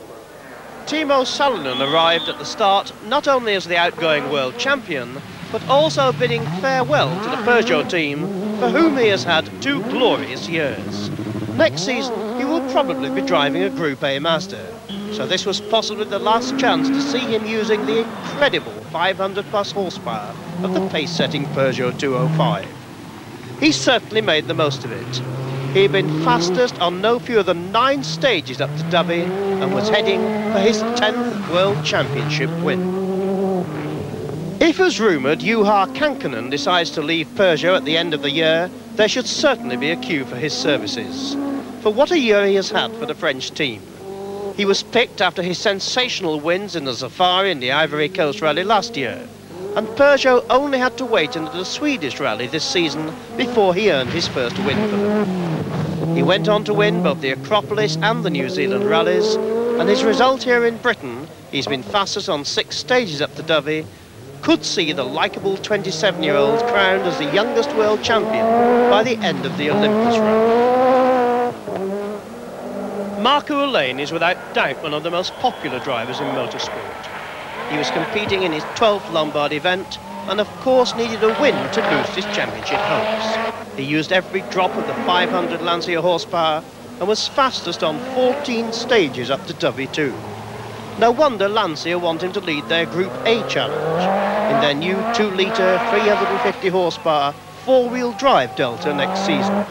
Timo Salonen arrived at the start not only as the outgoing world champion, but also bidding farewell to the Peugeot team, for whom he has had 2 glorious years. Next season, he will probably be driving a Group A Mazda, so this was possibly the last chance to see him using the incredible 500-plus horsepower of the pace-setting Peugeot 205. He certainly made the most of it. He'd been fastest on no fewer than 9 stages up to Dovey and was heading for his 10th World Championship win. If, as rumoured, Juha Kankkunen decides to leave Peugeot at the end of the year, there should certainly be a queue for his services. For what a year he has had for the French team. He was picked after his sensational wins in the Safari and the Ivory Coast Rally last year, and Peugeot only had to wait until the Swedish Rally this season before he earned his first win for them. He went on to win both the Acropolis and the New Zealand rallies, and his result here in Britain, he's been fastest on 6 stages up to Dovey, could see the likeable 27-year-old crowned as the youngest world champion by the end of the Olympus run. Marco Allain is without doubt one of the most popular drivers in motorsport. He was competing in his 12th Lombard event and of course needed a win to boost his championship hopes. He used every drop of the 500 Lancia horsepower and was fastest on 14 stages up to Dovey 2. No wonder Lancia want him to lead their Group A challenge in their new 2-litre, 350 horsepower, 4-wheel drive Delta next season.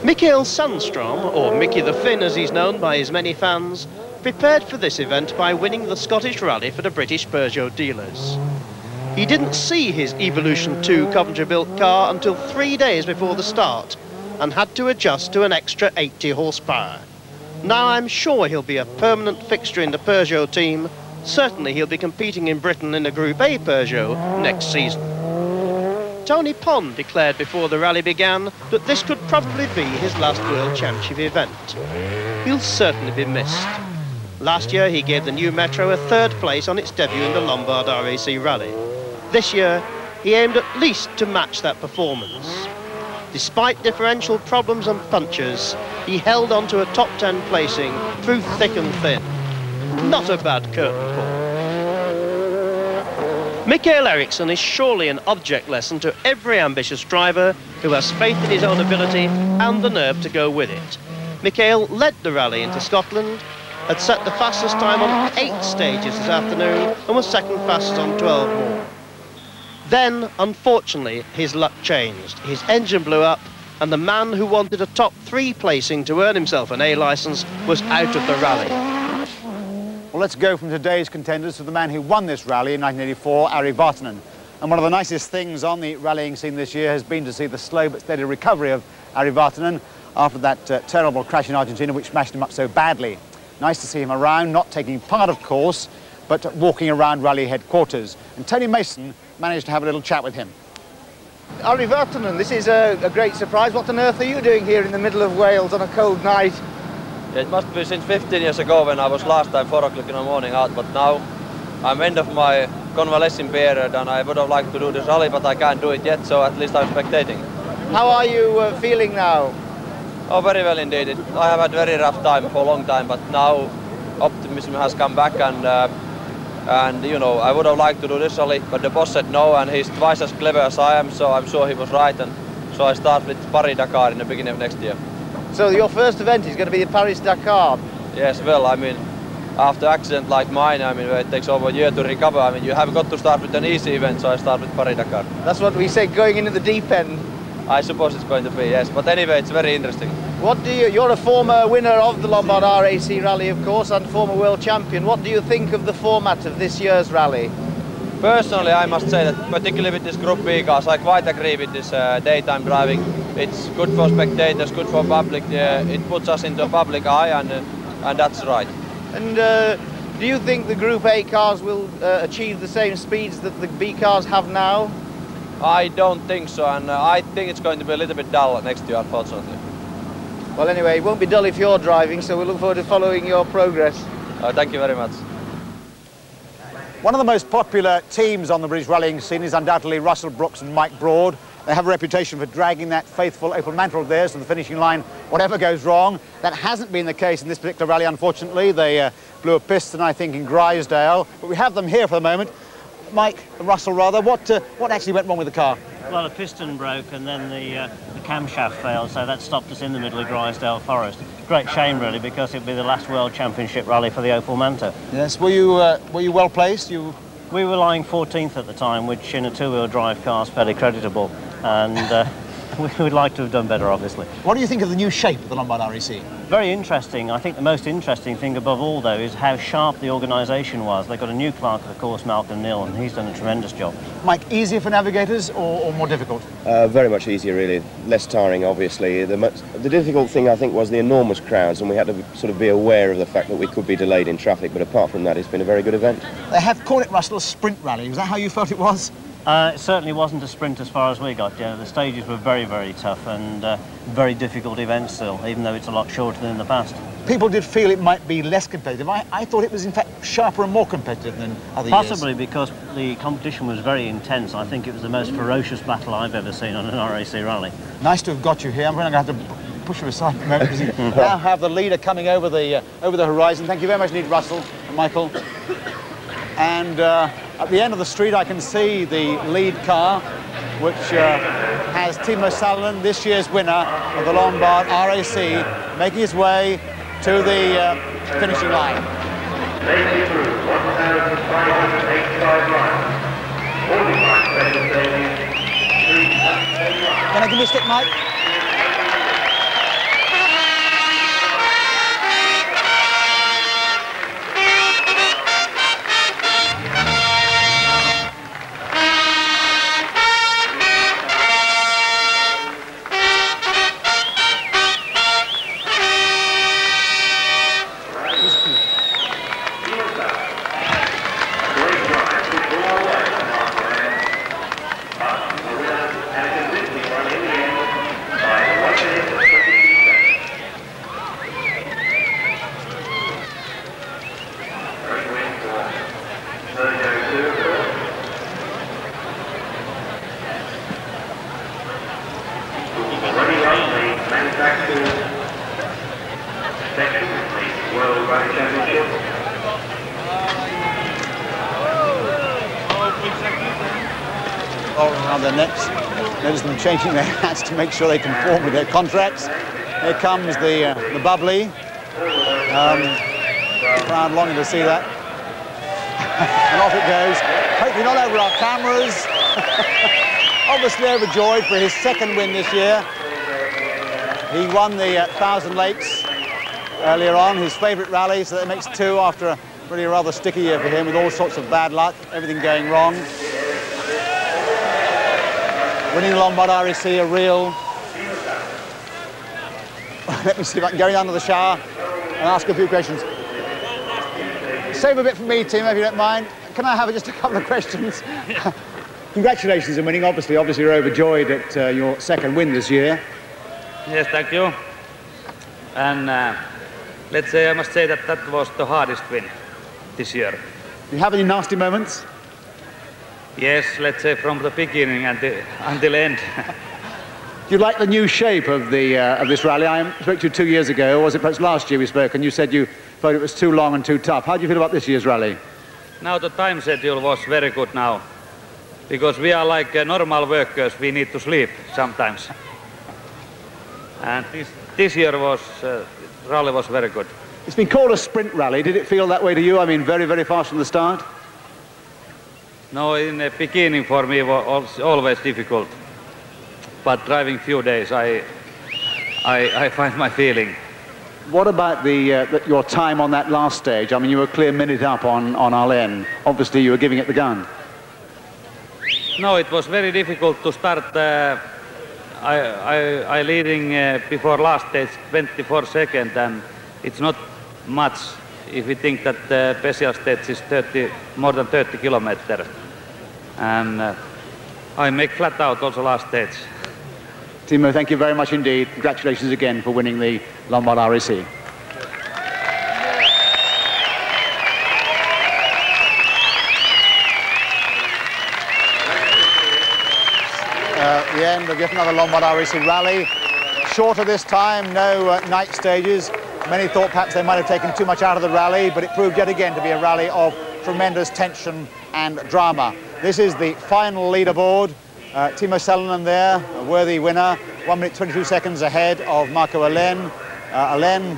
Mikael Sandstrom, or Mickey the Finn as he's known by his many fans, prepared for this event by winning the Scottish Rally for the British Peugeot dealers. He didn't see his Evolution 2 Coventry-built car until 3 days before the start and had to adjust to an extra 80 horsepower. Now I'm sure he'll be a permanent fixture in the Peugeot team. Certainly he'll be competing in Britain in a Group A Peugeot next season. Tony Pond declared before the rally began that this could probably be his last World Championship event. He'll certainly be missed. Last year he gave the new Metro a 3rd place on its debut in the Lombard RAC Rally. This year he aimed at least to match that performance. Despite differential problems and punctures, he held on to a top 10 placing through thick and thin. Not a bad curtain call. Mikael Eriksson is surely an object lesson to every ambitious driver who has faith in his own ability and the nerve to go with it. Mikael led the rally into Scotland, had set the fastest time on 8 stages this afternoon and was second fastest on 12 more. Then, unfortunately, his luck changed. His engine blew up and the man who wanted a top 3 placing to earn himself an A licence was out of the rally. Well, let's go from today's contenders to the man who won this rally in 1984, Ari Vatanen. And one of the nicest things on the rallying scene this year has been to see the slow but steady recovery of Ari Vatanen after that terrible crash in Argentina which smashed him up so badly. Nice to see him around, not taking part, of course, but walking around rally headquarters. And Tony Mason managed to have a little chat with him. Ari Vatanen, this is a great surprise. What on earth are you doing here in the middle of Wales on a cold night? It must be since 15 years ago when I was last time 4 o'clock in the morning out, but now I'm end of my convalescing period and I would have liked to do this rally, but I can't do it yet, so at least I'm spectating. How are you feeling now? Oh, very well indeed. I have had a very rough time for a long time, but now optimism has come back and you know, I would have liked to do this rally, but the boss said no, and he's twice as clever as I am, so I'm sure he was right, and so I start with Paris-Dakar in the beginning of next year. So your first event is going to be the Paris-Dakar? Yes, well, I mean, after accident like mine, I mean, where it takes over a year to recover, I mean, you have got to start with an easy event, so I start with Paris-Dakar. That's what we say, going into the deep end. I suppose it's going to be, yes, but anyway, it's very interesting. What do you're a former winner of the Lombard RAC Rally, of course, and former world champion. What do you think of the format of this year's rally? Personally, I must say that, particularly with this Group B cars, I quite agree with this daytime driving. It's good for spectators, good for public. It puts us into a public eye, and that's right. And do you think the Group A cars will achieve the same speeds that the B cars have now? I don't think so, and I think it's going to be a little bit dull next year, unfortunately. Well, anyway, it won't be dull if you're driving, so we look forward to following your progress. Thank you very much. One of the most popular teams on the British rallying scene is undoubtedly Russell Brooks and Mike Broad. They have a reputation for dragging that faithful Opel Mantle of theirs to the finishing line, whatever goes wrong. That hasn't been the case in this particular rally, unfortunately. They blew a piston, I think, in Grisdale. But we have them here for the moment. Mike, Russell rather, what actually went wrong with the car? Well, the piston broke and then the camshaft failed, so that stopped us in the middle of Grisdale Forest. Great shame, really, because it'd be the last World Championship rally for the Opel Manta. Yes, were you well placed? We were lying 14th at the time, which in a 2-wheel drive car is fairly creditable, and we'd like to have done better, obviously. What do you think of the new shape of the Lombard RAC? Very interesting. I think the most interesting thing above all, though, is how sharp the organisation was. They've got a new clerk, of course, Malcolm Neal, and he's done a tremendous job. Mike, easier for navigators or more difficult? Very much easier, really. Less tiring, obviously. The difficult thing, I think, was the enormous crowds, and we had to sort of be aware of the fact that we could be delayed in traffic, but apart from that, it's been a very good event. They have called it, Russell, a sprint rally. Was that how you felt it was? It certainly wasn't a sprint as far as we got. Yeah, the stages were very, very tough and very difficult events still, even though it's a lot shorter than in the past. people did feel it might be less competitive. I thought it was in fact sharper and more competitive than other years. Possibly because the competition was very intense. I think it was the most ferocious battle I've ever seen on an RAC rally. Nice to have got you here. I'm going to have to push you aside a moment because you now have the leader coming over the horizon. Thank you very much indeed, Russell and Michael. And at the end of the street I can see the lead car, which has Timo Salonen, this year's winner of the Lombard RAC, making his way to the finishing line. Safety through 1,585 miles. 45 special stages. Can I give you a stick, Mike? All around their necks. Notice them changing their hats to make sure they conform with their contracts. Here comes the bubbly. Crowd longing to see that. And off it goes. Hopefully not over our cameras. Obviously overjoyed for his second win this year. He won the 1,000 Lakes earlier on, his favourite rally, so that makes two after a really rather sticky year for him with all sorts of bad luck, everything going wrong. Winning the Lombard RAC, a real... Let me see if I can go down to the shower and ask a few questions. Save a bit for me, Tim, if you don't mind. Can I have just a couple of questions? Congratulations on winning, obviously you're overjoyed at your second win this year. Yes, thank you. And let's say I must say that that was the hardest win this year. Do you have any nasty moments? Yes, let's say from the beginning until end. Do you like the new shape of this rally? I spoke to you 2 years ago, or was it perhaps last year we spoke, and you said you thought it was too long and too tough. How do you feel about this year's rally? Now the time schedule was very good now, because we are like normal workers, we need to sleep sometimes. And this year rally was very good. It's been called a sprint rally. Did it feel that way to you? I mean, very, very fast from the start? No, in the beginning for me was always difficult. But driving few days, I find my feeling. What about your time on that last stage? I mean, you were a clear minute up on Alain. Obviously, you were giving it the gun. No, it was very difficult to start. I leading before last stage 24 seconds, and it's not much if we think that the special stage is more than 30 kilometers. And I make flat out also last stage. Timo, thank you very much indeed. Congratulations again for winning the Lombard RAC. The end of yet another Lombard RAC rally. Shorter this time, no night stages. Many thought perhaps they might have taken too much out of the rally, but it proved yet again to be a rally of tremendous tension and drama. This is the final leaderboard. Timo Salonen there, a worthy winner, 1 minute 22 seconds ahead of Marco Alain. Alain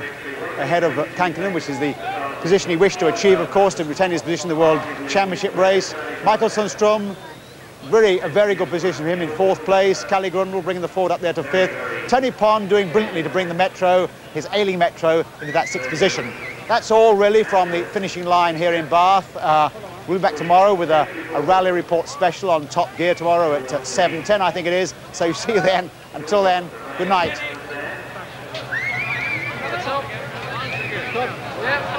ahead of Kankinen, which is the position he wished to achieve, of course, to retain his position in the World Championship race. Michael Sundström, really a very good position for him in 4th place. Kalle Grundl bringing the Ford up there to 5th. Tony Pond doing brilliantly to bring the Metro, his ailing Metro, into that 6th position. That's all really from the finishing line here in Bath. We'll be back tomorrow with a rally report special on Top Gear tomorrow at 7:10, I think it is. So see you then. Until then, good night. Yeah.